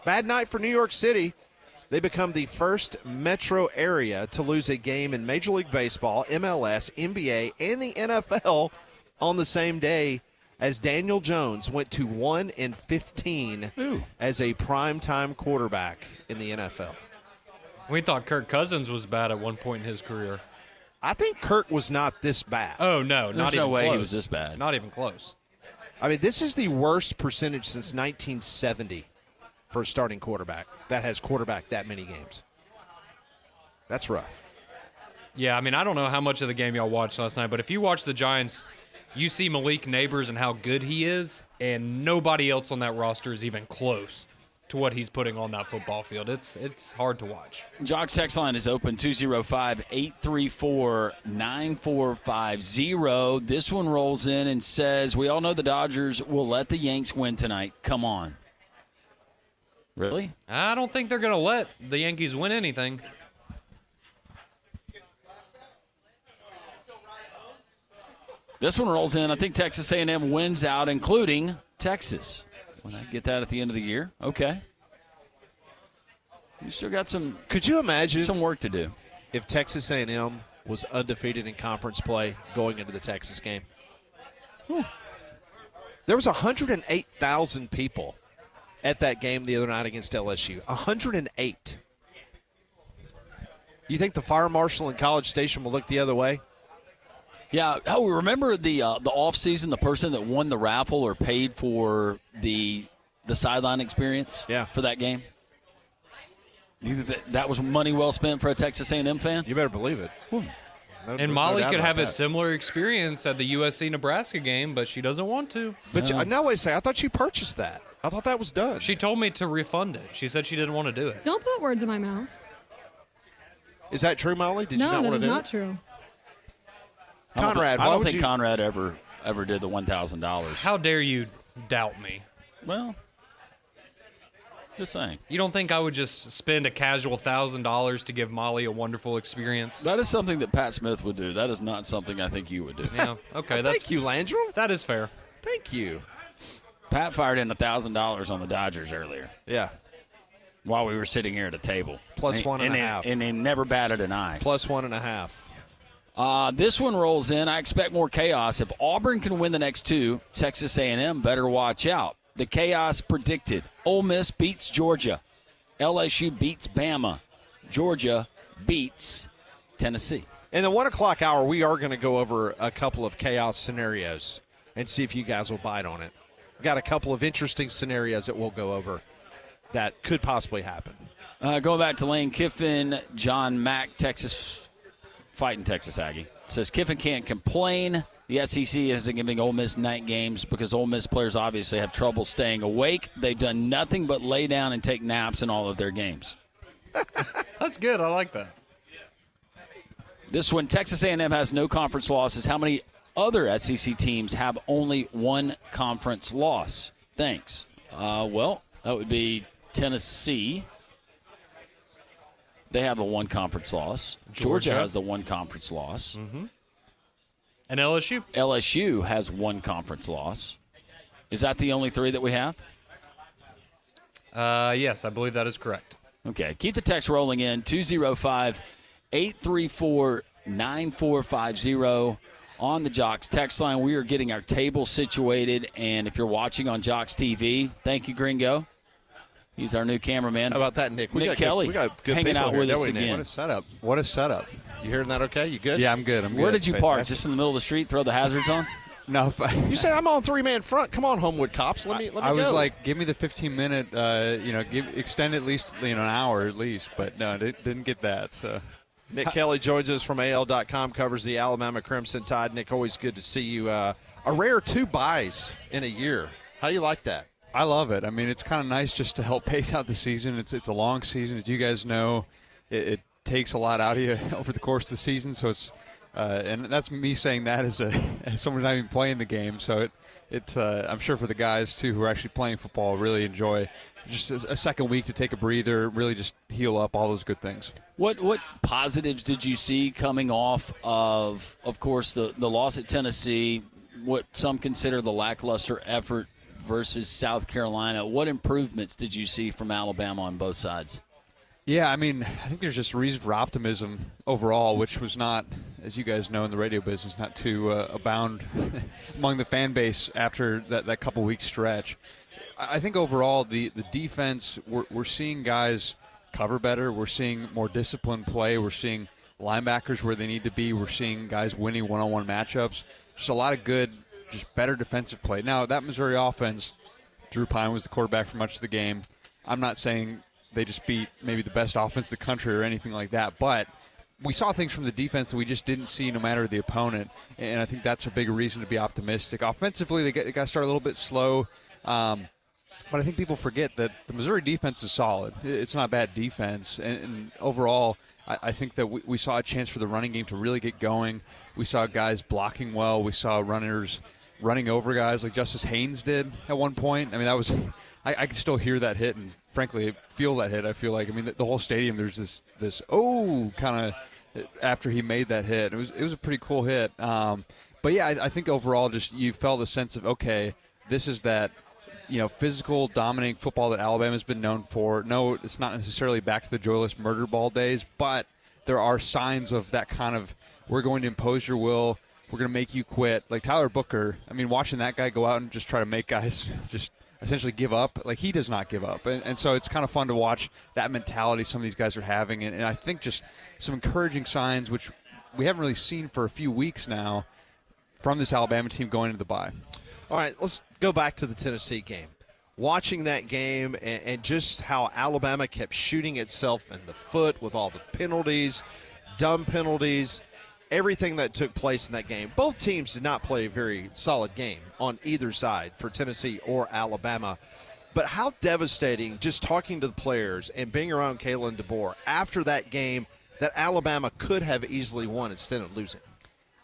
Bad night for New York City. They become the first metro area to lose a game in Major League Baseball, MLS, NBA, and the NFL on the same day as Daniel Jones went to 1-15 as a primetime quarterback in the NFL. We thought Kirk Cousins was bad at one point in his career. I think Kirk was not this bad. Oh, no. There's not no even way close. he was this bad. Not even close. I mean, this is the worst percentage since 1970 for a starting quarterback that has quarterbacked that many games. That's rough. Yeah, I mean, I don't know how much of the game y'all watched last night, but if you watch the Giants, you see Malik Neighbors and how good he is, and nobody else on that roster is even close to what he's putting on that football field. It's hard to watch. Jock's text line is open, 205-834-9450. This one rolls in and says, we all know the Dodgers will let the Yanks win tonight. Come on. Really? I don't think they're going to let the Yankees win anything. This one rolls in. I think Texas A&M wins out, including Texas. When I get that at the end of the year, okay. You still got some. Could you imagine some work to do if Texas A&M was undefeated in conference play going into the Texas game? There was 108,000 people at that game the other night against LSU. 108. You think the fire marshal in College Station will look the other way? Yeah. Oh, remember the offseason, the person that won the raffle or paid for the sideline experience for that game? You think that was money well spent for a Texas A&M fan? You better believe it. And Molly could have a similar experience at the USC-Nebraska game, but she doesn't want to. But no, wait a second. I thought you purchased that. I thought that was done. She told me to refund it. She said she didn't want to do it. Don't put words in my mouth. Is that true, Molly? Did you No, not that want is to do not it? true. Conrad, I why don't would think you? Conrad ever did the $1,000. How dare you doubt me? Well, just saying. You don't think I would just spend a casual $1,000 to give Molly a wonderful experience? That is something that Pat Smith would do. That is not something I think you would do. Yeah. Okay. Thank you, Landrum. That is fair. Thank you. Pat fired in $1,000 on the Dodgers earlier. Yeah. While we were sitting here at a table. Plus and, 1.5. And they never batted an eye. Plus 1.5. This one rolls in. I expect more chaos. If Auburn can win the next 2, Texas A&M better watch out. The chaos predicted. Ole Miss beats Georgia. LSU beats Bama. Georgia beats Tennessee. In the 1 o'clock hour, we are going to go over a couple of chaos scenarios and see if you guys will bite on it. We've got a couple of interesting scenarios that we'll go over that could possibly happen. Going back to Lane Kiffin, John Mack, Texas fighting Texas Aggie. It says Kiffin can't complain. The SEC isn't giving Ole Miss night games because Ole Miss players obviously have trouble staying awake. They've done nothing but lay down and take naps in all of their games. That's good. I like that. This one, Texas A&M has no conference losses. How many other SEC teams have only one conference loss? Thanks. Well, that would be Tennessee. They have the one conference loss. Georgia has the one conference loss. Mm-hmm. And LSU? LSU has one conference loss. Is that the only three that we have? Yes, I believe that is correct. Okay. Keep the text rolling in. 205-834-9450 on the Jocks text line. We are getting our table situated. And if you're watching on Jocks TV, thank you, Gringo. He's our new cameraman. How about that, Nick? Nick Kelly we got good hanging out with us Nick? again. What a setup. What a setup. You hearing that okay? You good? Yeah, I'm good. Where did you park? Just in the middle of the street, throw the hazards on? No. You said I'm on three-man front. Come on, Homewood cops. Let me I was go. like, give me the 15-minute, extend at least an hour at least. But no, didn't get that. So. Nick Kelly joins us from AL.com, covers the Alabama Crimson Tide. Nick, always good to see you. A rare 2 buys in a year. How you like that? I love it. I mean, it's kind of nice just to help pace out the season. It's a long season. As you guys know, it takes a lot out of you over the course of the season. So it's and that's me saying that as someone who's not even playing the game. So it's I'm sure for the guys, too, who are actually playing football, really enjoy just a second week to take a breather, really just heal up, all those good things. What positives did you see coming off of course, the loss at Tennessee, what some consider the lackluster effort versus South Carolina? What improvements did you see from Alabama on both sides? Yeah, I mean, I think there's just reason for optimism overall, which was not, as you guys know in the radio business, not to abound among the fan base after that couple week stretch. I think overall the defense, we're seeing guys cover better. We're seeing more disciplined play. We're seeing linebackers where they need to be. We're seeing guys winning one-on-one matchups. Just a lot of good, just better defensive play. Now, that Missouri offense, Drew Pine was the quarterback for much of the game. I'm not saying they just beat maybe the best offense in the country or anything like that, but we saw things from the defense that we just didn't see no matter the opponent, and I think that's a big reason to be optimistic. Offensively, they got started a little bit slow, but I think people forget that the Missouri defense is solid. It's not bad defense, and overall, I think that we saw a chance for the running game to really get going. We saw guys blocking well. We saw runners running over guys like Justice Haynes did at one point. I mean, that was I can still hear that hit and, frankly, feel that hit. I feel like, I mean, the whole stadium, there's this kind of after he made that hit. It was a pretty cool hit. But, yeah, I think overall just you felt a sense of, okay, this is that, physical, dominating football that Alabama's been known for. No, it's not necessarily back to the joyless murder ball days, but there are signs of that kind of, we're going to impose your will, we're going to make you quit. Like Tyler Booker, I mean, watching that guy go out and just try to make guys just essentially give up, like he does not give up. And so it's kind of fun to watch that mentality some of these guys are having. And I think just some encouraging signs, which we haven't really seen for a few weeks now from this Alabama team going into the bye. All right, let's go back to the Tennessee game. Watching that game and just how Alabama kept shooting itself in the foot with all the penalties, dumb penalties, everything that took place in that game. Both teams did not play a very solid game on either side for Tennessee or Alabama. But how devastating, just talking to the players and being around Kalen DeBoer after that game, that Alabama could have easily won instead of losing.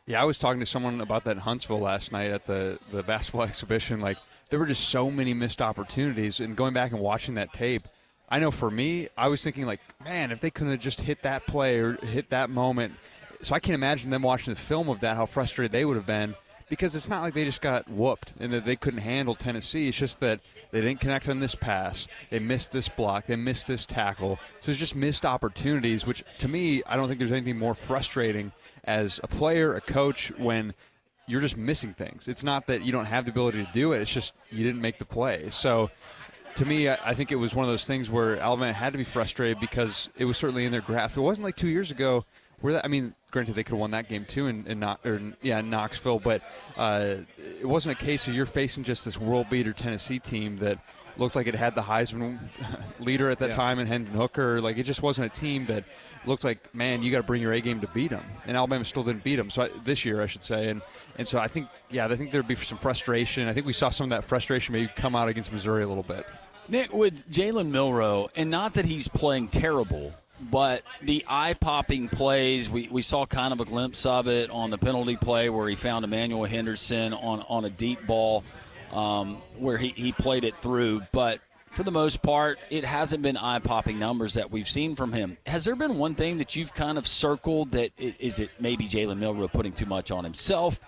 Yeah, I was talking to someone about that in Huntsville last night at the basketball exhibition. Like, there were just so many missed opportunities. And going back and watching that tape, I know for me, I was thinking, like, man, if they couldn't have just hit that play or hit that moment. So I can't imagine them watching the film of that, how frustrated they would have been, because it's not like they just got whooped and that they couldn't handle Tennessee. It's just that they didn't connect on this pass. They missed this block. They missed this tackle. So it's just missed opportunities, which to me, I don't think there's anything more frustrating as a player, a coach, when you're just missing things. It's not that you don't have the ability to do it. It's just you didn't make the play. So to me, I think it was one of those things where Alabama had to be frustrated because it was certainly in their grasp. It wasn't like 2 years ago Granted, they could have won that game too in Knoxville, but it wasn't a case of you're facing just this world-beater Tennessee team that looked like it had the Heisman leader at that time in Hendon Hooker. Like, it just wasn't a team that looked like, man, you got to bring your A game to beat them. And Alabama still didn't beat them this year, I should say. And so I think there'd be some frustration. I think we saw some of that frustration maybe come out against Missouri a little bit. Nick, with Jalen Milroe, and not that he's playing terrible, but the eye-popping plays, we saw kind of a glimpse of it on the penalty play where he found Emmanuel Henderson on a deep ball where he played it through. But for the most part, it hasn't been eye-popping numbers that we've seen from him. Has there been one thing that you've kind of circled that is it maybe Jalen Milroe putting too much on himself,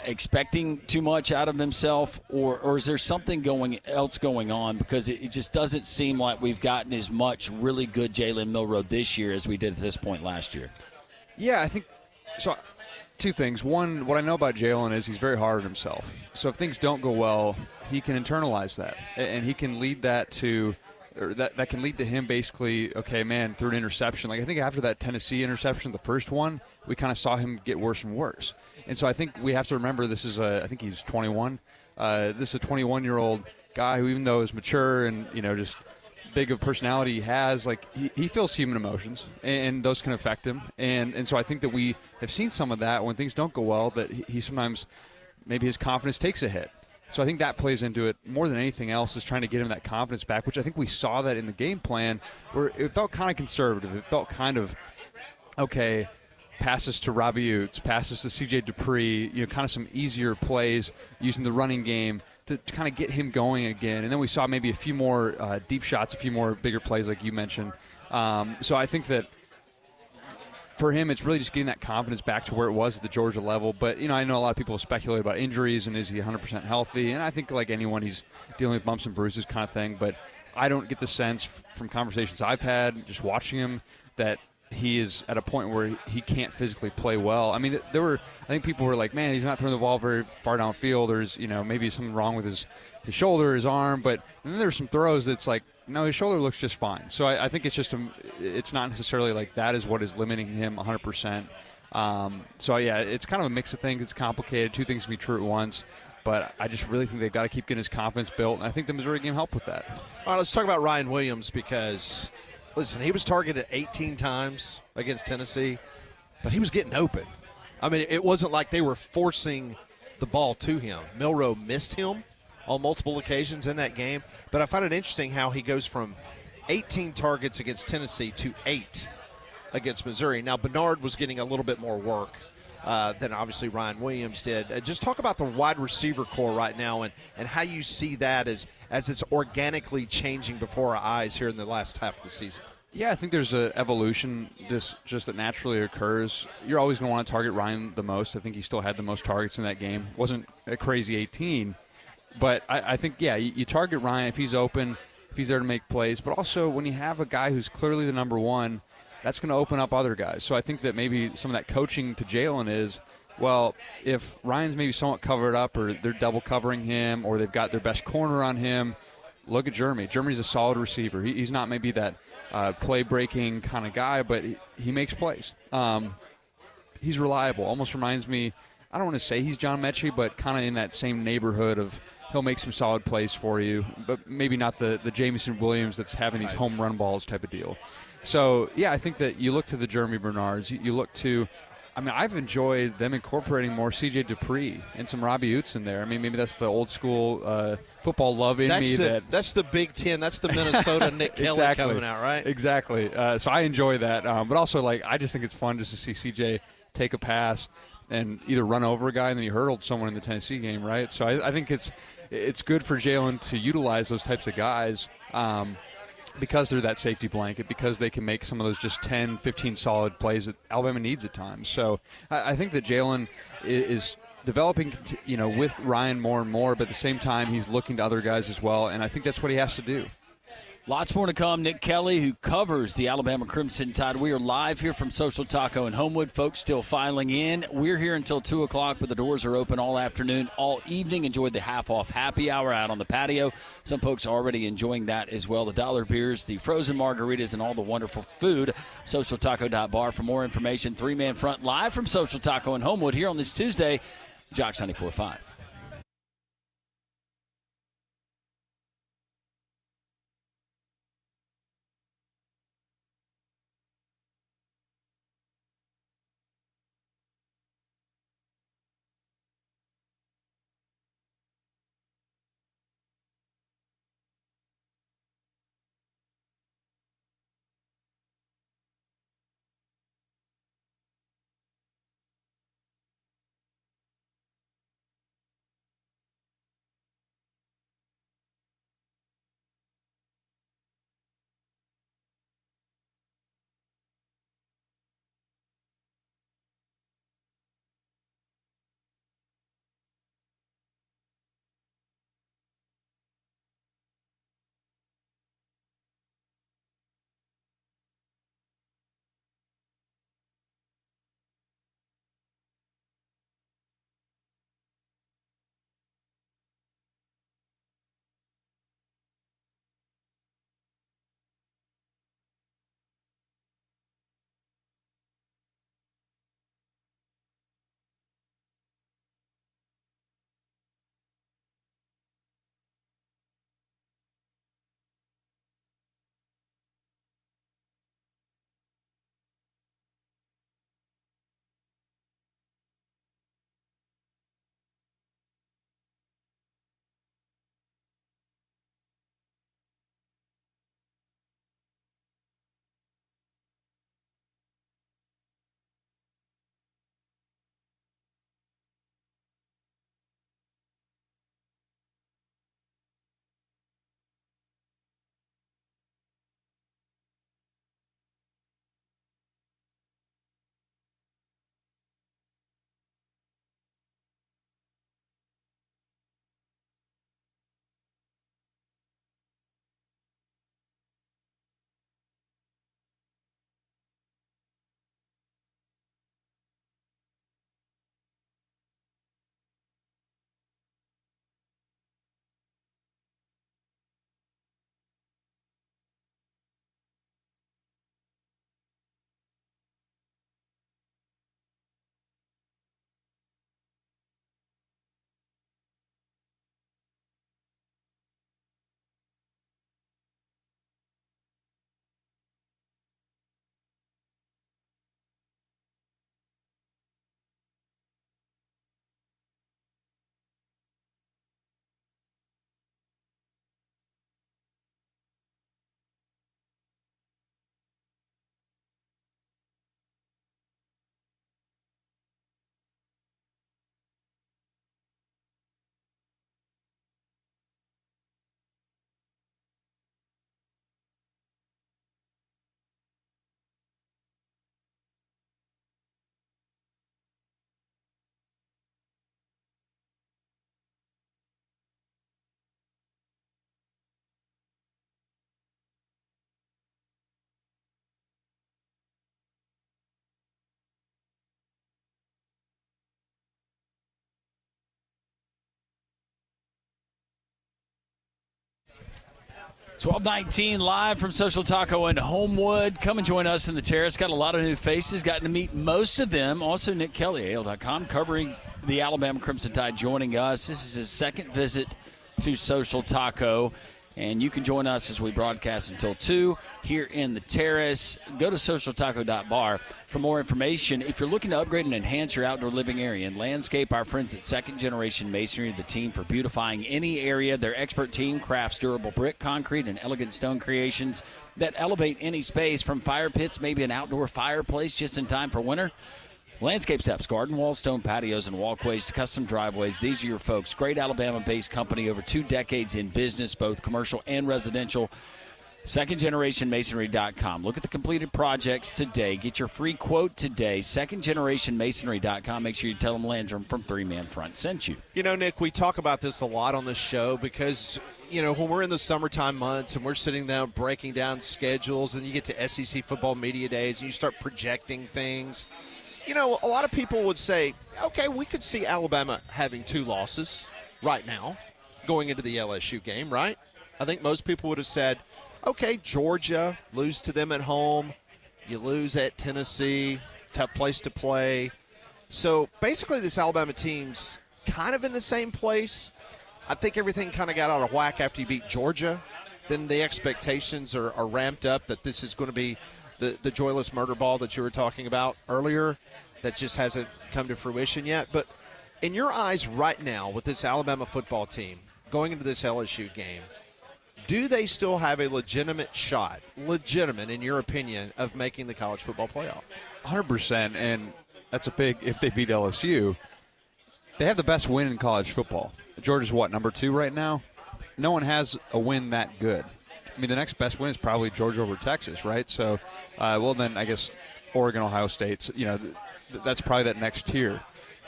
expecting too much out of himself, or is there something else going on? Because it just doesn't seem like we've gotten as much really good Jalen Milroe this year as we did at this point last year. Yeah, I think so. Two things. One, what I know about Jalen is he's very hard on himself. So if things don't go well, he can internalize that, and he can lead that to – or that can lead to him basically, okay, man, through an interception. Like, I think after that Tennessee interception, the first one, we kind of saw him get worse and worse. And so I think we have to remember this is I think he's 21. This is a 21-year-old guy who, even though is mature and, just big of personality he has, like, he feels human emotions, and those can affect him. And so I think that we have seen some of that when things don't go well, that he sometimes, maybe his confidence takes a hit. So I think that plays into it more than anything else, is trying to get him that confidence back, which I think we saw that in the game plan where it felt kind of conservative. It felt kind of, okay, passes to Robbie Utes, passes to C.J. Dupree, kind of some easier plays using the running game to kind of get him going again. And then we saw maybe a few more deep shots, a few more bigger plays like you mentioned. So I think that for him, it's really just getting that confidence back to where it was at the Georgia level. But, I know a lot of people speculate about injuries and is he 100% healthy. And I think like anyone, he's dealing with bumps and bruises kind of thing. But I don't get the sense from conversations I've had just watching him that he is at a point where he can't physically play well. I mean, I think people were like, man, he's not throwing the ball very far downfield. There's, maybe something wrong with his shoulder, his arm. But then there's some throws that's like, no, his shoulder looks just fine. So I think it's just it's not necessarily like that is what is limiting him 100%. So, yeah, it's kind of a mix of things. It's complicated. Two things can be true at once. But I just really think they've got to keep getting his confidence built. And I think the Missouri game helped with that. All right, let's talk about Ryan Williams because – listen, he was targeted 18 times against Tennessee, but he was getting open. I mean, it wasn't like they were forcing the ball to him. Milroe missed him on multiple occasions in that game, but I find it interesting how he goes from 18 targets against Tennessee to 8 against Missouri. Now, Bernard was getting a little bit more work than obviously Ryan Williams did. Just talk about the wide receiver core right now and how you see that as it's organically changing before our eyes here in the last half of the season. Yeah, I think there's an evolution just that naturally occurs. You're always going to want to target Ryan the most. I think he still had the most targets in that game. Wasn't a crazy 18, but I think, yeah, you target Ryan if he's open, if he's there to make plays, but also when you have a guy who's clearly the number one, that's going to open up other guys. So I think that maybe some of that coaching to Jalen is, well, if Ryan's maybe somewhat covered up or they're double covering him or they've got their best corner on him, look at Jeremy. Jeremy's a solid receiver. He's not maybe that play-breaking kind of guy, but he makes plays. He's reliable. Almost reminds me, I don't want to say he's John Mechie, but kind of in that same neighborhood of he'll make some solid plays for you, but maybe not the Jamison Williams that's having these home run balls type of deal. So, yeah, I think that you look to the Jeremy Bernards. You look to, I mean, I've enjoyed them incorporating more C.J. Dupree and some Robbie Utes in there. I mean, maybe that's the old school football love in me. That's the Big Ten. That's the Minnesota Nick Kelly exactly. coming out, right? Exactly. So I enjoy that. But also, like, I just think it's fun just to see C.J. take a pass and either run over a guy and then he hurdled someone in the Tennessee game, right? So I think it's good for Jalen to utilize those types of guys. Because they're that safety blanket, because they can make some of those just 10, 15 solid plays that Alabama needs at times. So I think that Jalen is developing, with Ryan more and more, but at the same time he's looking to other guys as well, and I think that's what he has to do. Lots more to come. Nick Kelly, who covers the Alabama Crimson Tide. We are live here from Social Taco in Homewood. Folks still filing in. We're here until 2 o'clock, but the doors are open all afternoon, all evening. Enjoy the half-off happy hour out on the patio. Some folks are already enjoying that as well. The dollar beers, the frozen margaritas, and all the wonderful food. SocialTaco.bar for more information. Three-man front live from Social Taco in Homewood here on this Tuesday. Jocks 94.5. It's 12:19 live from Social Taco in Homewood. Come and join us in the terrace. Got a lot of new faces. Gotten to meet most of them. Also, Nick Kelly, AL.com, covering the Alabama Crimson Tide, joining us. This is his second visit to Social Taco. And you can join us as we broadcast until 2 here in the terrace. Go to socialtaco.bar for more information. If you're looking to upgrade and enhance your outdoor living area and landscape, our friends at Second Generation Masonry are the team for beautifying any area. Their expert team crafts durable brick, concrete, and elegant stone creations that elevate any space, from fire pits, maybe an outdoor fireplace just in time for winter. Landscape steps, garden walls, stone patios, and walkways to custom driveways. These are your folks. Great Alabama-based company, over 2 decades in business, both commercial and residential. SecondGenerationMasonry.com. Look at the completed projects today. Get your free quote today. SecondGenerationMasonry.com. Make sure you tell them Landrum from Three Man Front sent you. You know, Nick, we talk about this a lot on this show because, you know, when we're in the summertime months and we're sitting down breaking down schedules and you get to SEC football media days and you start projecting things, you know, a lot of people would say, okay, we could see Alabama having 2 losses right now going into the LSU game, right? I think most people would have said, okay, Georgia, lose to them at home. You lose at Tennessee, tough place to play. So basically this Alabama team's kind of in the same place. I think everything kind of got out of whack after you beat Georgia. Then the expectations are ramped up that this is going to be the joyless murder ball that you were talking about earlier that just hasn't come to fruition yet. But in your eyes right now with this Alabama football team going into this LSU game, do they still have a legitimate shot, in your opinion, of making the college football playoff? 100%, and that's a big if they beat LSU. They have the best win in college football. Georgia's what, number 2 right now? No one has a win that good. I mean, the next best win is probably Georgia over Texas, right? So, well, then I guess Oregon, Ohio State's, you know, that's probably that next tier.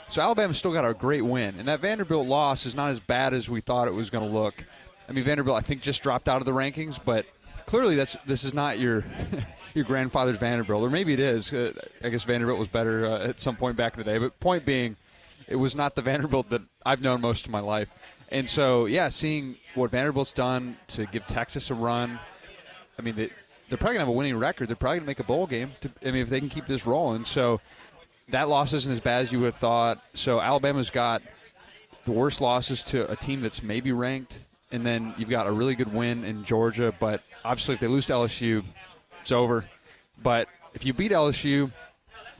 So Alabama's still got a great win, and that Vanderbilt loss is not as bad as we thought it was going to look. I mean, Vanderbilt, I think, just dropped out of the rankings, but clearly this is not your your grandfather's Vanderbilt, or maybe it is. I guess Vanderbilt was better at some point back in the day, but point being, it was not the Vanderbilt that I've known most of my life. And so, yeah, seeing what Vanderbilt's done to give Texas a run, I mean, they're probably going to have a winning record. They're probably going to make a bowl game, if they can keep this rolling. So that loss isn't as bad as you would have thought. So Alabama's got the worst losses to a team that's maybe ranked. And then you've got a really good win in Georgia. But obviously if they lose to LSU, it's over. But if you beat LSU,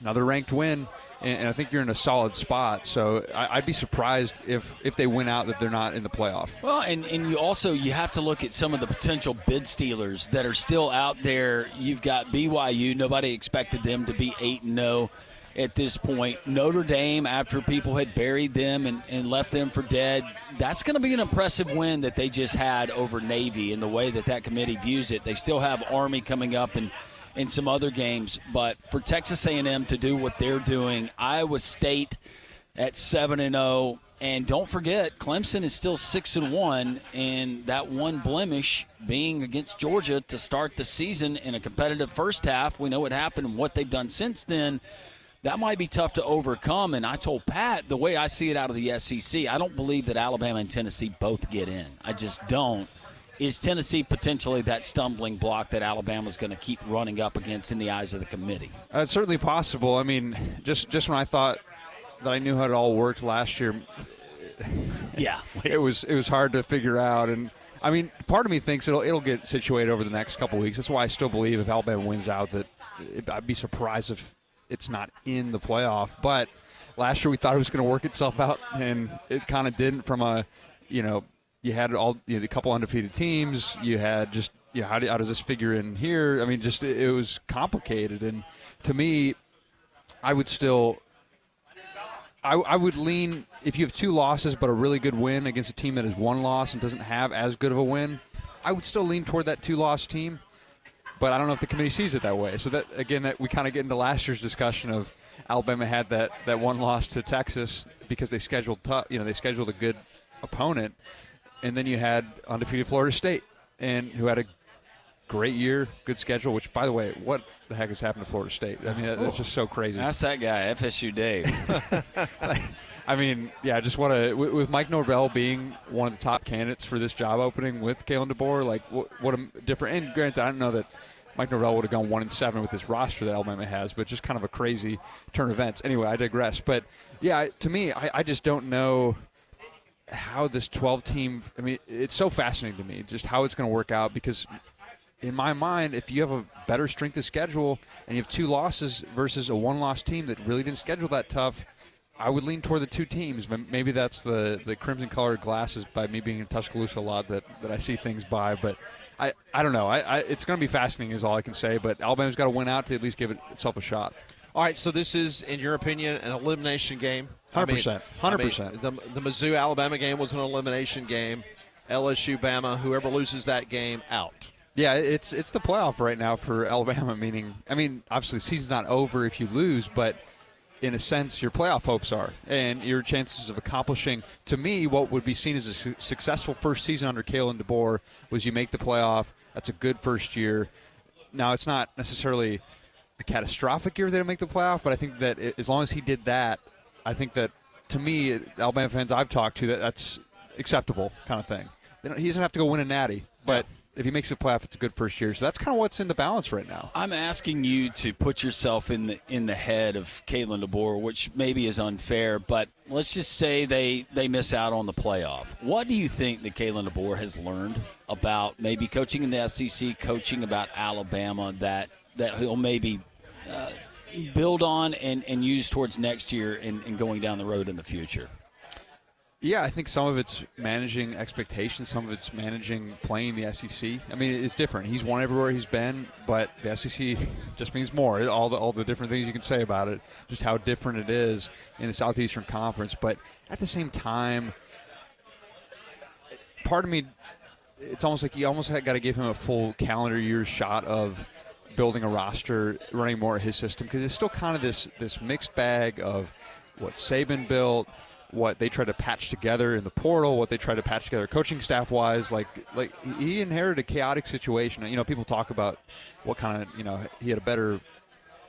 another ranked win, and I think you're in a solid spot. So I'd be surprised if they win out that they're not in the playoff. Well, and you have to look at some of the potential bid stealers that are still out there. You've got BYU. Nobody expected them to be 8-0 at this point. Notre Dame, after people had buried them and left them for dead, that's going to be an impressive win that they just had over Navy in the way that committee views it. They still have Army coming up and some other games, but for Texas A&M to do what they're doing, Iowa State at 7-0, and don't forget Clemson is still 6-1, and that one blemish being against Georgia to start the season in a competitive first half. We know what happened and what they've done since then. That might be tough to overcome, and I told Pat, the way I see it out of the SEC, I don't believe that Alabama and Tennessee both get in. I just don't. Is Tennessee potentially that stumbling block that Alabama's going to keep running up against in the eyes of the committee? It's certainly possible. I mean, just when I thought that I knew how it all worked last year, yeah, it was hard to figure out. And I mean, part of me thinks it'll get situated over the next couple of weeks. That's why I still believe if Alabama wins out that I'd be surprised if it's not in the playoff. But last year we thought it was going to work itself out, and it kind of didn't. From a, you had a couple undefeated teams. You had just, how does this figure in here? I mean, just it was complicated. And to me, I would still, I would lean, if you have 2 losses but a really good win against a team that has 1 loss and doesn't have as good of a win, I would still lean toward that 2-loss team. But I don't know if the committee sees it that way. So that, again, that we kind of get into last year's discussion of Alabama had that 1 loss to Texas because they scheduled they scheduled a good opponent. And then you had undefeated Florida State, and who had a great year, good schedule, which, by the way, what the heck has happened to Florida State? I mean, that's just so crazy. That's that guy, FSU Dave. I mean, yeah, just with Mike Norvell being one of the top candidates for this job opening with Kalen DeBoer, like what a different. And granted, I don't know that Mike Norvell would have gone 1-7 with this roster that Alabama has, but just kind of a crazy turn of events. Anyway, I digress. But yeah, to me, I just don't know how this 12-team. I mean, it's so fascinating to me just how it's going to work out, because in my mind, if you have a better strength of schedule and you have 2 losses versus a 1-loss team that really didn't schedule that tough, I would lean toward the 2 teams. Maybe that's the crimson-colored glasses by me being in Tuscaloosa a lot that I see things by. But I don't know. It's going to be fascinating is all I can say. But Alabama's got to win out to at least give itself a shot. All right, so this is, in your opinion, an elimination game? 100%. 100%. The Mizzou-Alabama game was an elimination game. LSU-Bama, whoever loses that game, out. Yeah, it's the playoff right now for Alabama, meaning, I mean, obviously the season's not over if you lose, but in a sense your playoff hopes are, and your chances of accomplishing, to me, what would be seen as a successful first season under Kalen DeBoer was you make the playoff. That's a good first year. Now, it's not necessarily a catastrophic year if they don't make the playoff, but I think that as long as he did that, I think that, to me, Alabama fans I've talked to, that's acceptable kind of thing. He doesn't have to go win a natty, but if he makes the playoff, it's a good first year. So that's kind of what's in the balance right now. I'm asking you to put yourself in the head of Kalen DeBoer, which maybe is unfair, but let's just say they miss out on the playoff. What do you think that Kalen DeBoer has learned about maybe coaching in the SEC, coaching about Alabama, that he'll maybe build on and use towards next year and going down the road in the future? Yeah, I think some of it's managing expectations. Some of it's managing playing the SEC. I mean, it's different. He's won everywhere he's been, but the SEC just means more. All the different things you can say about it, just how different it is in the Southeastern Conference. But at the same time, part of me, it's almost like you almost got to give him a full calendar year shot of building a roster, running more of his system, because it's still kind of this mixed bag of what Saban built, what they try to patch together in the portal, what they try to patch together coaching staff-wise. Like he inherited a chaotic situation. You know, people talk about what kind of, he had a better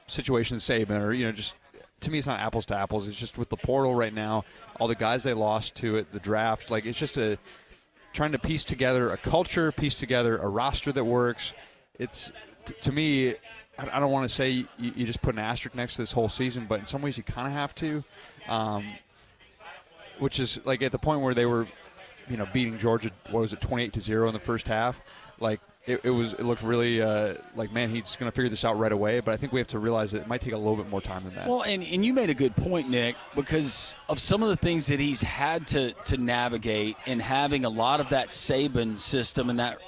situation than Saban, or, just, to me, it's not apples to apples. It's just with the portal right now, all the guys they lost to it, the draft, like, it's just trying to piece together a culture, piece together a roster that works. It's, to me, I don't want to say you just put an asterisk next to this whole season, but in some ways you kind of have to. Which is like at the point where they were, beating Georgia, 28-0 in the first half. Like it looked really like, man, he's going to figure this out right away. But I think we have to realize that it might take a little bit more time than that. Well, and you made a good point, Nick, because of some of the things that he's had to navigate, and having a lot of that Saban system and that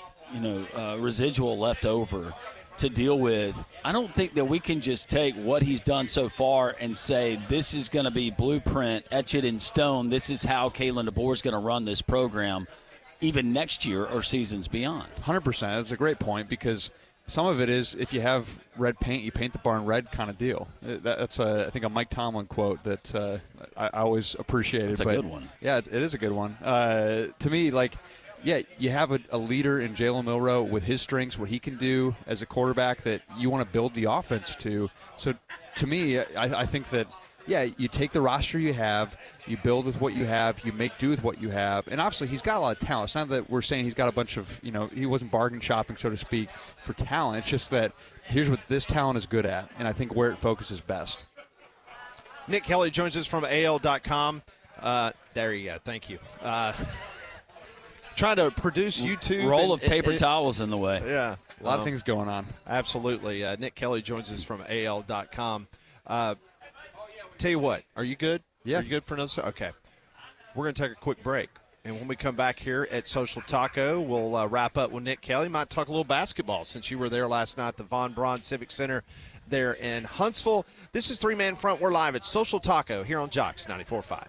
residual left over to deal with. I don't think that we can just take what he's done so far and say this is going to be blueprint, etch it in stone. This is how Kalen DeBoer is going to run this program even next year or seasons beyond. 100%. That's a great point, because some of it is, if you have red paint, you paint the barn red kind of deal. That's I think a Mike Tomlin quote that I always appreciated. It's a good one. Yeah, it is a good one. To me, like, yeah, you have a leader in Jalen Milroe with his strengths, what he can do as a quarterback that you want to build the offense to. So, to me, I think that, yeah, you take the roster you have, you build with what you have, you make do with what you have. And obviously, he's got a lot of talent. It's not that we're saying he's got a bunch of, he wasn't bargain shopping, so to speak, for talent. It's just that here's what this talent is good at, and I think where it focuses best. Nick Kelly joins us from AL.com. There you go. Thank you. Trying to produce YouTube. Roll of paper towels in the way. Yeah. A lot of things going on. Absolutely. Nick Kelly joins us from AL.com. Tell you what, are you good? Yeah. Are you good for another? Okay. We're going to take a quick break. And when we come back here at Social Taco, we'll wrap up with Nick Kelly. Might talk a little basketball since you were there last night at the Von Braun Civic Center there in Huntsville. This is Three Man Front. We're live at Social Taco here on Jocks 94.5.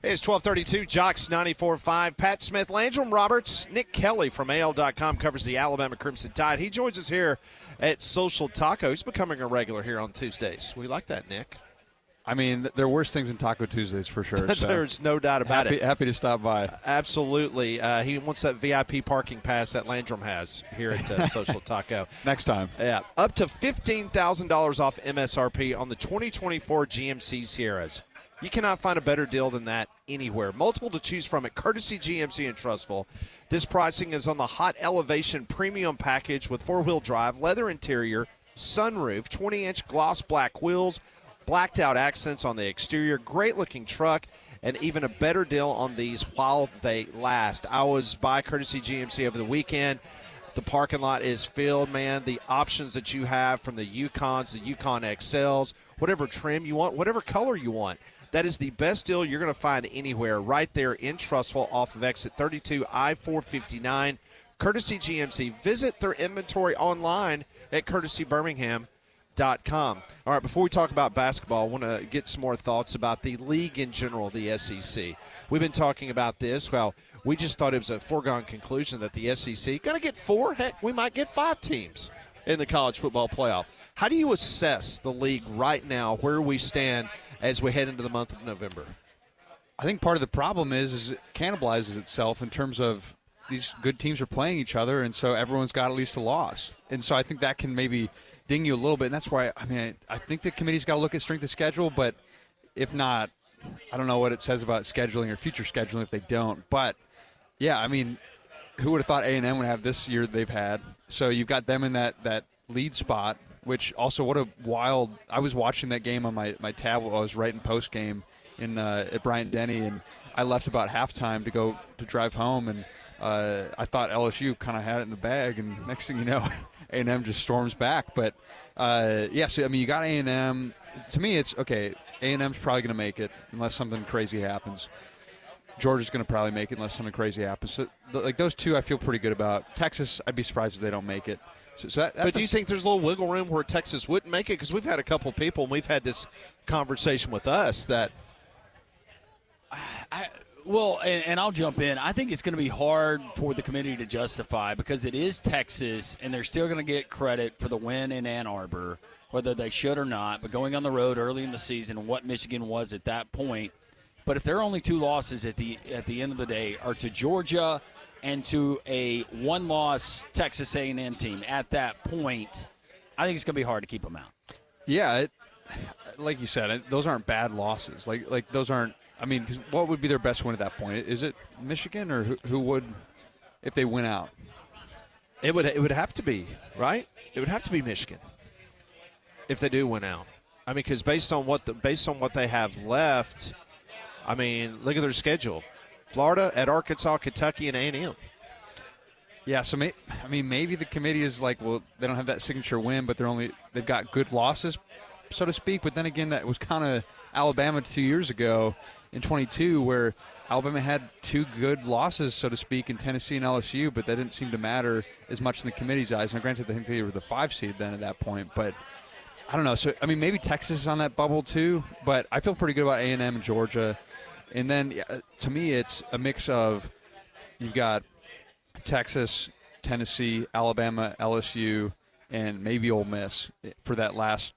It's 12:32. Jocks 94.5. Pat Smith, Landrum Roberts, Nick Kelly from AL.com covers the Alabama Crimson Tide. He joins us here at Social Taco. He's becoming a regular here on Tuesdays. We like that, Nick. I mean, there are worse things than Taco Tuesdays for sure. So There's no doubt about it. Happy to stop by. Absolutely. He wants that VIP parking pass that Landrum has here at Social Taco. Next time. Yeah. Up to $15,000 off MSRP on the 2024 GMC Sierras. You cannot find a better deal than that anywhere. Multiple to choose from at courtesy GMC in Trussville. This pricing is on the Hot Elevation Premium Package with four-wheel drive, leather interior, sunroof, 20-inch gloss black wheels, blacked out accents on the exterior, great-looking truck, and even a better deal on these while they last. I was by courtesy GMC over the weekend. The parking lot is filled, man. The options that you have from the Yukons, the Yukon XLs, whatever trim you want, whatever color you want. That is the best deal you're going to find anywhere right there in Trussville off of exit 32 I-459. Courtesy GMC. Visit their inventory online at courtesybirmingham.com. All right, before we talk about basketball, I want to get some more thoughts about the league in general, the SEC. We've been talking about this. Well, we just thought it was a foregone conclusion that the SEC going to get 4. Heck, we might get 5 teams in the college football playoff. How do you assess the league right now, where we stand as we head into the month of November? I think part of the problem is it cannibalizes itself in terms of these good teams are playing each other, and so everyone's got at least a loss. And so I think that can maybe ding you a little bit, and that's why, I think the committee's got to look at strength of schedule, but if not, I don't know what it says about scheduling or future scheduling if they don't. But, yeah, who would have thought A&M would have this year they've had? So you've got them in that lead spot, which also what a wild – I was watching that game on my tablet. I was writing post-game at Bryant-Denny, and I left about halftime to drive home, and I thought LSU kind of had it in the bag, and next thing you know, A&M just storms back. But, so, you got A&M. To me, it's, okay, A&M's probably going to make it unless something crazy happens. Georgia's going to probably make it unless something crazy happens. So, those two I feel pretty good about. Texas, I'd be surprised if they don't make it. But do you think there's a little wiggle room where Texas wouldn't make it? Because we've had a couple people, and we've had this conversation with us that and I'll jump in. I think it's going to be hard for the committee to justify because it is Texas, and they're still going to get credit for the win in Ann Arbor, whether they should or not. But going on the road early in the season and what Michigan was at that point. But if their only 2 losses at the end of the day are to Georgia and to a 1-loss Texas A&M team at that point, I think it's going to be hard to keep them out. Yeah, like you said, those aren't bad losses. Like those aren't. Because what would be their best win at that point? Is it Michigan, or who would, if they win out? It would have to be, right? It would have to be Michigan if they do win out. Because based on what they have left, look at their schedule: Florida, at Arkansas, Kentucky, and A&M. Yeah, so maybe the committee is like, well, they don't have that signature win, but they've got good losses, so to speak. But then again, that was kind of Alabama 2 years ago in 22, where Alabama had 2 good losses, so to speak, in Tennessee and LSU, but that didn't seem to matter as much in the committee's eyes. Now, granted, I think they were the 5 seed then at that point, but I don't know. So, maybe Texas is on that bubble too, but I feel pretty good about A&M and Georgia. And then, to me, it's a mix of you've got Texas, Tennessee, Alabama, LSU, and maybe Ole Miss for that last.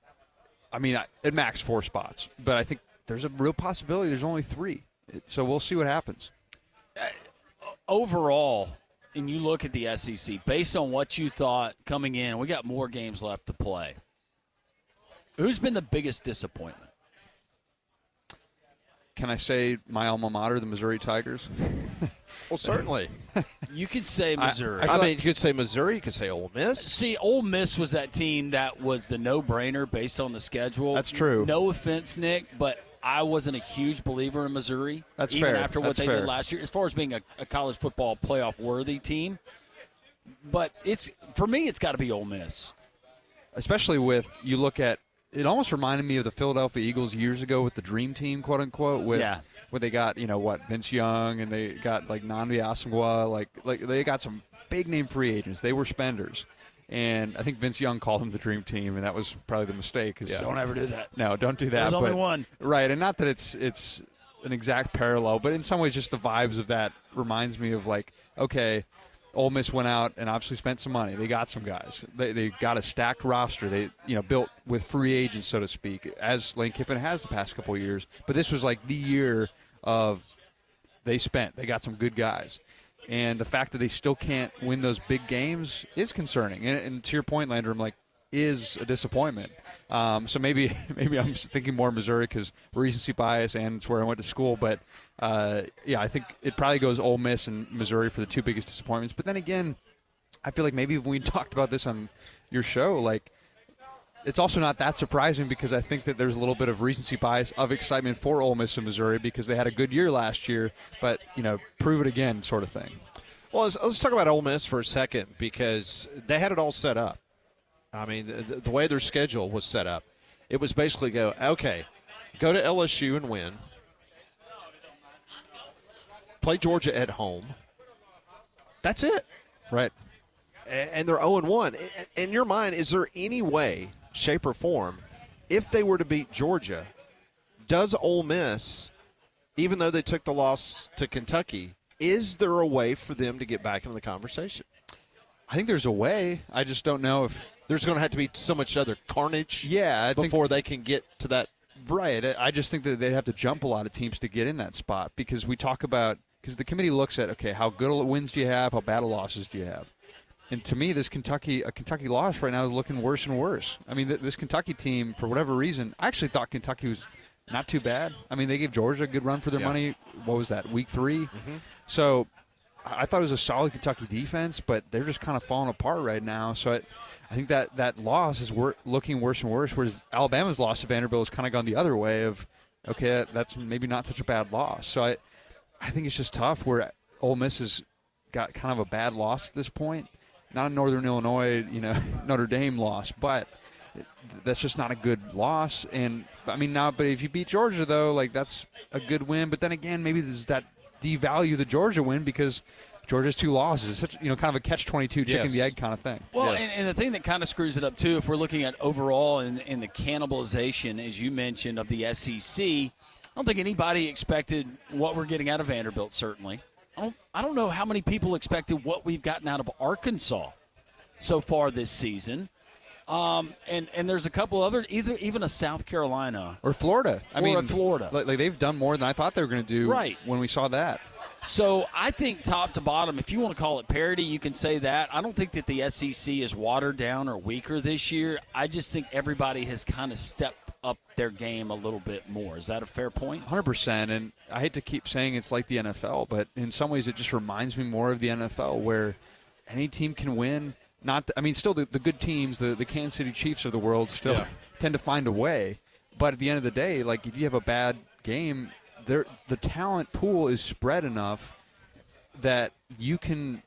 At max 4 spots, but I think there's a real possibility there's only 3. So we'll see what happens. Overall, and you look at the SEC, based on what you thought coming in, we got more games left to play. Who's been the biggest disappointment? Can I say my alma mater, the Missouri Tigers? Well, certainly. You could say Missouri. You could say Missouri. You could say Ole Miss. See, Ole Miss was that team that was the no-brainer based on the schedule. That's true. No offense, Nick, but I wasn't a huge believer in Missouri. That's even fair. after what they did last year, as far as being a college football playoff-worthy team. But for me, it's got to be Ole Miss. Especially with, you look at, it almost reminded me of the Philadelphia Eagles years ago with the Dream Team, quote unquote, where they got, Vince Young, and they got like Nnamdi Asomugha, like they got some big name free agents. They were spenders. And I think Vince Young called them the Dream Team, and that was probably the mistake. Don't ever do that. No, don't do that. There's only one. Right, and not that it's an exact parallel, but in some ways just the vibes of that reminds me of like, okay, Ole Miss went out and obviously spent some money. They got some guys. They got a stacked roster. They built with free agents, so to speak, as Lane Kiffin has the past couple of years. But this was like the year of they got some good guys. And the fact that they still can't win those big games is concerning. And to your point, Landrum, like, is a disappointment. So maybe I'm just thinking more Missouri because recency bias and it's where I went to school. But, I think it probably goes Ole Miss and Missouri for the two biggest disappointments. But then again, I feel like maybe if we talked about this on your show, like, it's also not that surprising because I think that there's a little bit of recency bias of excitement for Ole Miss and Missouri because they had a good year last year, but, prove it again sort of thing. Well, let's talk about Ole Miss for a second because they had it all set up. I mean, the way their schedule was set up, it was basically go to LSU and win, play Georgia at home. That's it. Right. And they're 0-1. In your mind, is there any way, shape, or form, if they were to beat Georgia, does Ole Miss, even though they took the loss to Kentucky, is there a way for them to get back into the conversation? I think there's a way. I just don't know if there's going to have to be so much other carnage before they can get to that. Right. I just think that they'd have to jump a lot of teams to get in that spot because because the committee looks at, okay, how good of wins do you have, how bad of losses do you have? And to me, a Kentucky loss right now is looking worse and worse. I mean, this Kentucky team, for whatever reason, I actually thought Kentucky was not too bad. I mean, they gave Georgia a good run for their money. What was that, week 3? Mm-hmm. So I thought it was a solid Kentucky defense, but they're just kind of falling apart right now. So I think that loss is looking worse and worse, whereas Alabama's loss to Vanderbilt has kind of gone the other way of, okay, that's maybe not such a bad loss. So I think it's just tough where Ole Miss has got kind of a bad loss at this point. Not a Northern Illinois, Notre Dame loss, but that's just not a good loss. And I mean, but if you beat Georgia though, like that's a good win. But then again, maybe does that devalue the Georgia win because Georgia's 2 losses? It's such, kind of a catch-22, chicken the egg kind of thing. Well, and the thing that kind of screws it up too, if we're looking at overall and the cannibalization, as you mentioned, of the SEC, I don't think anybody expected what we're getting out of Vanderbilt. Certainly. I don't know how many people expected what we've gotten out of Arkansas so far this season. And there's a couple other, even a South Carolina. Or Florida. Florida. Like they've done more than I thought they were going to do when we saw that. So I think top to bottom, if you want to call it parity, you can say that. I don't think that the SEC is watered down or weaker this year. I just think everybody has kind of stepped up their game a little bit more. Is that a fair point? 100%. And I hate to keep saying it's like the NFL, but in some ways it just reminds me more of the NFL where any team can win. Still the good teams, the Kansas City Chiefs of the world still tend to find a way. But at the end of the day, like if you have a bad game, the talent pool is spread enough that you can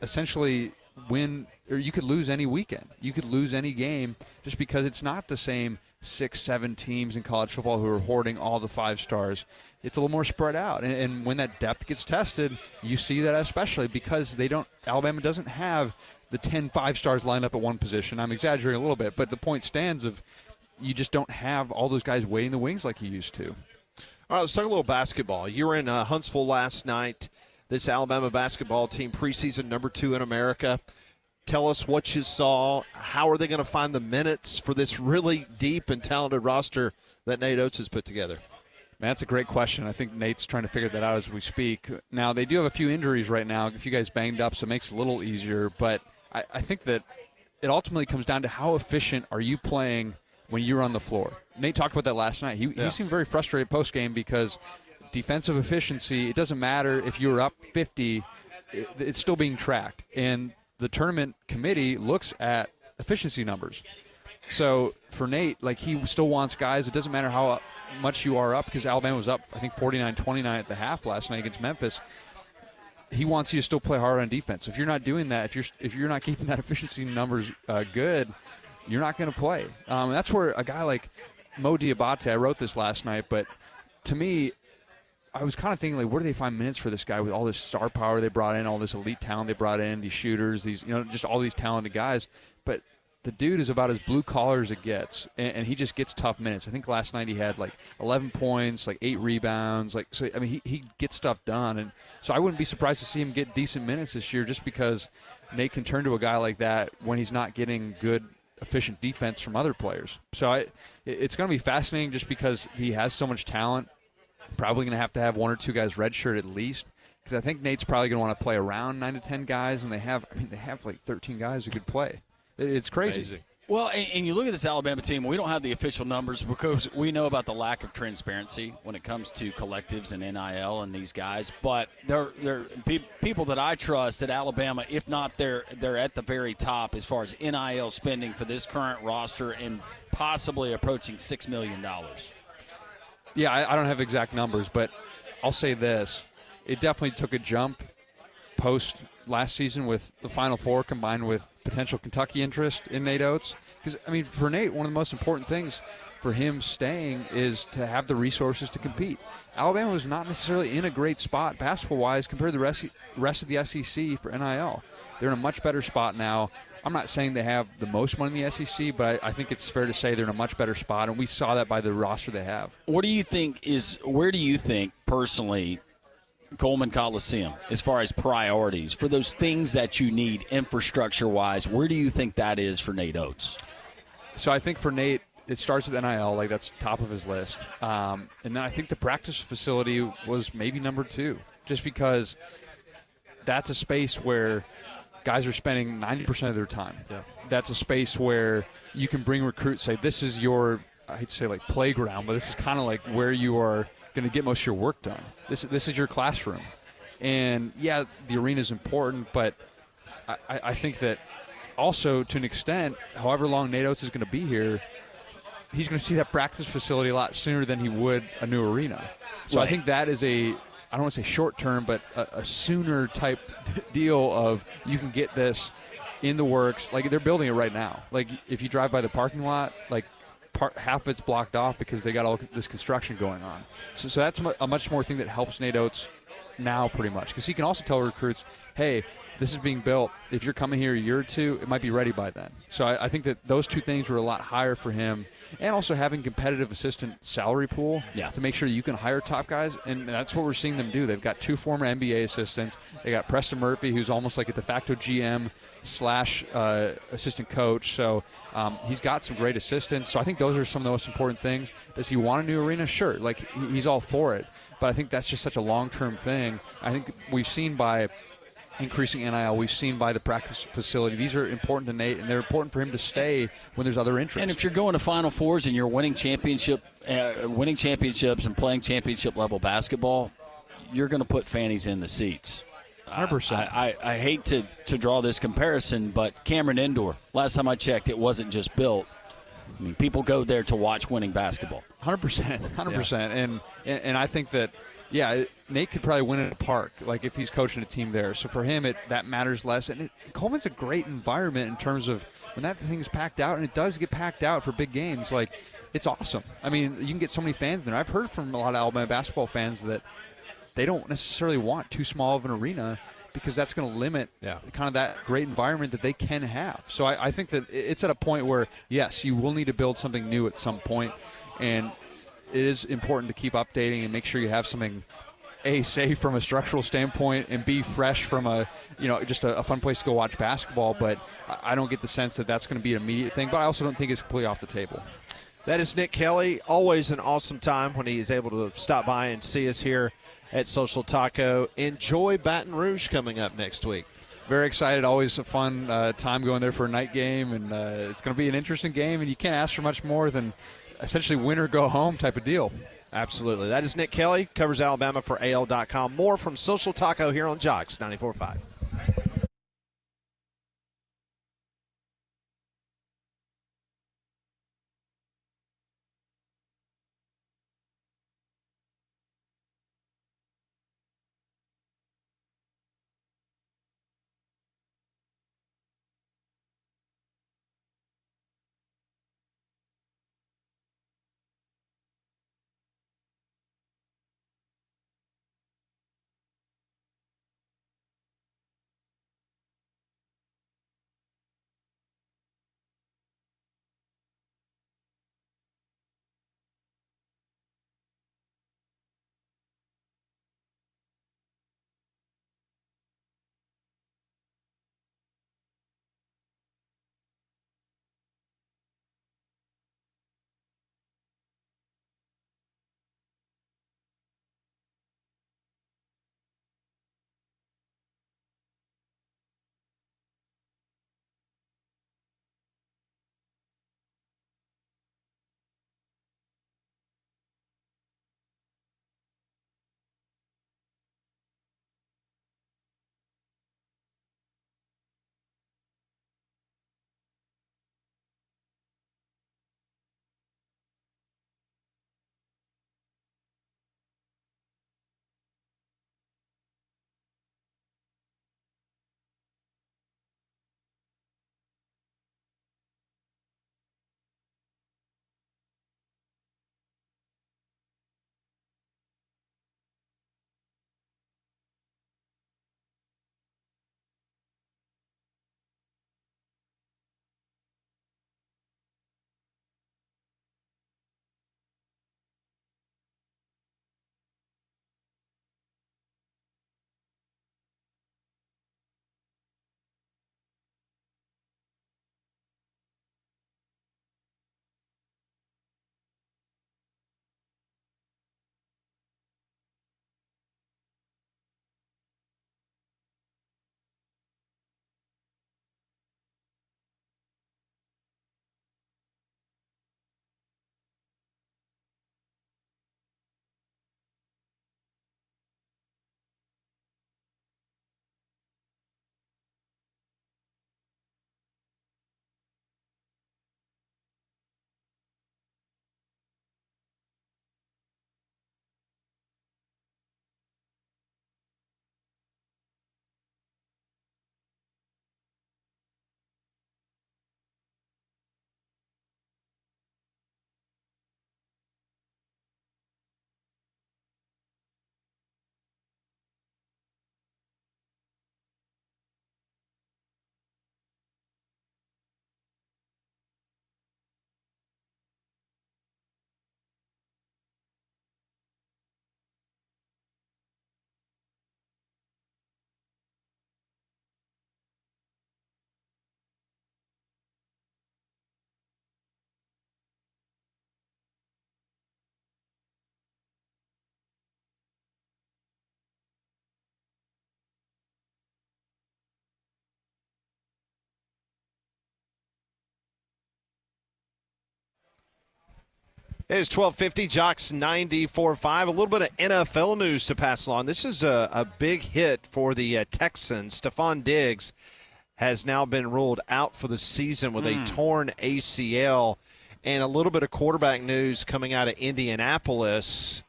essentially win, or you could lose any weekend. You could lose any game just because it's not the same 6-7 teams in college football who are hoarding all the 5 stars. It's a little more spread out. And when that depth gets tested, you see that especially because Alabama doesn't have the 10 5-stars lined up at one position. I'm exaggerating a little bit, but the point stands of you just don't have all those guys waiting the wings like you used to. All right, let's talk a little basketball. You were in Huntsville last night. This Alabama basketball team, preseason number 2 in America. Tell us what you saw. How are they going to find the minutes for this really deep and talented roster that Nate Oates has put together? Man, that's a great question. I think Nate's trying to figure that out as we speak. Now, they do have a few injuries right now, a few guys banged up, so it makes it a little easier. But I think that it ultimately comes down to how efficient are you playing when you're on the floor. Nate talked about that last night. He seemed very frustrated post-game because defensive efficiency, it doesn't matter if you're up 50, it's still being tracked. And the tournament committee looks at efficiency numbers. So for Nate, like he still wants guys, it doesn't matter how much you are up because Alabama was up, I think, 49-29 at the half last night against Memphis. He wants you to still play hard on defense. If you're not doing that, if you're not keeping that efficiency numbers good, you're not going to play. That's where a guy like Mo Diabate, I wrote this last night, but to me, I was kind of thinking, like, where do they find minutes for this guy with all this star power they brought in, all this elite talent they brought in, these shooters, these, just all these talented guys. But the dude is about as blue-collar as it gets, and he just gets tough minutes. I think last night he had, 11 points, 8 rebounds. He gets stuff done. And so I wouldn't be surprised to see him get decent minutes this year just because Nate can turn to a guy like that when he's not getting good, efficient defense from other players. So it's going to be fascinating just because he has so much talent. Probably going to have one or two guys redshirt at least, because I think Nate's probably going to want to play around 9 to 10 guys, and they have 13 guys who could play. It's crazy. Amazing. Well, and you look at this Alabama team, we don't have the official numbers because we know about the lack of transparency when it comes to collectives and NIL and these guys. But they're people that I trust at Alabama, if not they're at the very top as far as NIL spending for this current roster and possibly approaching $6 million. Yeah, I don't have exact numbers, but I'll say this. It definitely took a jump post last season with the Final Four combined with potential Kentucky interest in Nate Oates. Because, for Nate, one of the most important things for him staying is to have the resources to compete. Alabama was not necessarily in a great spot basketball-wise compared to the rest of the SEC for NIL. They're in a much better spot now. I'm not saying they have the most money in the SEC, but I think it's fair to say they're in a much better spot, and we saw that by the roster they have. Where do you think personally Coleman Coliseum, as far as priorities, for those things that you need infrastructure-wise, where do you think that is for Nate Oates? So I think for Nate, it starts with NIL, that's top of his list. And then I think the practice facility was maybe number 2, just because that's a space where guys are spending 90% of their time. Yeah. That's a space where you can bring recruits, say this is your, I hate to say playground, but this is kind of where you are going to get most of your work done. This is your classroom. And, yeah, the arena is important, but I think that also to an extent, however long Nate Oates is going to be here, he's going to see that practice facility a lot sooner than he would a new arena. So right. I think that is I don't want to say short term, but a sooner type deal of you can get this in the works. They're building it right now. If you drive by the parking lot, half of it's blocked off because they got all this construction going on. So that's a much more thing that helps Nate Oates now pretty much, because he can also tell recruits, hey, this is being built. If you're coming here a year or two, it might be ready by then. So I think that those two things were a lot higher for him, and also having competitive assistant salary pool to make sure you can hire top guys, and that's what we're seeing them do. They've got 2 former NBA assistants. They got Preston Murphy, who's almost like a de facto GM / assistant coach. So he's got some great assistants. So I think those are some of the most important things. Does he want a new arena? Sure. He's all for it. But I think that's just such a long-term thing. I think we've seen by increasing NIL, we've seen by the practice facility. These are important to Nate, and they're important for him to stay when there's other interests. And if you're going to Final Fours and you're winning championships and playing championship-level basketball, you're going to put fannies in the seats. 100%. I hate to draw this comparison, but Cameron Indoor, last time I checked, it wasn't just built. People go there to watch winning basketball. 100%. 100%. And I think that, Nate could probably win at a park, if he's coaching a team there. So for him, that matters less. And Coleman's a great environment in terms of when that thing is packed out, and it does get packed out for big games. It's awesome. You can get so many fans there. I've heard from a lot of Alabama basketball fans that they don't necessarily want too small of an arena because that's going to limit kind of that great environment that they can have. So I think that it's at a point where, yes, you will need to build something new at some point, and it is important to keep updating and make sure you have something, A, safe from a structural standpoint, and B, fresh from just a fun place to go watch basketball. But I don't get the sense that that's going to be an immediate thing, but I also don't think it's completely off the table. That is Nick Kelly. Always an awesome time when he is able to stop by and see us here at Social Taco. Enjoy Baton Rouge coming up next week. Very excited. Always a fun time going there for a night game, and it's going to be an interesting game, and you can't ask for much more than essentially win or go home type of deal. Absolutely. That is Nick Kelly, covers Alabama for AL.com. More from Social Taco here on Jocks 94.5. It is 12:50, Jocks 94.5. A little bit of NFL news to pass along. This is a big hit for the Texans. Stephon Diggs has now been ruled out for the season with a torn ACL. And a little bit of quarterback news coming out of Indianapolis.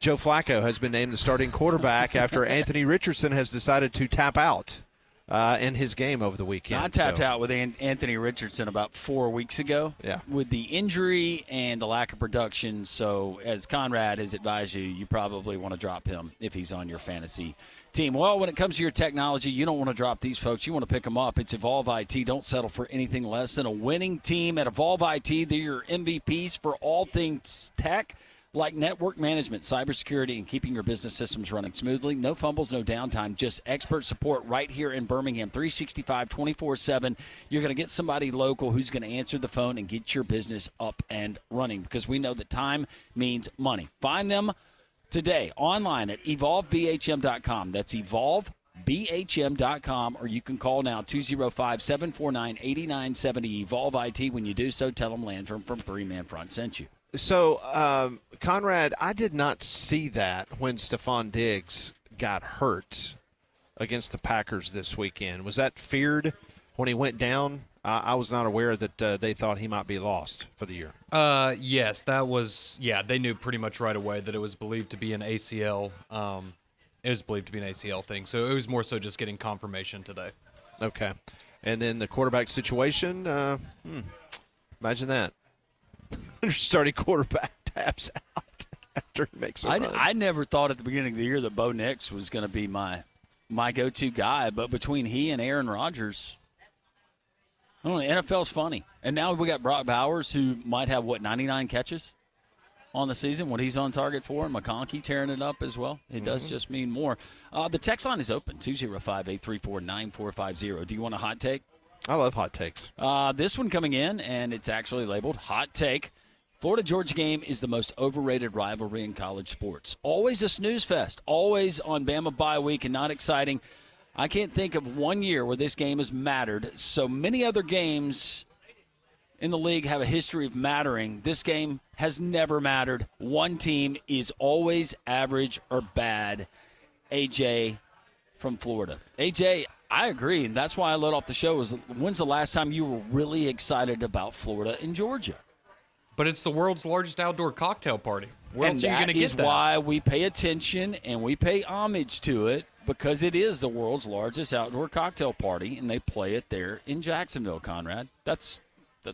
Joe Flacco has been named the starting quarterback after Anthony Richardson has decided to tap out in his game over the weekend. I tapped out with Anthony Richardson about 4 weeks ago with the injury and the lack of production. So as Conrad has advised you, you probably want to drop him if he's on your fantasy team. Well, when it comes to your technology, you don't want to drop these folks. You want to pick them up. It's Evolve IT. Don't settle for anything less than a winning team at Evolve IT. They're your MVPs for all things tech, like network management, cybersecurity, and keeping your business systems running smoothly. No fumbles, no downtime, just expert support right here in Birmingham, 365, 24/7. You're going to get somebody local who's going to answer the phone and get your business up and running, because we know that time means money. Find them today online at evolvebhm.com. That's evolvebhm.com, or you can call now 205-749-8970. Evolve IT. When you do so, tell them Landrum from Three Man Front sent you. So, Conrad, I did not see that when Stephon Diggs got hurt against the Packers this weekend. Was that feared when he went down? I was not aware that they thought he might be lost for the year. Yes, that was – yeah, they knew pretty much right away that it was believed to be an ACL. It was believed to be an ACL thing, so it was more so just getting confirmation today. Okay. And then the quarterback situation, imagine that. Your starting quarterback taps out after he makes a run. I never thought at the beginning of the year that Bo Nix was going to be my go-to guy, but between he and Aaron Rodgers, I don't know, NFL's funny. And now we got Brock Bowers, who might have, 99 catches on the season, what he's on target for, and McConkey tearing it up as well. It does just mean more. The text line is open, 205-834-9450. Do you want a hot take? I love hot takes. This one coming in, and it's actually labeled Hot Take. Florida-Georgia game is the most overrated rivalry in college sports. Always a snooze fest. Always on Bama bye week and not exciting. I can't think of one year where this game has mattered. So many other games in the league have a history of mattering. This game has never mattered. One team is always average or bad. AJ from Florida. AJ, I agree, and that's why I let off the show. When's the last time you were really excited about Florida and Georgia? But it's the world's largest outdoor cocktail party. Where And else are you going to that get is that? why we pay attention and we pay homage to it, because it is the world's largest outdoor cocktail party, and they play it there in Jacksonville, Conrad. That's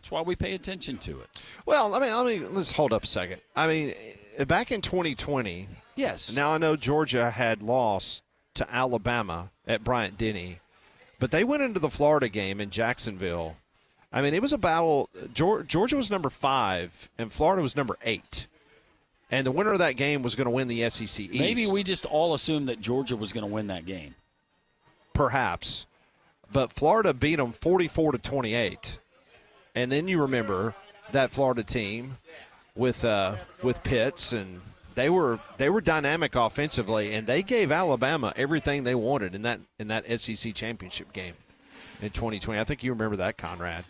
why we pay attention to it. Well, let's hold up a second. I mean, back in 2020, yes. Now I know Georgia had lost to Alabama at Bryant-Denny, but they went into the Florida game in Jacksonville. I mean, it was a battle. Georgia was number 5, and Florida was number 8. And the winner of that game was going to win the SEC East. Maybe we just all assumed that Georgia was going to win that game. Perhaps. But Florida beat them 44-28. And then you remember that Florida team with Pitts, and they were dynamic offensively, and they gave Alabama everything they wanted in that SEC championship game in 2020. I think you remember that, Conrad.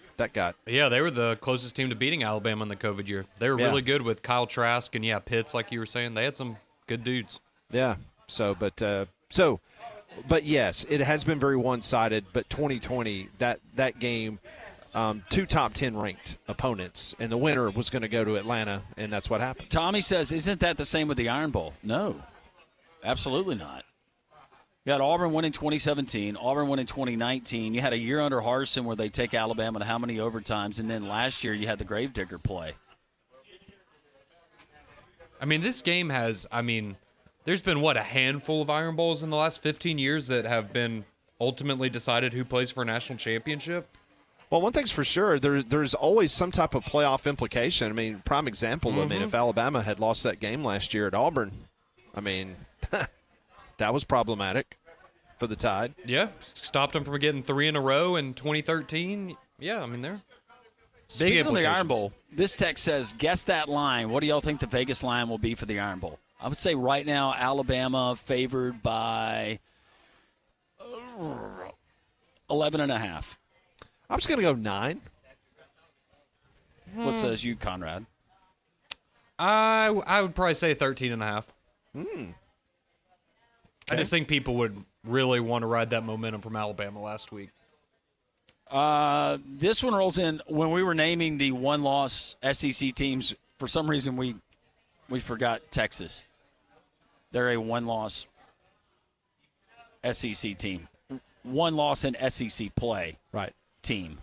Yeah, they were the closest team to beating Alabama in the COVID year. They were really good with Kyle Trask and Pitts, like you were saying. They had some good dudes. Yeah. But yes, it has been very one-sided. But 2020, that game, 2 top 10 ranked opponents, and the winner was going to go to Atlanta, and that's what happened. Tommy says, isn't that the same with the Iron Bowl? No, absolutely not. You had Auburn win in 2017, Auburn won in 2019. You had a year under Harsin where they take Alabama to how many overtimes, and then last year you had the Gravedigger play. I mean, this game has, there's been, a handful of Iron Bowls in the last 15 years that have been ultimately decided who plays for a national championship. Well, one thing's for sure, there's always some type of playoff implication. I mean, prime example, if Alabama had lost that game last year at Auburn, that was problematic for the Tide. Yeah, stopped them from getting 3 in a row in 2013. Yeah, they're Speaking big of the implications. Iron Bowl, this text says, guess that line. What do y'all think the Vegas line will be for the Iron Bowl? I would say right now Alabama favored by 11.5. I'm just going to go 9. What says you, Conrad? I would probably say 13.5. Okay. I just think people would really want to ride that momentum from Alabama last week. This one rolls in. When we were naming the one-loss SEC teams, for some reason we forgot Texas. They're a one-loss SEC team. One loss in SEC play team.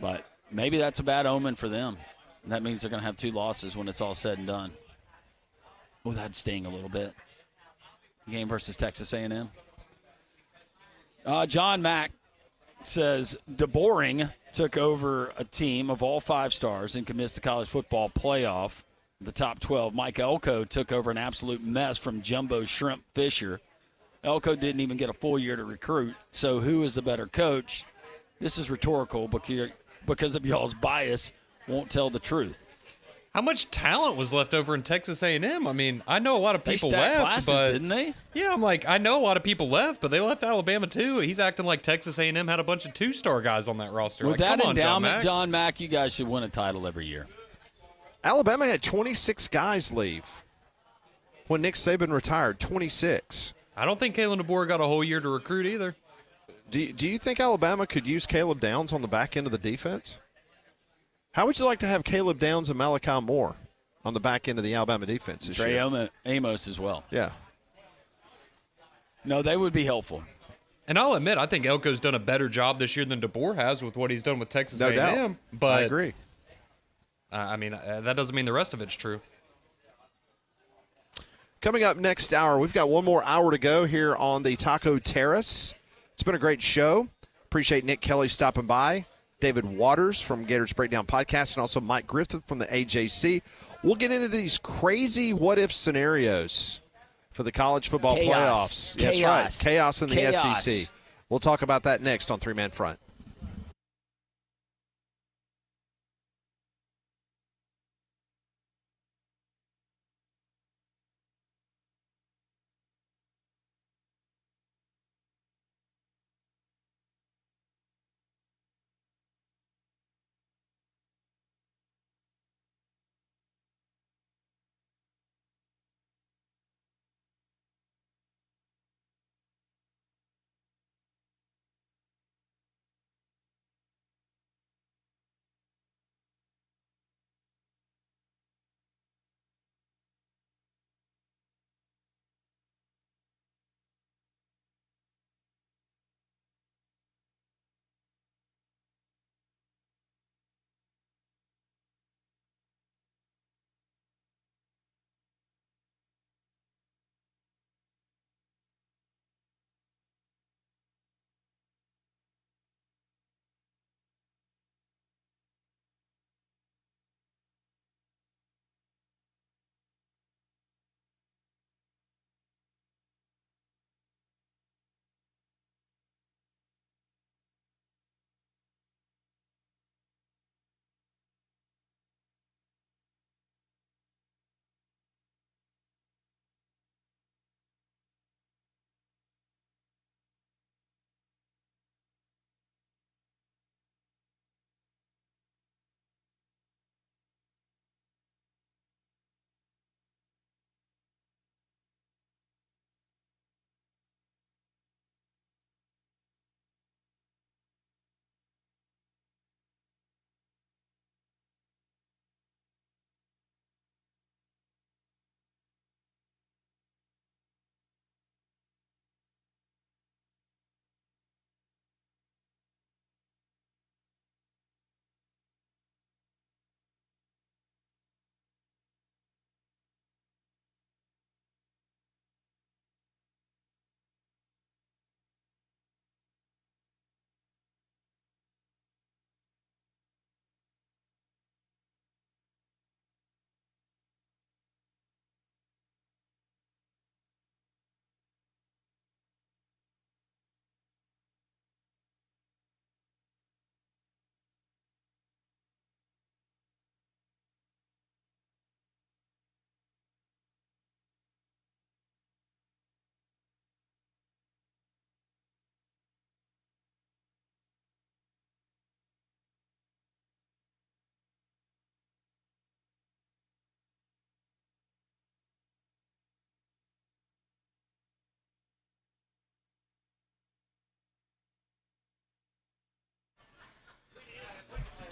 But maybe that's a bad omen for them. That means they're going to have 2 losses when it's all said and done. Oh, that'd sting a little bit. Game versus Texas A&M. John Mack says, DeBoring took over a team of all 5 stars and could miss the college football playoff, the top 12. Mike Elko took over an absolute mess from Jumbo Shrimp Fisher. Elko didn't even get a full year to recruit. So who is the better coach? This is rhetorical because of y'all's bias won't tell the truth. How much talent was left over in Texas A&M? I mean, I know a lot of people they left, classes, but didn't they? Yeah, I'm like, I know a lot of people left, but they left Alabama too. He's acting like Texas A&M had a bunch of 2-star guys on that roster. With like, that come on, endowment, John Mack, you guys should win a title every year. Alabama had 26 guys leave when Nick Saban retired. 26. I don't think Kalen DeBoer got a whole year to recruit either. Do you think Alabama could use Caleb Downs on the back end of the defense? How would you like to have Caleb Downs and Malachi Moore on the back end of the Alabama defense this year? Trey Amos as well. Yeah. No, they would be helpful. And I'll admit, I think Elko's done a better job this year than DeBoer has with what he's done with Texas No A&M. doubt. But I agree. I mean, that doesn't mean the rest of it's true. Coming up next hour, we've got one more hour to go here on the Taco Terrace. It's been a great show. Appreciate Nick Kelly stopping by, David Waters from Gators Breakdown Podcast, and also Mike Griffith from the AJC. We'll get into these crazy what-if scenarios for the college football playoffs. That's right. Chaos in the SEC. We'll talk about that next on Three Man Front.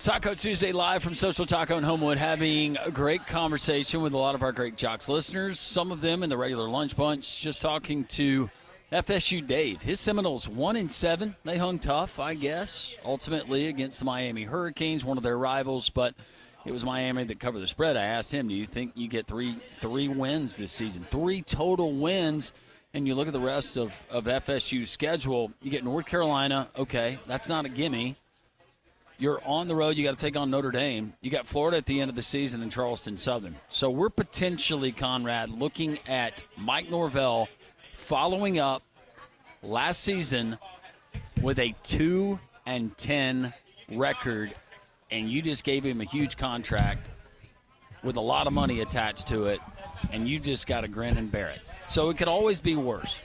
Taco Tuesday live from Social Taco in Homewood, having a great conversation with a lot of our great Jocks listeners, some of them in the regular lunch bunch, just talking to FSU Dave. His Seminoles 1-7. They hung tough, I guess, ultimately against the Miami Hurricanes, one of their rivals, but it was Miami that covered the spread. I asked him, do you think you get three wins this season? 3 total wins, and you look at the rest of FSU's schedule, you get North Carolina, okay, that's not a gimme. You're on the road. You got to take on Notre Dame. You got Florida at the end of the season and Charleston Southern. So we're potentially, Conrad, looking at Mike Norvell following up last season with a 2-10 record, and you just gave him a huge contract with a lot of money attached to it, and you just got to grin and bear it. So it could always be worse.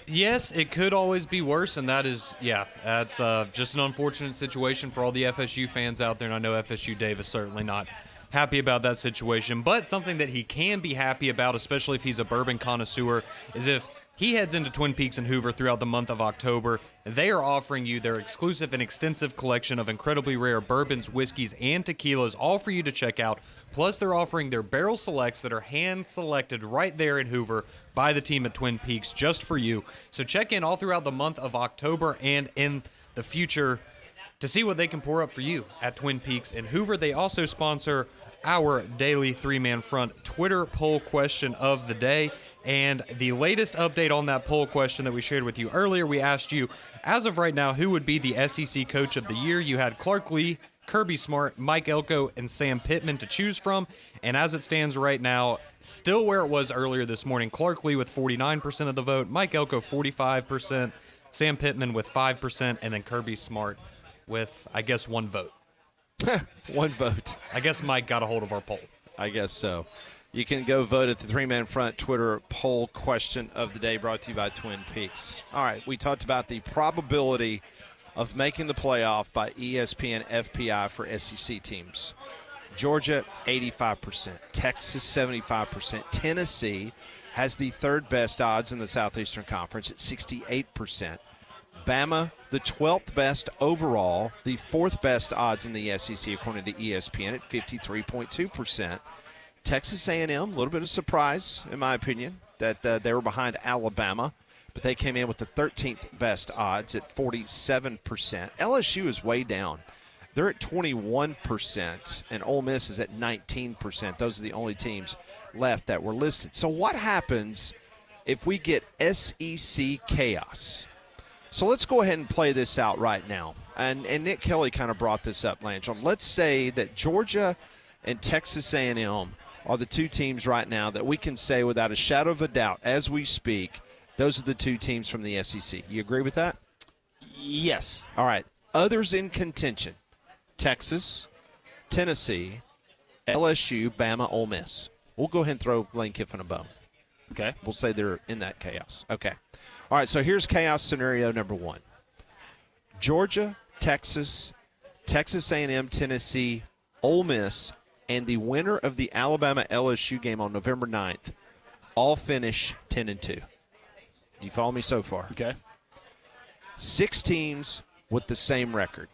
Yes, it could always be worse, and that's just an unfortunate situation for all the FSU fans out there, and I know FSU Dave is certainly not happy about that situation, but something that he can be happy about, especially if he's a bourbon connoisseur, is if he heads into Twin Peaks and Hoover throughout the month of October. They are offering you their exclusive and extensive collection of incredibly rare bourbons, whiskeys, and tequilas, all for you to check out. Plus, they're offering their barrel selects that are hand-selected right there in Hoover by the team at Twin Peaks just for you. So check in all throughout the month of October and in the future to see what they can pour up for you at Twin Peaks in Hoover. They also sponsor our daily three-man front Twitter poll question of the day. And the latest update on that poll question that we shared with you earlier, we asked you, as of right now, who would be the SEC Coach of the Year? You had Clark Lee, Kirby Smart, Mike Elko, and Sam Pittman to choose from. And as it stands right now, still where it was earlier this morning, Clark Lee with 49% of the vote, Mike Elko 45%, Sam Pittman with 5%, and then Kirby Smart with, I guess, 1 vote. 1 vote. I guess Mike got a hold of our poll. I guess so. You can go vote at the three-man front Twitter poll question of the day, brought to you by Twin Peaks. All right, we talked about the probability of making the playoff by ESPN FPI for SEC teams. Georgia, 85%. Texas, 75%. Tennessee has the 3rd best odds in the Southeastern Conference at 68%. Bama, the 12th best overall, the 4th best odds in the SEC according to ESPN at 53.2%. Texas A&M, a little bit of surprise, in my opinion, that they were behind Alabama, but they came in with the 13th best odds at 47%. LSU is way down. They're at 21%, and Ole Miss is at 19%. Those are the only teams left that were listed. So what happens if we get SEC chaos? So let's go ahead and play this out right now. And Nick Kelly kind of brought this up, Lanchon. Let's say that Georgia and Texas A&M are the 2 teams right now that we can say without a shadow of a doubt, as we speak, those are the 2 teams from the SEC. You agree with that? Yes. All right. Others in contention: Texas, Tennessee, LSU, Bama, Ole Miss. We'll go ahead and throw Lane Kiffin a bone. Okay. We'll say they're in that chaos. Okay. All right, so here's chaos scenario number 1. Georgia, Texas, Texas A&M, Tennessee, Ole Miss, and the winner of the Alabama-LSU game on November 9th all finish 10-2. Do you follow me so far? Okay. 6 teams with the same record.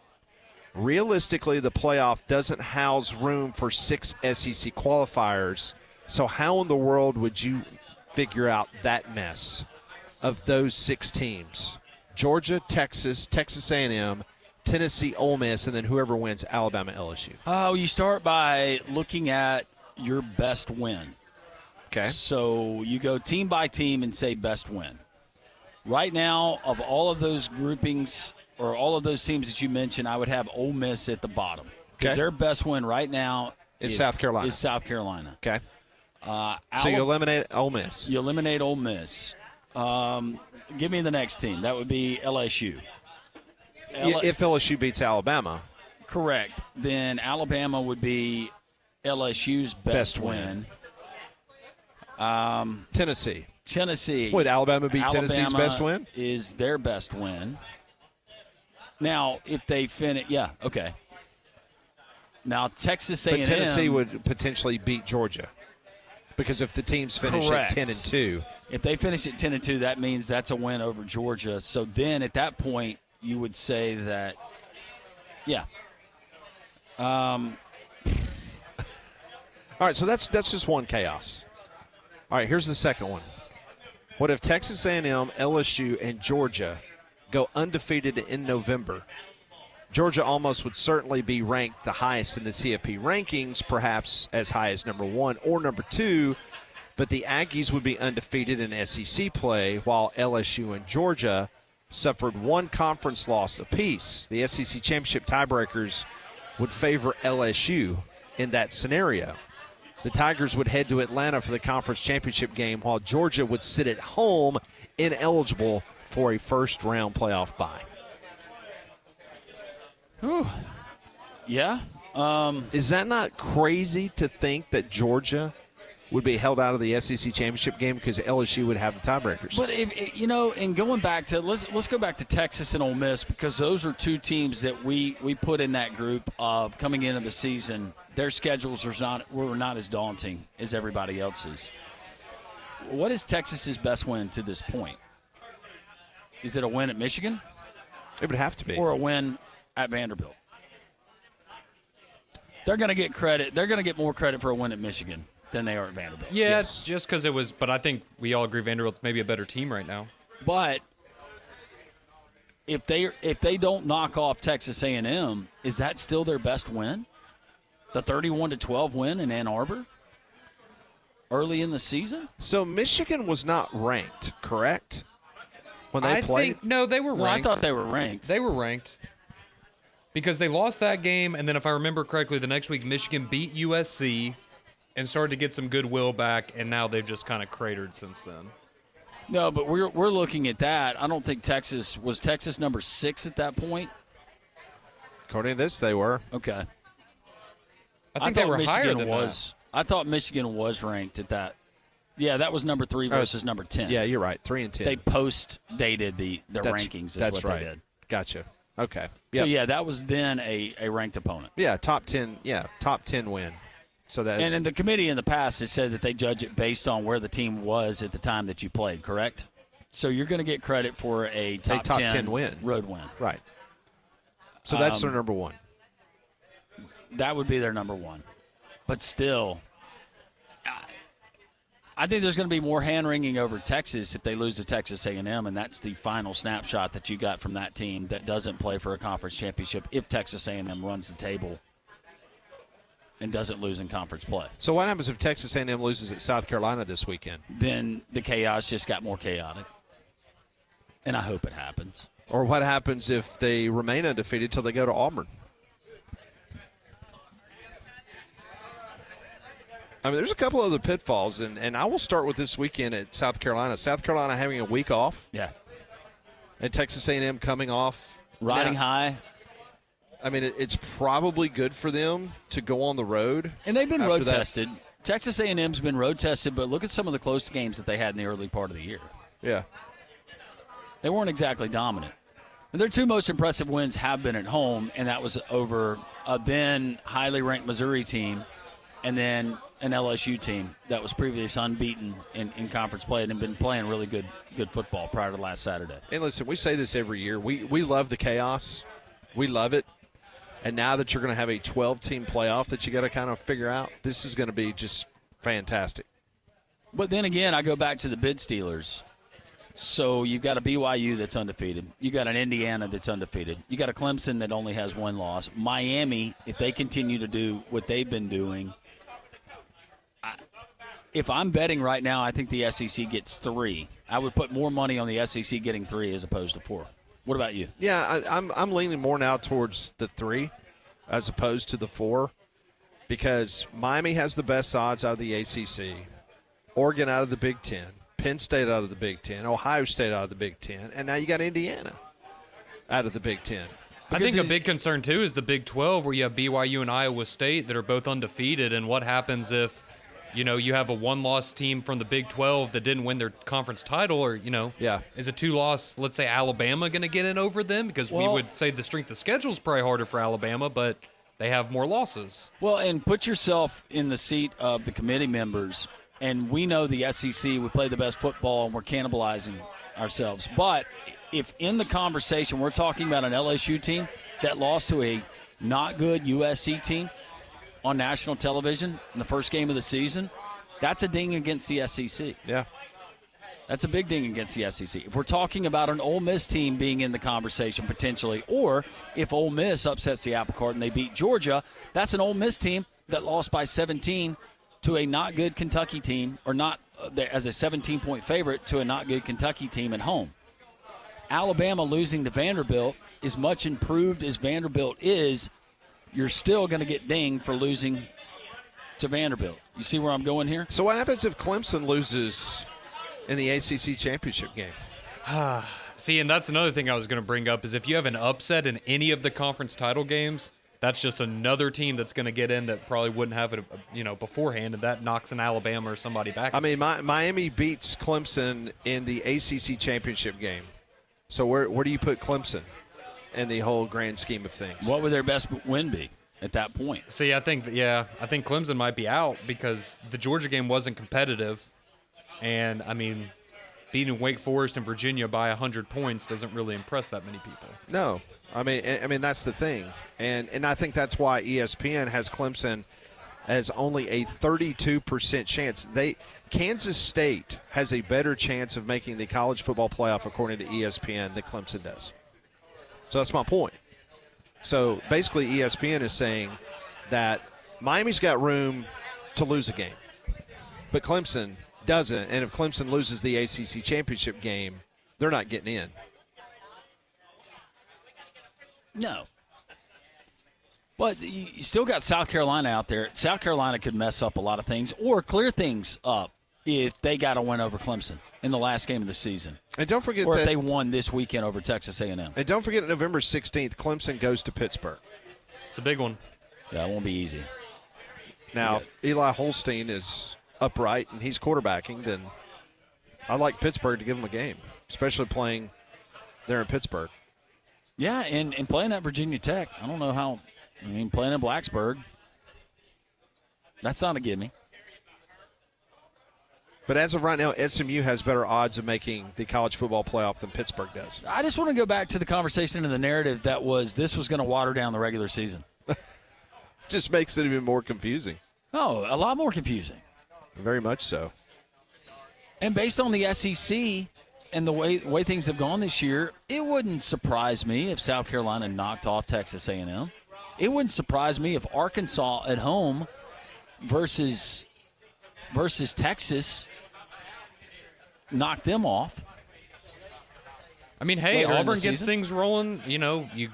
Realistically, the playoff doesn't house room for 6 SEC qualifiers, so how in the world would you figure out that mess of those 6 teams? Georgia, Texas, Texas A&M, Tennessee, Ole Miss, and then whoever wins, Alabama, LSU. Oh, you start by looking at your best win. Okay. So you go team by team and say best win. Right now, of all of those groupings or all of those teams that you mentioned, I would have Ole Miss at the bottom. Because their best win right now is South Carolina. Is South Carolina. Okay. So you eliminate Ole Miss. You eliminate Ole Miss. Give me the next team. That would be LSU. If LSU beats Alabama. Correct. Then Alabama would be LSU's best win. Tennessee. Would Alabama beat Tennessee's best win? Is their best win. Now, if they finish, okay. Now, Texas A&M. But Tennessee would potentially beat Georgia. Because if the teams finish Correct. at 10-2. If they finish at 10-2, that means that's a win over Georgia. So then at that point, you would say that, All right, so that's just one chaos. All right, here's the second one. What if Texas A&M, LSU, and Georgia go undefeated in November? Georgia almost would certainly be ranked the highest in the CFP rankings, perhaps as high as number 1 or number 2, but the Aggies would be undefeated in SEC play, while LSU and Georgia suffered one conference loss apiece. The SEC championship tiebreakers would favor LSU in that scenario. The Tigers would head to Atlanta for the conference championship game, while Georgia would sit at home ineligible for a first-round playoff bye. Whew. Yeah. Is that not crazy to think that Georgia would be held out of the SEC championship game because LSU would have the tiebreakers? But and going back to let's go back to Texas and Ole Miss, because those are two teams that we put in that group of coming into the season. Their schedules were not as daunting as everybody else's. What is Texas's best win to this point? Is it a win at Michigan? It would have to be. Or a win at Vanderbilt? They're going to get credit. They're going to get more credit for a win at Michigan than they are at Vanderbilt. Yeah, yes. Just because it was, but I think we all agree Vanderbilt's maybe a better team right now. But if they don't knock off Texas A&M, is that still their best win? The 31-12 win in Ann Arbor early in the season? So Michigan was not ranked, correct? When they played? No, they were ranked. I thought they were ranked. They were ranked. Because they lost that game, and then if I remember correctly, the next week Michigan beat USC and started to get some goodwill back, and now they've just kind of cratered since then. No, but we're looking at that. I don't think Texas – was Texas number 6 at that point? According to this, they were. Okay. I think they were Michigan higher than that. I thought Michigan was ranked at that. Yeah, that was number 3 versus number 10. Yeah, you're right. 3 and 10. They post-dated the rankings. That's what right. They did. Gotcha. Okay. Yep. So yeah, that was then a ranked opponent. Yeah, top 10. Yeah, top 10 win. So that. And in the committee in the past has said that they judge it based on where the team was at the time that you played. Correct. So you're going to get credit for a top 10 win, road win. Right. So that's their number 1. That would be their number 1. But still, I think there's going to be more hand-wringing over Texas if they lose to Texas A&M, and that's the final snapshot that you got from that team that doesn't play for a conference championship if Texas A&M runs the table and doesn't lose in conference play. So what happens if Texas A&M loses at South Carolina this weekend? Then the chaos just got more chaotic, and I hope it happens. Or what happens if they remain undefeated till they go to Auburn? I mean, there's a couple other pitfalls, and I will start with this weekend at South Carolina. South Carolina having a week off. Yeah. And Texas A&M coming off. Riding high. I mean, it's probably good for them to go on the road. And they've been road tested. Texas A&M's been road tested, but look at some of the close games that they had in the early part of the year. Yeah. They weren't exactly dominant. And their 2 most impressive wins have been at home, and that was over a then highly ranked Missouri team and then an LSU team that was previously unbeaten in conference play and had been playing really good football prior to last Saturday. And listen, we say this every year. We love the chaos. We love it. And now that you're going to have a 12-team playoff that you got to kind of figure out, this is going to be just fantastic. But then again, I go back to the bid stealers. So you've got a BYU that's undefeated. You got an Indiana that's undefeated. You got a Clemson that only has 1 loss. Miami, if they continue to do what they've been doing, if I'm betting right now, I think the SEC gets 3. I would put more money on the SEC getting 3 as opposed to 4. What about you? Yeah, I'm leaning more now towards the 3 as opposed to the 4 because Miami has the best odds out of the ACC, Oregon out of the Big Ten, Penn State out of the Big Ten, Ohio State out of the Big Ten, and now you got Indiana out of the Big Ten. I think a big concern, too, is the Big 12 where you have BYU and Iowa State that are both undefeated, and what happens if you have a 1-loss team from the Big 12 that didn't win their conference title, or, is a 2-loss, let's say, Alabama going to get in over them? Because we would say the strength of schedule is probably harder for Alabama, but they have more losses. Well, and put yourself in the seat of the committee members, and we know the SEC, we play the best football, and we're cannibalizing ourselves. But if in the conversation we're talking about an LSU team that lost to a not good USC team on national television in the first game of the season, that's a ding against the SEC. Yeah. That's a big ding against the SEC. If we're talking about an Ole Miss team being in the conversation potentially, or if Ole Miss upsets the apple cart and they beat Georgia, that's an Ole Miss team that lost by 17 to a not good Kentucky team, or not as a 17-point favorite to a not good Kentucky team at home. Alabama losing to Vanderbilt, as much improved as Vanderbilt is, you're still going to get dinged for losing to Vanderbilt. You see where I'm going here? So what happens if Clemson loses in the ACC championship game? See, and that's another thing I was going to bring up is if you have an upset in any of the conference title games, that's just another team that's going to get in that probably wouldn't have it, beforehand, and that knocks an Alabama or somebody back. I mean, Miami beats Clemson in the ACC championship game. So where do you put Clemson in the whole grand scheme of things? What would their best win be at that point? See, I think Clemson might be out because the Georgia game wasn't competitive, and I mean, beating Wake Forest and Virginia by 100 points doesn't really impress that many people. No, I mean that's the thing, and I think that's why ESPN has Clemson as only a 32% chance. Kansas State has a better chance of making the college football playoff according to ESPN than Clemson does. So that's my point. So basically ESPN is saying that Miami's got room to lose a game, but Clemson doesn't. And if Clemson loses the ACC championship game, they're not getting in. No. But you still got South Carolina out there. South Carolina could mess up a lot of things or clear things up if they got a win over Clemson in the last game of the season. And don't forget or if they won this weekend over Texas A&M. And don't forget November 16th, Clemson goes to Pittsburgh. It's a big one. Yeah, it won't be easy. Now, if Eli Holstein is upright and he's quarterbacking, then I like Pittsburgh to give him a game, especially playing there in Pittsburgh. Yeah, and playing at Virginia Tech, I don't know how. I mean, playing in Blacksburg, that's not a gimme. But as of right now, SMU has better odds of making the college football playoff than Pittsburgh does. I just want to go back to the conversation and the narrative that was this was going to water down the regular season. Just makes it even more confusing. Oh, a lot more confusing. Very much so. And based on the SEC and the way things have gone this year, it wouldn't surprise me if South Carolina knocked off Texas A&M. It wouldn't surprise me if Arkansas at home versus Texas knocked them off. I mean, hey, Auburn gets season. things rolling. You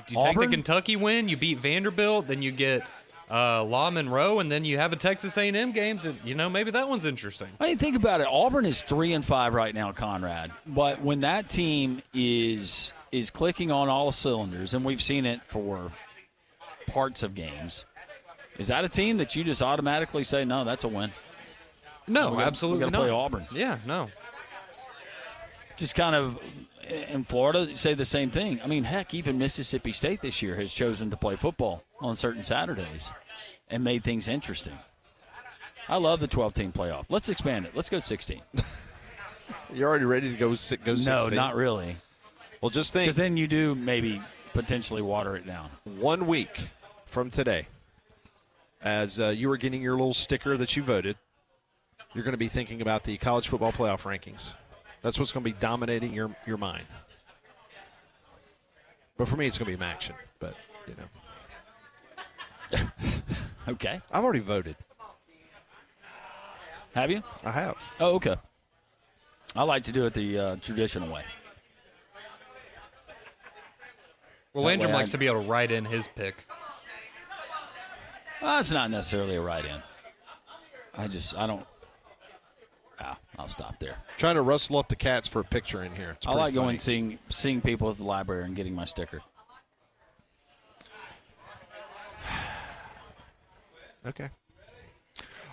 take the Kentucky win, you beat Vanderbilt, then you get La Monroe, and then you have a Texas A&M game that, maybe that one's interesting. I mean, think about it. Auburn is 3-5 right now, Conrad. But when that team is clicking on all cylinders, and we've seen it for parts of games, is that a team that you just automatically say, no, that's a win? No, absolutely not. We got to play Auburn. Yeah, no. Just kind of in Florida say the same thing. I mean, heck, even Mississippi State this year has chosen to play football on certain Saturdays and made things interesting. I love the 12-team playoff. Let's expand it. Let's go 16. You're already ready to go 16? No, not really. Well, just think. Because then you do maybe potentially water it down. 1 week from today, as you were getting your little sticker that you voted, you're going to be thinking about the college football playoff rankings. That's what's going to be dominating your mind. But for me, it's going to be action. But, Okay. I've already voted. Have you? I have. Oh, okay. I like to do it the traditional way. Well, Landrum likes to be able to write in his pick. It's not necessarily a write-in. I don't. I'll stop there. Trying to rustle up the cats for a picture in here. It's I like funny. going seeing people at the library and getting my sticker. Okay.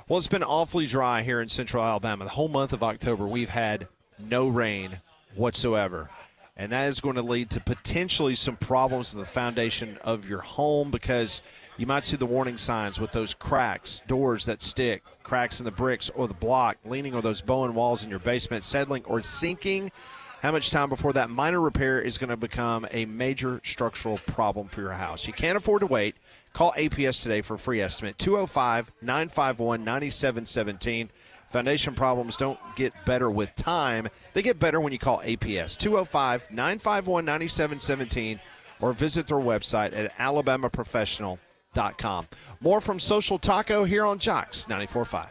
Well, it's been awfully dry here in central Alabama. The whole month of October, we've had no rain whatsoever. And that is going to lead to potentially some problems in the foundation of your home because you might see the warning signs with those cracks, doors that stick, cracks in the bricks or the block, leaning on those Bowen walls in your basement, settling or sinking. how much time before that minor repair is going to become a major structural problem for your house. You can't afford to wait. Call APS today for a free estimate, 205-951-9717. Foundation problems don't get better with time. They get better when you call APS, 205-951-9717, or visit their website at alabamaprofessional.com. More from Social Taco here on Jocks 94.5.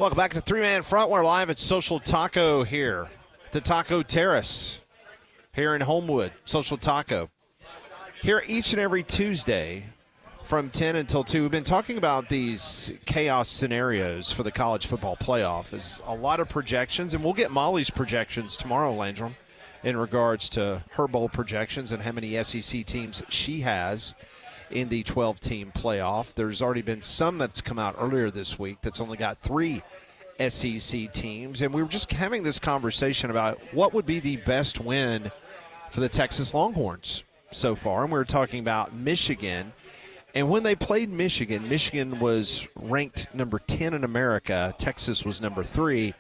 Welcome back to Three Man Front. We're live at Social Taco here, the Taco Terrace here in Homewood. Social Taco here each and every Tuesday from 10 until 2. We've been talking about these chaos scenarios for the college football playoff. There's a lot of projections, and we'll get Molly's projections tomorrow, Landrum, in regards to her bowl projections and how many SEC teams she has in the 12-team playoff. There's already been some that's come out earlier this week that's only got 3 SEC teams. And we were just having this conversation about what would be the best win for the Texas Longhorns so far. And we were talking about Michigan. And when they played Michigan, Michigan was ranked number 10 in America. Texas was number 3.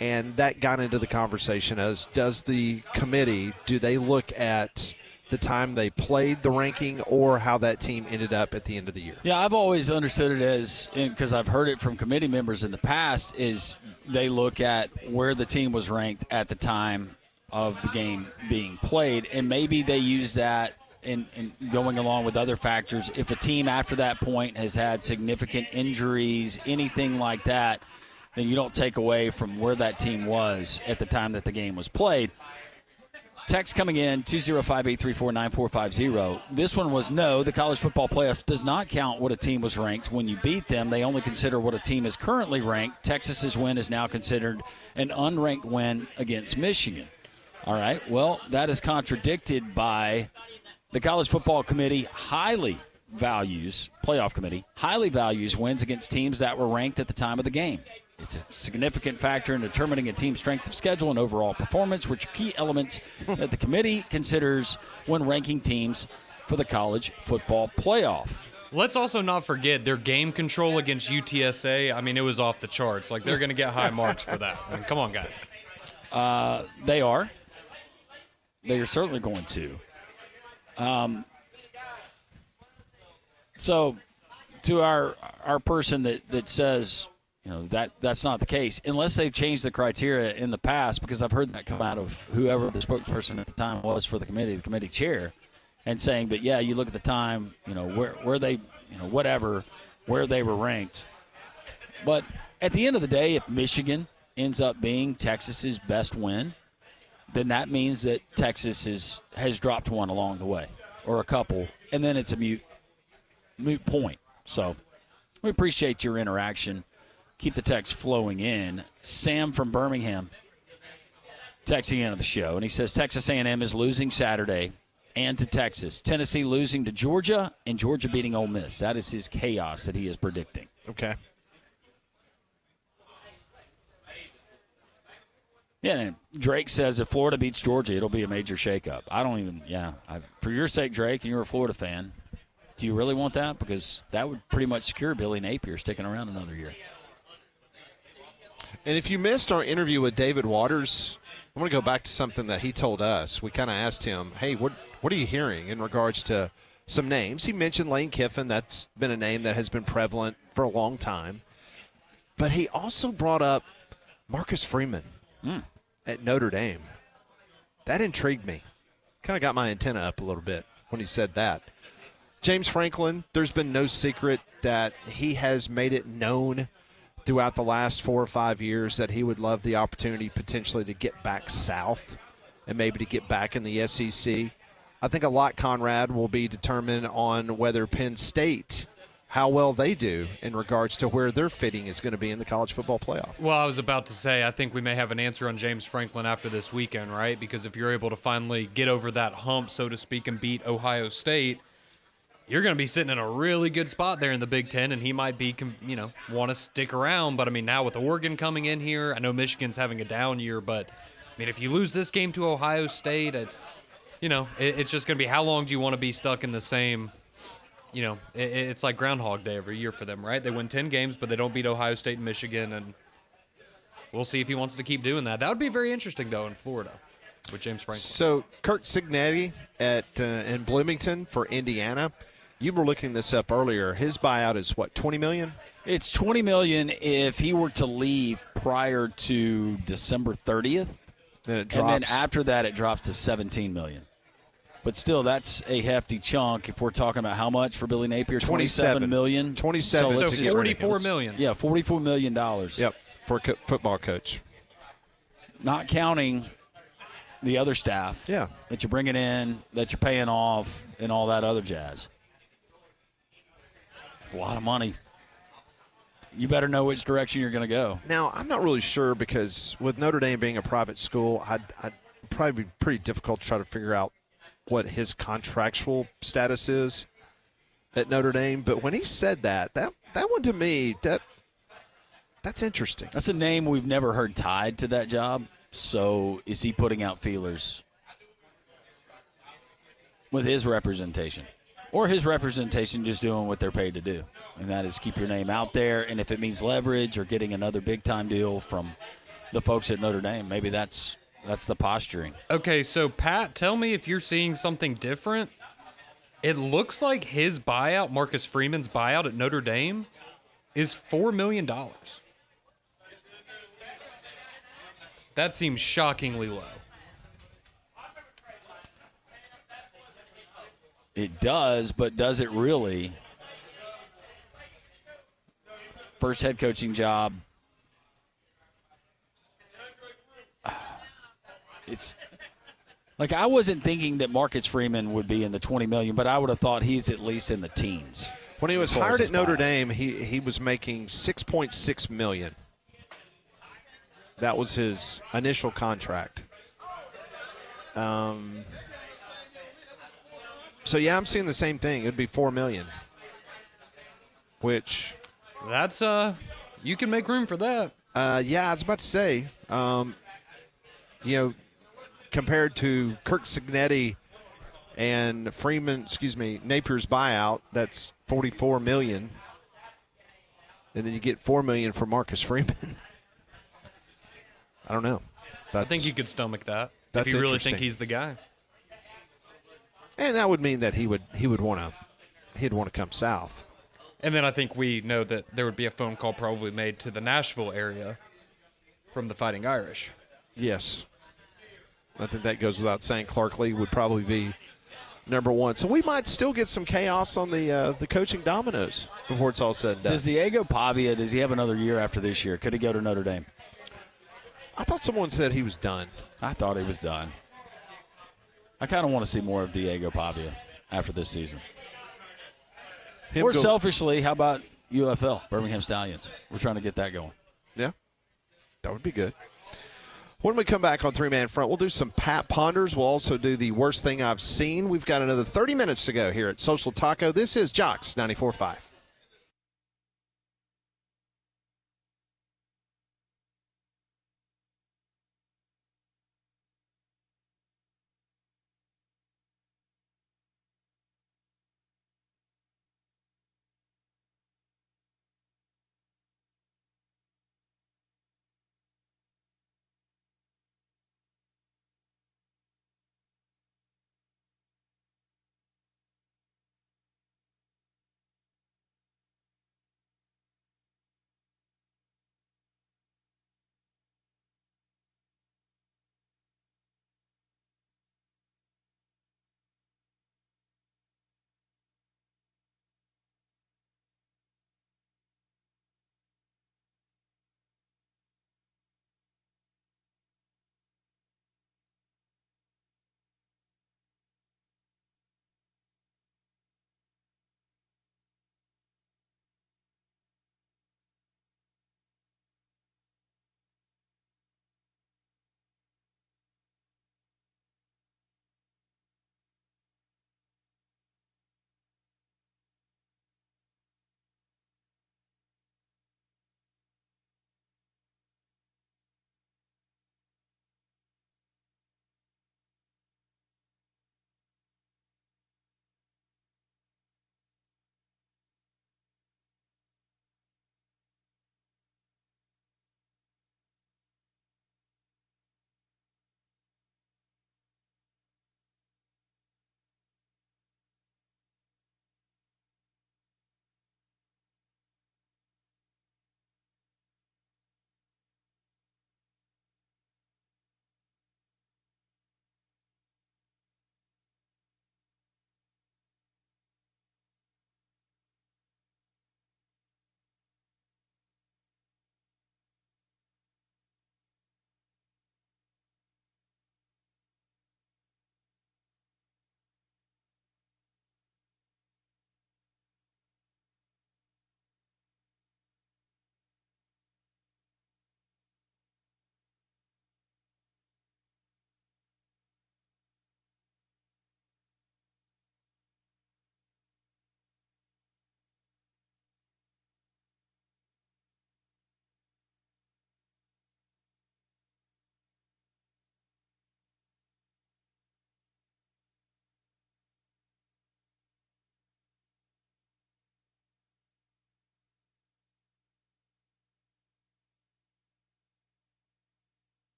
And that got into the conversation as, does the committee, do they look at the time they played the ranking or how that team ended up at the end of the year? Yeah, I've always understood it as, because I've heard it from committee members in the past, is they look at where the team was ranked at the time of the game being played, and maybe they use that in going along with other factors. If a team after that point has had significant injuries, anything like that, then you don't take away from where that team was at the time that the game was played. Text coming in, 205-834-9450. This one was no, the college football playoff does not count what a team was ranked when you beat them. They only consider what a team is currently ranked. Texas's win is now considered an unranked win against Michigan. All right, well, that is contradicted by the College Football Committee playoff committee, highly values wins against teams that were ranked at the time of the game. It's a significant factor in determining a team's strength of schedule and overall performance, which are key elements that the committee considers when ranking teams for the college football playoff. Let's also not forget their game control against UTSA. I mean, it was off the charts. Like, they're going to get high marks for that. I mean, come on, guys. They are. They are certainly going to. So, to our person that says, that's not the case, unless they've changed the criteria in the past, because I've heard that come out of whoever the spokesperson at the time was for the committee chair, and saying, but yeah, you look at the time, where they, where they were ranked. But at the end of the day, if Michigan ends up being Texas's best win, then that means that Texas has dropped one along the way, or a couple, and then it's a moot point. So we appreciate your interaction. Keep the text flowing in. Sam from Birmingham texting into the show, and he says Texas A&M is losing Saturday and to Texas. Tennessee losing to Georgia, and Georgia beating Ole Miss. That is his chaos that he is predicting. Okay. Yeah, and Drake says if Florida beats Georgia, it'll be a major shakeup. For your sake, Drake, and you're a Florida fan, do you really want that? Because that would pretty much secure Billy Napier sticking around another year. And if you missed our interview with David Waters, I want to go back to something that he told us. We kind of asked him, hey, what are you hearing in regards to some names? He mentioned Lane Kiffin. That's been a name that has been prevalent for a long time. But he also brought up Marcus Freeman at Notre Dame. That intrigued me. Kind of got my antenna up a little bit when he said that. James Franklin, there's been no secret that he has made it known throughout the last 4 or 5 years that he would love the opportunity potentially to get back south and maybe to get back in the SEC. I think a lot, Conrad, will be determined on whether Penn State, how well they do in regards to where their fitting is going to be in the college football playoff. Well, I was about to say, I think we may have an answer on James Franklin after this weekend, right? Because if you're able to finally get over that hump, so to speak, and beat Ohio State, you're going to be sitting in a really good spot there in the Big Ten, and he might be, want to stick around. But, I mean, now with Oregon coming in here, I know Michigan's having a down year, but, I mean, if you lose this game to Ohio State, it's, it's just going to be how long do you want to be stuck in the same, it's like Groundhog Day every year for them, right? They win 10 games, but they don't beat Ohio State and Michigan, and we'll see if he wants to keep doing that. That would be very interesting, though, in Florida with James Franklin. So, Kirk Cignetti in Bloomington for Indiana. You were looking this up earlier. His buyout is what, $20 million? It's $20 million if he were to leave prior to December 30th. Then it drops. And then after that, it drops to $17 million. But still, that's a hefty chunk. If we're talking about how much for Billy Napier, $27 million. 27. So $44 million. Yeah, $44 million. Yep, for a football coach. Not counting the other staff. Yeah. That you're bringing in, that you're paying off, and all that other jazz. It's a lot of money. You better know which direction you're going to go. Now, I'm not really sure because with Notre Dame being a private school, I'd probably be pretty difficult to try to figure out what his contractual status is at Notre Dame. But when he said that one to me, that's interesting. That's a name we've never heard tied to that job. So is he putting out feelers with his representation? Or his representation just doing what they're paid to do, and that is keep your name out there. And if it means leverage or getting another big-time deal from the folks at Notre Dame, maybe that's That's the posturing. Okay, so Pat, tell me if you're seeing something different. It looks like his buyout, Marcus Freeman's buyout at Notre Dame, is $4 million. That seems shockingly low. It does, but does it really? First head coaching job. It's like I wasn't thinking that Marcus Freeman would be in the $20 million, but I would have thought he's at least in the teens. When he was hired at Notre Dame, he was making $6.6 million. That was his initial contract. So yeah, I'm seeing the same thing. It'd be $4 million, which that's you can make room for that. Yeah, I was about to say, compared to Kirk Cignetti and Napier's buyout, that's $44 million, and then you get $4 million for Marcus Freeman. I don't know. I think you could stomach that if you really think he's the guy. And that would mean that he'd want to come south. And then I think we know that there would be a phone call probably made to the Nashville area from the Fighting Irish. Yes. I think that goes without saying. Clark Lee would probably be number one. So we might still get some chaos on the coaching dominoes before it's all said and done. Does Diego Pavia, does he have another year after this year? Could he go to Notre Dame? I thought someone said he was done. I thought he was done. I kind of want to see more of Diego Pavia after this season. Or selfishly, how about UFL, Birmingham Stallions? We're trying to get that going. Yeah, that would be good. When we come back on Three Man Front, we'll do some Pat Ponders. We'll also do the worst thing I've seen. We've got another 30 minutes to go here at Social Taco. This is Jocks 94.5.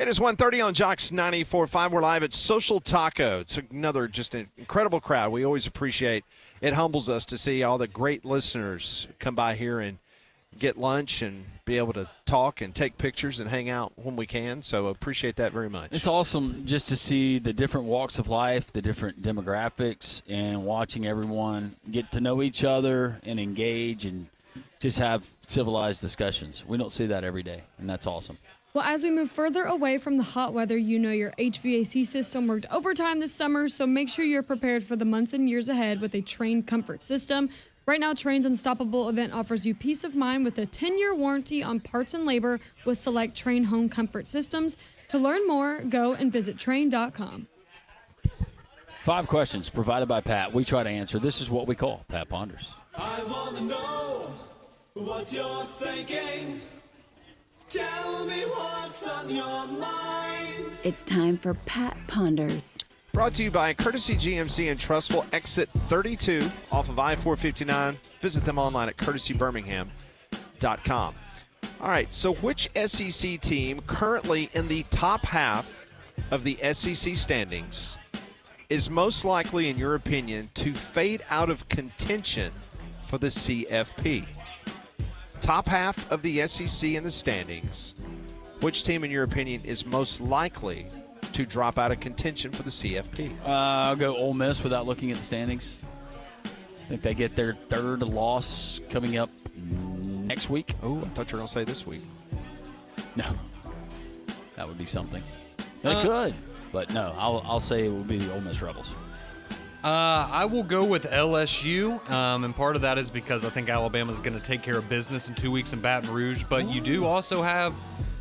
It is 1:30 on Jocks 94.5. We're live at Social Taco. It's another just an incredible crowd. We always appreciate it. Humbles us to see all the great listeners come by here and get lunch and be able to talk and take pictures and hang out when we can. So appreciate that very much. It's awesome just to see the different walks of life, the different demographics, and watching everyone get to know each other and engage and just have civilized discussions. We don't see that every day, and that's awesome. Well, as we move further away from the hot weather, you know your HVAC system worked overtime this summer, so make sure you're prepared for the months and years ahead with a Trane comfort system. Right now, Trane's Unstoppable event offers you peace of mind with a 10-year warranty on parts and labor with select Trane home comfort systems. To learn more, go and visit Trane.com. 5 questions provided by Pat. We try to answer. This is what we call Pat Ponders. I want to know what you're thinking. Tell me what's on your mind. It's time for Pat Ponders. Brought to you by Courtesy GMC in Trussville, exit 32 off of I-459. Visit them online at courtesybirmingham.com. All right, so which SEC team currently in the top half of the SEC standings is most likely, in your opinion, to fade out of contention for the CFP? Top half of the SEC in the standings. Which team, in your opinion, is most likely to drop out of contention for the CFP? I'll go Ole Miss without looking at the standings. I think they get their third loss coming up next week. Oh, I thought you were going to say this week. No. That would be something. They could, but no. I'll say it will be the Ole Miss Rebels. I will go with LSU, and part of that is because I think Alabama's going to take care of business in 2 weeks in Baton Rouge, but you do also have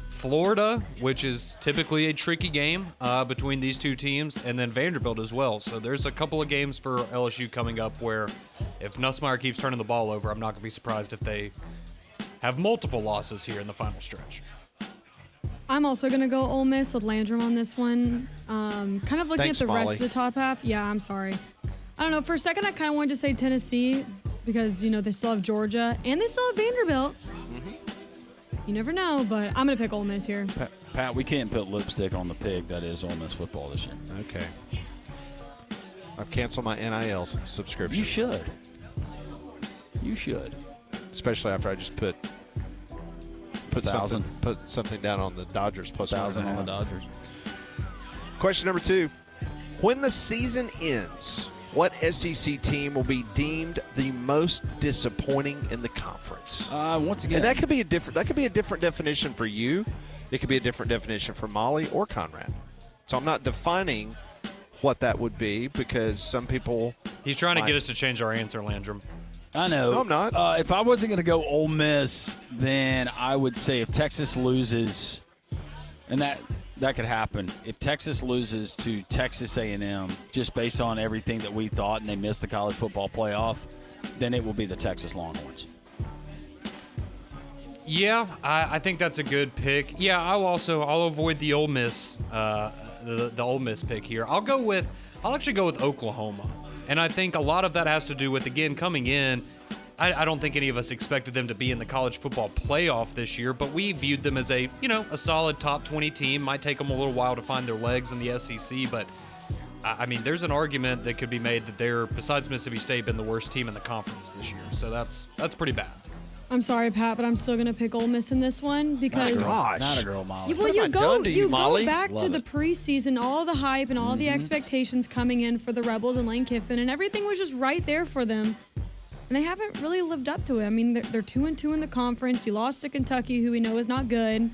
Florida, which is typically a tricky game between these two teams, and then Vanderbilt as well. So there's a couple of games for LSU coming up where if Nussmeier keeps turning the ball over, I'm not going to be surprised if they have multiple losses here in the final stretch. I'm also going to go Ole Miss with Landrum on this one. Kind of looking Thanks, at the rest Molly. of the top half. Yeah, I'm sorry. I don't know. For a second, I kind of wanted to say Tennessee because, you know, they still have Georgia and they still have Vanderbilt. Mm-hmm. You never know, but I'm going to pick Ole Miss here. Pat, we can't put lipstick on the pig that is Ole Miss football this year. Okay. I've canceled my NIL subscription. You should. You should. Especially after I just put something down on the Dodgers plus 1,000 on the Dodgers. Question number 2. When the season ends, what SEC team will be deemed the most disappointing in the conference? Once again, and that could be a different definition for you. It could be a different definition for Molly or Conrad. So I'm not defining what that would be because some people. He's trying to get us to change our answer, Landrum. I know. No, I'm not. If I wasn't going to go Ole Miss, then I would say if Texas loses, and that could happen. If Texas loses to Texas A&M, just based on everything that we thought, and they missed the college football playoff, then it will be the Texas Longhorns. Yeah, I think that's a good pick. Yeah, I'll avoid the Ole Miss, the Ole Miss pick here. I'll actually go with Oklahoma. And I think a lot of that has to do with, again, coming in, I don't think any of us expected them to be in the college football playoff this year, but we viewed them as a solid top 20 team. Might take them a little while to find their legs in the SEC, but I mean, there's an argument that could be made that they're, besides Mississippi State, been the worst team in the conference this year. So that's pretty bad. I'm sorry, Pat, but I'm still going to pick Ole Miss in this one because Not a girl, Molly. you go back Love to the it. preseason, all the hype and all the expectations coming in for the Rebels and Lane Kiffin, and everything was just right there for them. And they haven't really lived up to it. I mean, they're 2-2 in the conference. You lost to Kentucky, who we know is not good. And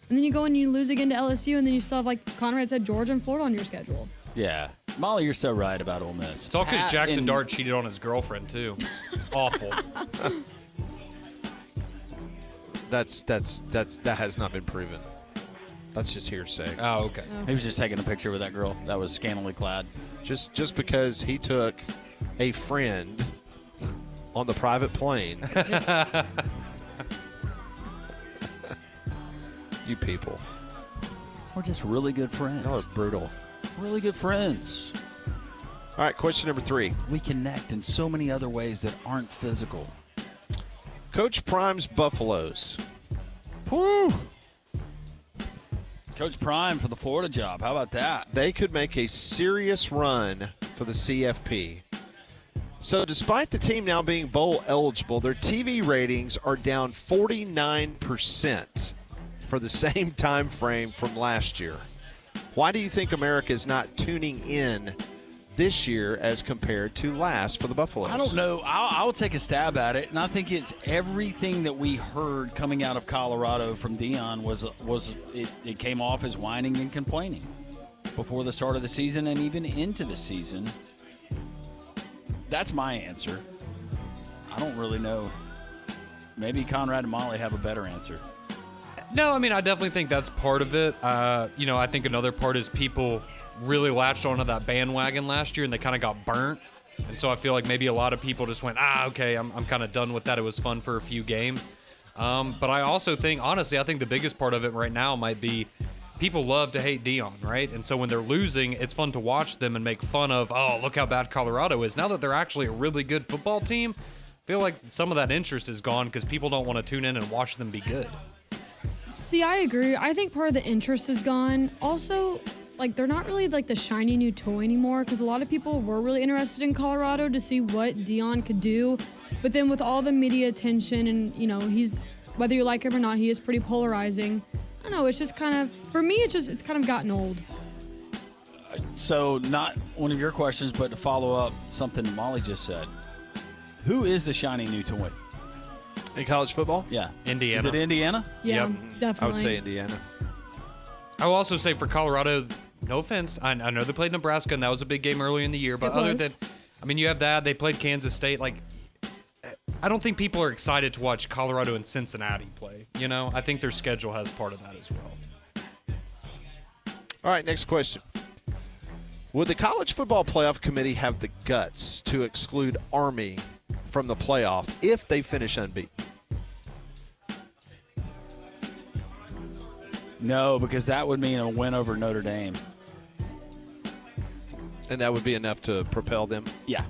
then you go and you lose again to LSU, and then you still have, like Conrad said, Georgia and Florida on your schedule. Yeah. Molly, you're so right about Ole Miss. It's all because Jackson Dart cheated on his girlfriend, too. It's awful. That has not been proven. That's just hearsay. Oh, okay. He was just taking a picture with that girl that was scantily clad. Just because he took a friend on the private plane. You people. We're just really good friends. Y'all are brutal. Really good friends. All right, question number 3. We connect in so many other ways that aren't physical. Coach Prime's Buffaloes. Woo! Coach Prime for the Florida job. How about that? They could make a serious run for the CFP. So despite the team now being bowl eligible, their TV ratings are down 49% for the same time frame from last year. Why do you think America is not tuning in this year as compared to last for the Buffaloes? I don't know. I'll take a stab at it, and I think it's everything that we heard coming out of Colorado from Dion was it came off as whining and complaining before the start of the season and even into the season. That's my answer. I don't really know. Maybe Conrad and Molly have a better answer. No, I mean, I definitely think that's part of it. I think another part is people really latched onto that bandwagon last year and they kind of got burnt. And so I feel like maybe a lot of people just went, okay, I'm kind of done with that. It was fun for a few games. But I also think, honestly, I think the biggest part of it right now might be people love to hate Dion, right? And so when they're losing, it's fun to watch them and make fun of, look how bad Colorado is. Now that they're actually a really good football team, I feel like some of that interest is gone because people don't want to tune in and watch them be good. See, I agree. I think part of the interest is gone. Also, they're not really the shiny new toy anymore because a lot of people were really interested in Colorado to see what Dion could do. But then with all the media attention and, he's, whether you like him or not, he is pretty polarizing. I don't know, it's just kind of, for me, it's kind of gotten old. So not one of your questions, but to follow up something Molly just said. Who is the shiny new toy? In college football? Yeah. Indiana. Is it Indiana? Yeah, Yep. definitely. I would say Indiana. I will also say for Colorado, no offense, I know they played Nebraska, and that was a big game earlier in the year. But other than, you have that. They played Kansas State. I don't think people are excited to watch Colorado and Cincinnati play. I think their schedule has part of that as well. All right, next question. Would the College Football Playoff Committee have the guts to exclude Army from the playoff if they finish unbeaten? No, because that would mean a win over Notre Dame. And that would be enough to propel them? Yeah.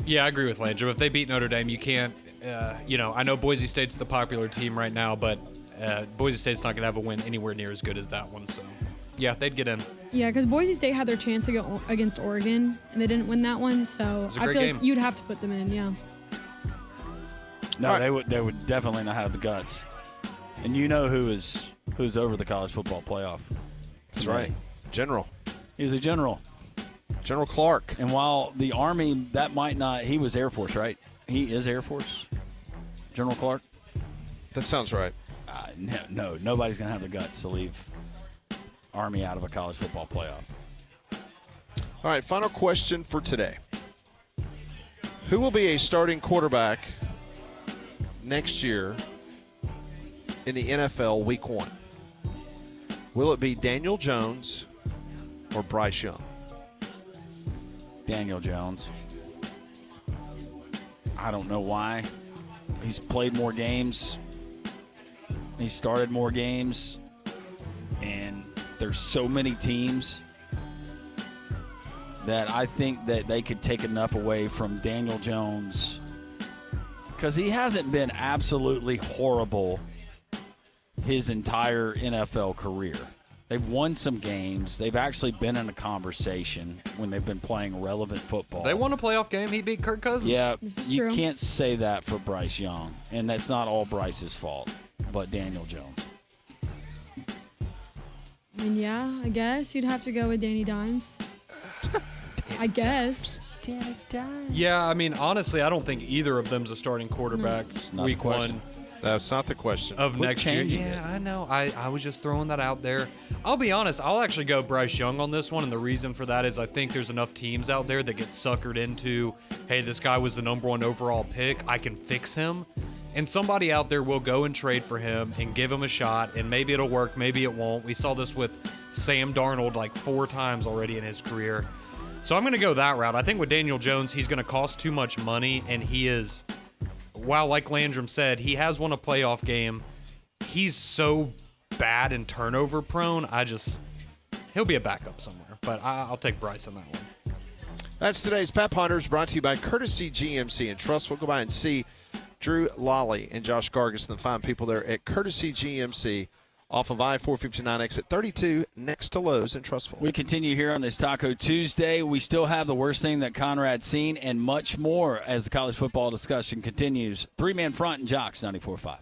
Yeah, I agree with Landrum. If they beat Notre Dame, you can't, I know Boise State's the popular team right now, but Boise State's not going to have a win anywhere near as good as that one. So, yeah, they'd get in. Yeah, because Boise State had their chance to go against Oregon, and they didn't win that one. So I feel like you'd have to put them in, yeah. No, they would definitely not have the guts. And you know who's over the college football playoff. That's right. General. He's a general. General Clark. And while the Army, that might not, he was Air Force, right? He is Air Force? General Clark? That sounds right. No, nobody's going to have the guts to leave Army out of a college football playoff. All right, final question for today. Who will be a starting quarterback next year in the NFL Week 1? Will it be Daniel Jones or Bryce Young? Daniel Jones. I don't know why. He's played more games. He started more games. And there's so many teams that I think that they could take enough away from Daniel Jones because he hasn't been absolutely horrible his entire NFL career. They've won some games. They've actually been in a conversation when they've been playing relevant football. They won a playoff game. He beat Kirk Cousins. Yeah, This is you true. can't say that for Bryce Young, and that's not all Bryce's fault, but Daniel Jones. I mean, yeah, I guess you'd have to go with Danny Dimes. I guess. Yeah, honestly, I don't think either of them's a starting quarterback not week the question. 1 That's not the question. of Quit next year. changing Yeah, it. I know. I was just throwing that out there. I'll be honest. I'll actually go Bryce Young on this one, and the reason for that is I think there's enough teams out there that get suckered into, hey, this guy was the number 1 overall pick. I can fix him. And somebody out there will go and trade for him and give him a shot, and maybe it'll work, maybe it won't. We saw this with Sam Darnold 4 times already in his career. So I'm going to go that route. I think with Daniel Jones, he's going to cost too much money, and he is, while like Landrum said, he has won a playoff game, he's so bad and turnover prone, he'll be a backup somewhere. But I'll take Bryce on that one. That's today's Pat Ponders, brought to you by Courtesy GMC and Trust. We'll go by and see Drew Lawley and Josh Gargis and the fine people there at Courtesy GMC off of I-459 exit 32 next to Lowe's in Trussville. We continue here on this Taco Tuesday. We still have the worst thing that Conrad's seen and much more as the college football discussion continues. Three-man front and Jocks 94.5.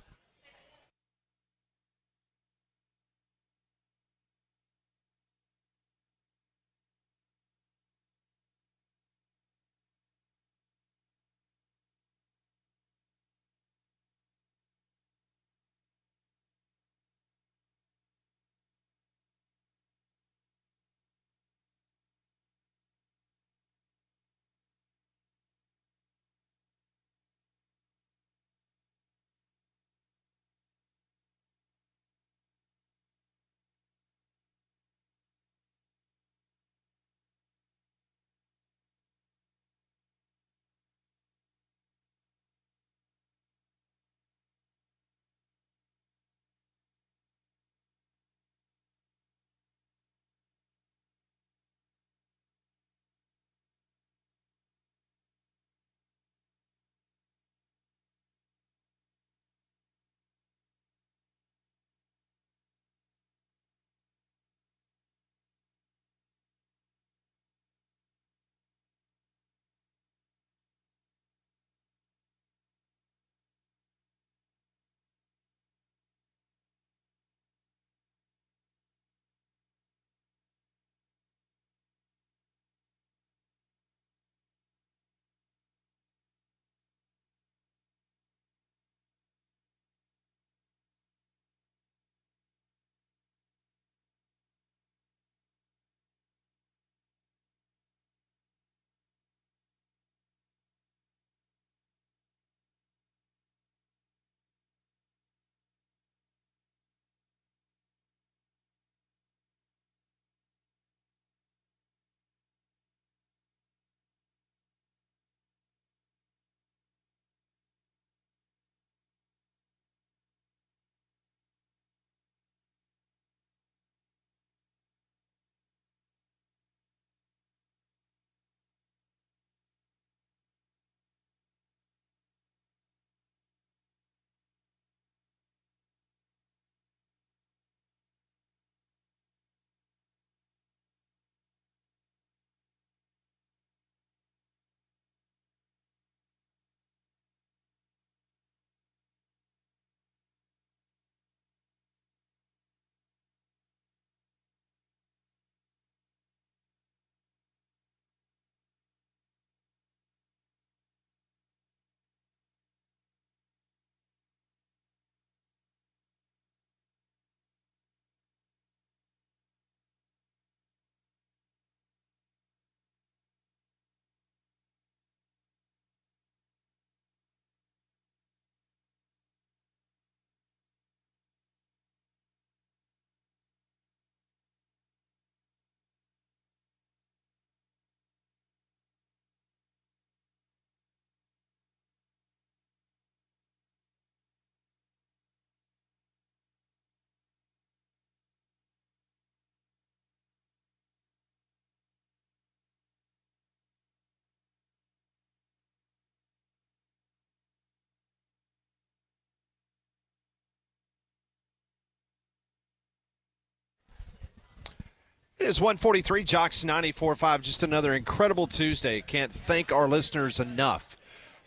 It is 1:43, Jocks 94.5. Just another incredible Tuesday. Can't thank our listeners enough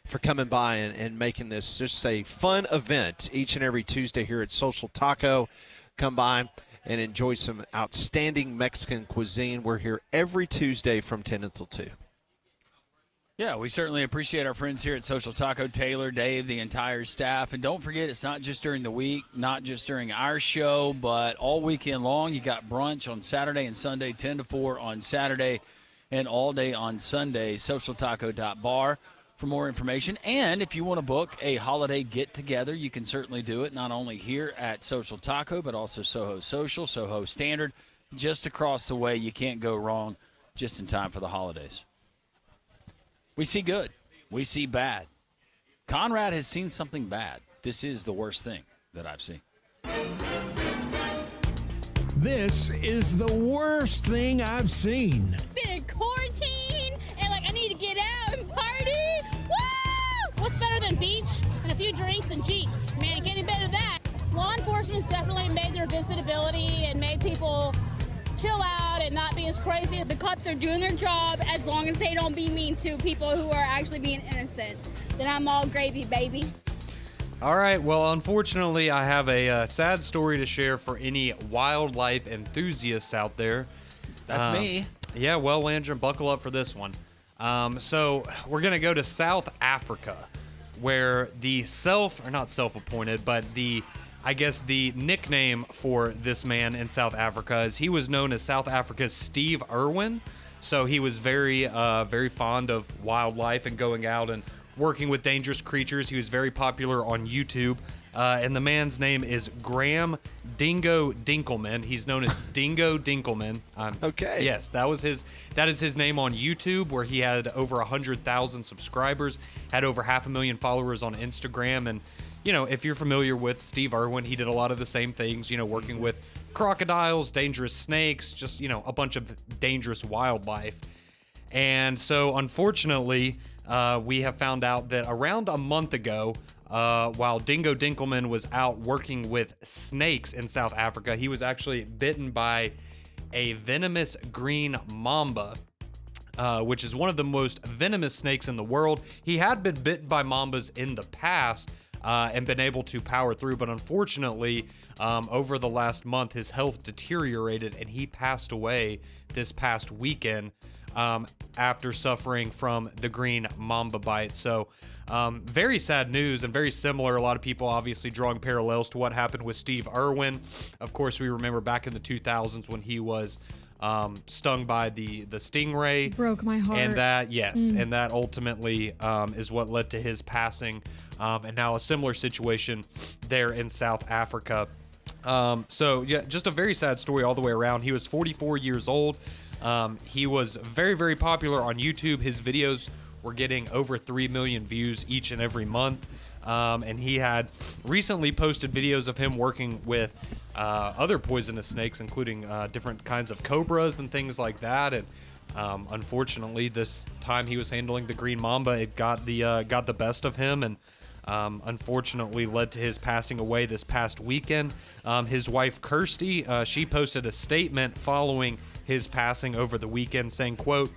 for coming by and making this just a fun event each and every Tuesday here at Social Taco. Come by and enjoy some outstanding Mexican cuisine. We're here every Tuesday from 10 until 2. Yeah, we certainly appreciate our friends here at Social Taco, Taylor, Dave, the entire staff. And don't forget, it's not just during the week, not just during our show, but all weekend long. You got brunch on Saturday and Sunday, 10 to 4 on Saturday, and all day on Sunday. SocialTaco.bar for more information. And if you want to book a holiday get-together, you can certainly do it, not only here at Social Taco, but also Soho Social, Soho Standard. Just across the way, you can't go wrong just in time for the holidays. We see good. We see bad. Conrad has seen something bad. This is the worst thing that I've seen. This is the worst thing I've seen. Been in quarantine, and I need to get out and party. Woo! What's better than beach and a few drinks and Jeeps? Man, getting better than that. Law enforcement's definitely made their visit people chill out and not be as crazy. The cops are doing their job as long as they don't be mean to people who are actually being innocent. Then I'm all gravy, baby. All right, well, unfortunately, I have a sad story to share for any wildlife enthusiasts out there. That's me. Yeah, well, Landry, buckle up for this one. So we're going to go to South Africa, where the not self-appointed, but I guess the nickname for this man in South Africa is he was known as South Africa's Steve Irwin. So he was very fond of wildlife and going out and working with dangerous creatures. He was very popular on YouTube. And the man's name is Graham Dingo Dinkelman. He's known as Dingo Dinkelman. Okay. Yes, that is his name on YouTube, where he had over 100,000 subscribers, had over 500,000 followers on Instagram. And, you know, if you're familiar with Steve Irwin, he did a lot of the same things, you know, working with crocodiles, dangerous snakes, just, you know, a bunch of dangerous wildlife. And so, unfortunately, we have found out that around a month ago, while Dingo Dinkelman was out working with snakes in South Africa, he was actually bitten by a venomous green mamba, which is one of the most venomous snakes in the world. He had been bitten by mambas in the past and been able to power through, but unfortunately, over the last month, his health deteriorated and he passed away this past weekend after suffering from the green mamba bite. So very sad news and very similar. A lot of people obviously drawing parallels to what happened with Steve Irwin. Of course, we remember back in the 2000s when he was stung by the stingray. Broke my heart. And that ultimately is what led to his passing. And now a similar situation there in South Africa. So yeah, just a very sad story all the way around. He was 44 years old. He was very, very popular on YouTube. His videos were getting over 3 million views each and every month. And he had recently posted videos of him working with other poisonous snakes, including different kinds of cobras and things like that. And unfortunately, this time he was handling the green mamba, it got the best of him, and unfortunately led to his passing away this past weekend. His wife, Kirsty, she posted a statement following his passing over the weekend saying, quote,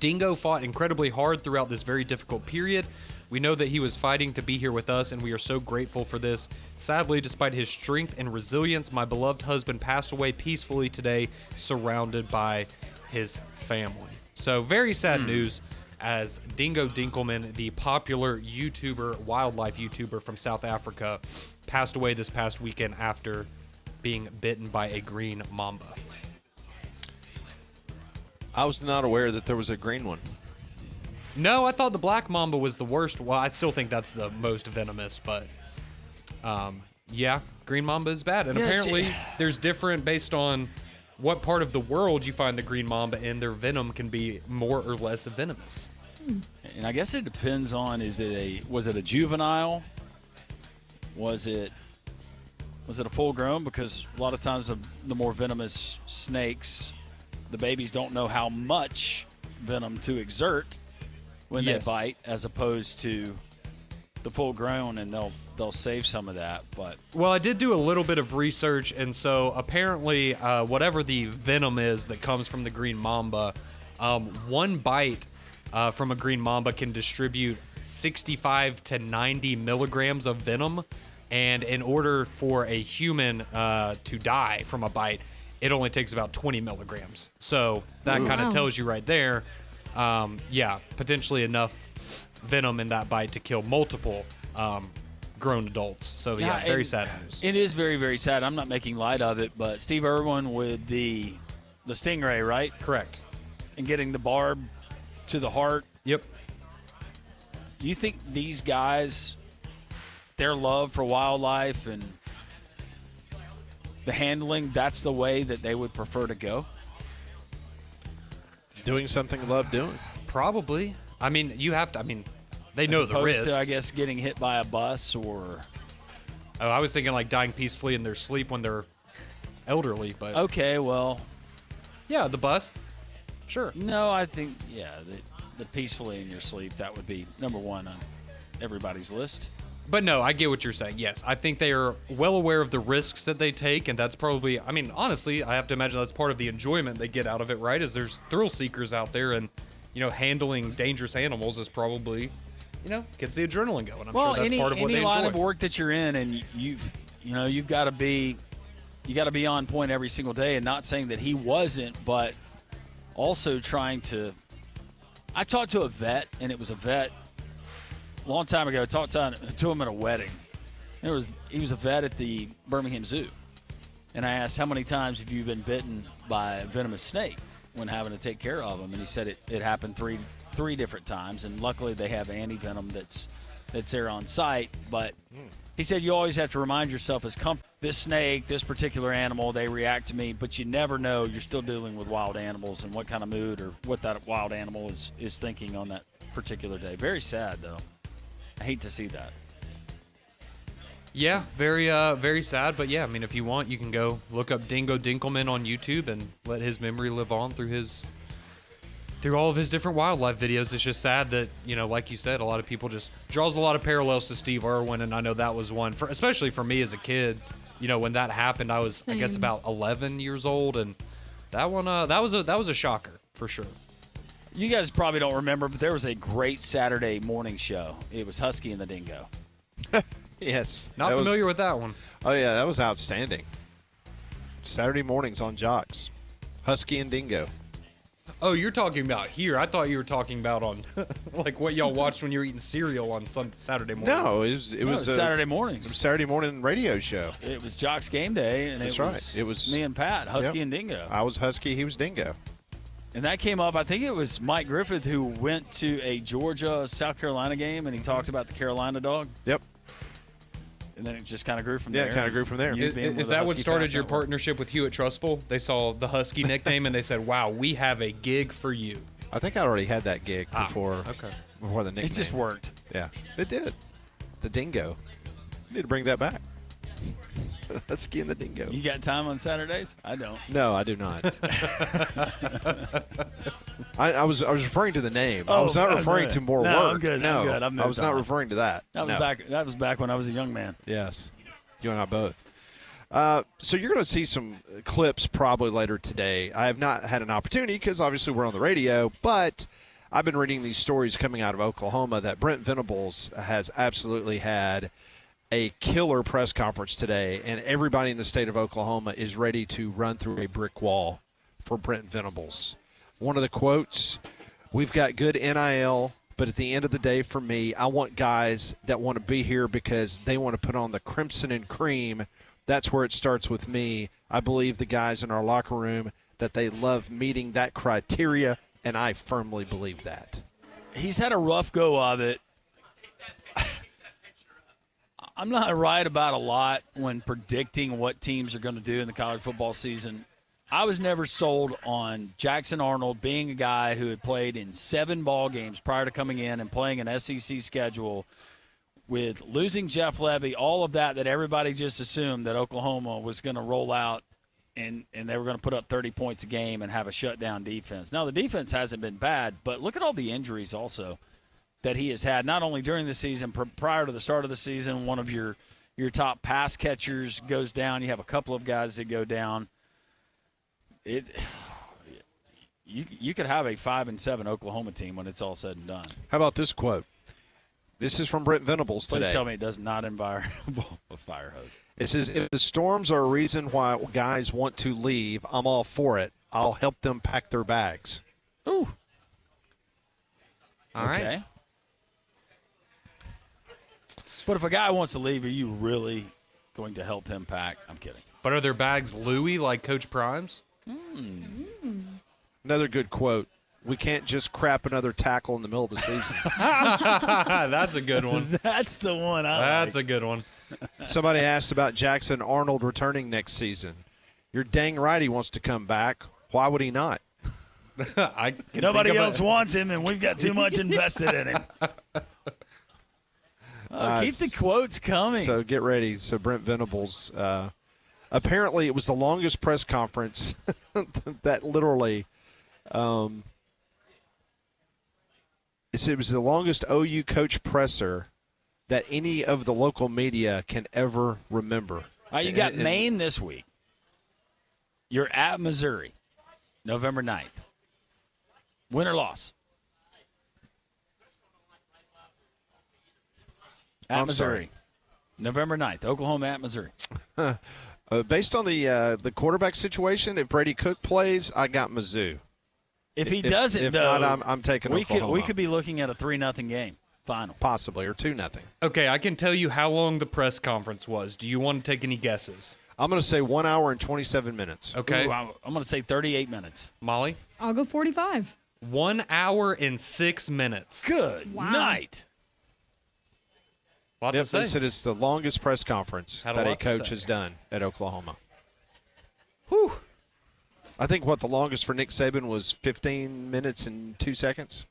"Dingo fought incredibly hard throughout this very difficult period. We know that he was fighting to be here with us, and we are so grateful for this. Sadly, despite his strength and resilience, my beloved husband passed away peacefully today, surrounded by his family." So very sad news, as Dingo Dinkelman, the popular YouTuber, wildlife YouTuber from South Africa, passed away this past weekend after being bitten by a green mamba. I was not aware that there was a green one. No, I thought the black mamba was the worst. Well, I still think that's the most venomous, but yeah, green mamba is bad. And apparently there's different based on what part of the world you find the green mamba in. Their venom can be more or less venomous. And I guess it depends on, was it a juvenile? Was it a full grown? Because a lot of times the more venomous snakes, the babies don't know how much venom to exert when they bite, as opposed to the full grown, and they'll save some of that. But well, I did do a little bit of research, and so apparently whatever the venom is that comes from the green mamba, one bite from a green mamba can distribute 65 to 90 milligrams of venom, and in order for a human to die from a bite, it only takes about 20 milligrams. So that kind of tells you right there, potentially enough venom in that bite to kill multiple grown adults. So yeah, very sad news. It is very, very sad. I'm not making light of it, but Steve Irwin with the stingray, right? Correct. And getting the barb to the heart. Yep. You think these guys, their love for wildlife and the handling, that's the way that they would prefer to go? Doing something you love doing. Probably. I mean, you have to. I mean, they know the risks. To, I guess, getting hit by a bus or. Oh, I was thinking like dying peacefully in their sleep when they're elderly, but. Okay, well. Yeah, the bus. Sure. No, I think the peacefully in your sleep, that would be number one on everybody's list. But no, I get what you're saying. Yes, I think they are well aware of the risks that they take, and that's probably, I mean, honestly, I have to imagine that's part of the enjoyment they get out of it, right? Is there's thrill seekers out there, and, handling dangerous animals is probably, gets the adrenaline going. I'm sure that's part of what they enjoy. Any line of work that you're in, and you've got to be on point every single day, and not saying that he wasn't, but also trying to. I talked to a vet, and it was a vet. A long time ago, I talked to him at a wedding. He was a vet at the Birmingham Zoo. And I asked, how many times have you been bitten by a venomous snake when having to take care of them? And he said it happened three different times. And luckily they have anti-venom that's there on site. But he said you always have to remind yourself this snake, this particular animal, they react to me. But you never know. You're still dealing with wild animals and what kind of mood or what that wild animal is thinking on that particular day. Very sad, though. I hate to see that. Yeah, very sad. But yeah, I mean, if you want, you can go look up Dingo Dinkelman on YouTube and let his memory live on through all of his different wildlife videos. It's just sad that, like you said, a lot of people just draws a lot of parallels to Steve Irwin, and I know that was one especially for me as a kid. When that happened, I was I guess about 11 years old, and that one that was a shocker for sure. You guys probably don't remember, but there was a great Saturday morning show. It was Husky and the Dingo. Yes. Not familiar with that one. Oh, yeah, that was outstanding. Saturday mornings on Jocks. Husky and Dingo. Oh, you're talking about here. I thought you were talking about on like what y'all watched when you were eating cereal on Saturday morning. No, it was Saturday mornings. It was Saturday morning radio show. It was Jocks Game Day, and That's right. It was me and Pat, Husky and Dingo. I was Husky, he was Dingo. And that came up, I think it was Mike Griffith who went to a Georgia-South Carolina game, and he talked about the Carolina dog. Yep. And then it just kind of grew from there. Yeah, it kind of grew from there. Is that what started your partnership with Hewitt Trustful? They saw the Husky nickname, and they said, wow, we have a gig for you. I think I already had that gig before the nickname. It just worked. Yeah, it did. The Dingo. We need to bring that back. Husky and the Dingo. You got time on Saturdays? I don't. No, I do not. I was referring to the name. I was not referring to more work. I'm good. No, I'm good. I was not referring to that. That was back when I was a young man. Yes, you and I both. So you're going to see some clips probably later today. I have not had an opportunity because obviously we're on the radio, but I've been reading these stories coming out of Oklahoma that Brent Venables has absolutely had a killer press conference today, and everybody in the state of Oklahoma is ready to run through a brick wall for Brent Venables. One of the quotes, we've got good NIL, but at the end of the day, for me, I want guys that want to be here because they want to put on the crimson and cream. That's where it starts with me. I believe the guys in our locker room, that they love meeting that criteria, and I firmly believe that. He's had a rough go of it. I'm not right about a lot when predicting what teams are going to do in the college football season. I was never sold on Jackson Arnold being a guy who had played in 7 ball games prior to coming in and playing an SEC schedule with losing Jeff Levy, all of that everybody just assumed that Oklahoma was going to roll out and they were going to put up 30 points a game and have a shutdown defense. Now, the defense hasn't been bad, but look at all the injuries also that he has had, not only during the season, prior to the start of the season. One of your top pass catchers goes down. You have a couple of guys that go down. You could have a 5-7 Oklahoma team when it's all said and done. How about this quote? This is from Brent Venables today. Please tell me it does not involve a fire hose. It says, if the storms are a reason why guys want to leave, I'm all for it. I'll help them pack their bags. Ooh. All right. But if a guy wants to leave, are you really going to help him pack? I'm kidding. But are their bags Louis like Coach Prime's? Another good quote. We can't just crap another tackle in the middle of the season. That's a good one. That's the one. That's a good one. Somebody asked about Jackson Arnold returning next season. You're dang right he wants to come back. Why would he not? Nobody else wants him, and we've got too much invested in him. Keep the quotes coming. So get ready. So Brent Venables, apparently it was the longest press conference that literally it was the longest OU coach presser that any of the local media can ever remember. All right, you got Maine this week. You're at Missouri, November 9th. Win or loss? At Missouri, November 9th. Oklahoma at Missouri. Based on the quarterback situation, if Brady Cook plays, I got Mizzou. If he doesn't, if though, not, I'm taking Oklahoma. We could be looking at a 3-0 game final. Possibly, or 2-0. Okay, I can tell you how long the press conference was. Do you want to take any guesses? I'm going to say 1 hour and 27 minutes. Okay. Ooh, I'm going to say 38 minutes. Molly? I'll go 45. 1 hour and 6 minutes. Good night. Lot to say. It is the longest press conference Had a that a lot to coach say. has done at Oklahoma. Whew. I think the longest for Nick Saban was 15 minutes and 2 seconds.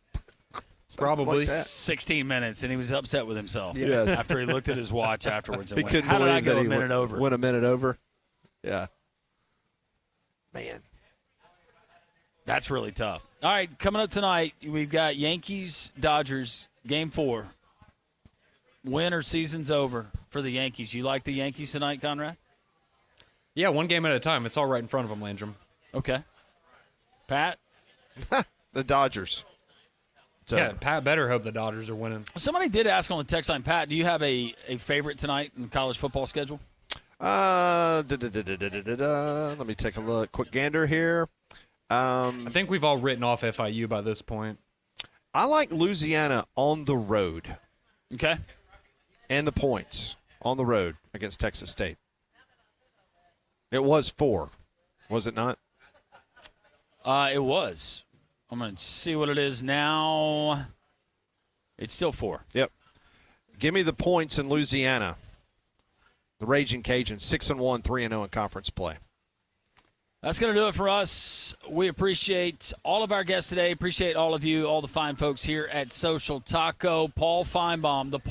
Probably. like that. 16 minutes, and he was upset with himself. Yes. After he looked at his watch afterwards and He went, couldn't how did I believe go that a he minute over? went a minute over. Yeah. Man. That's really tough. All right, coming up tonight, we've got Yankees-Dodgers, Game 4. Win or season's over for the Yankees. You like the Yankees tonight, Conrad? Yeah, one game at a time. It's all right in front of them, Landrum. Okay. Pat? The Dodgers. Yeah, Pat better hope the Dodgers are winning. Somebody did ask on the text line, Pat, do you have a favorite tonight in the college football schedule? Let me take a look. Quick gander here. I think we've all written off FIU by this point. I like Louisiana on the road. Okay. And the points on the road against Texas State. It was 4, was it not? It was. I'm going to see what it is now. It's still 4. Yep. Give me the points in Louisiana. The Raging Cajuns, 6-1, 3-0 in conference play. That's going to do it for us. We appreciate all of our guests today. Appreciate all of you, all the fine folks here at Social Taco. Paul Feinbaum, the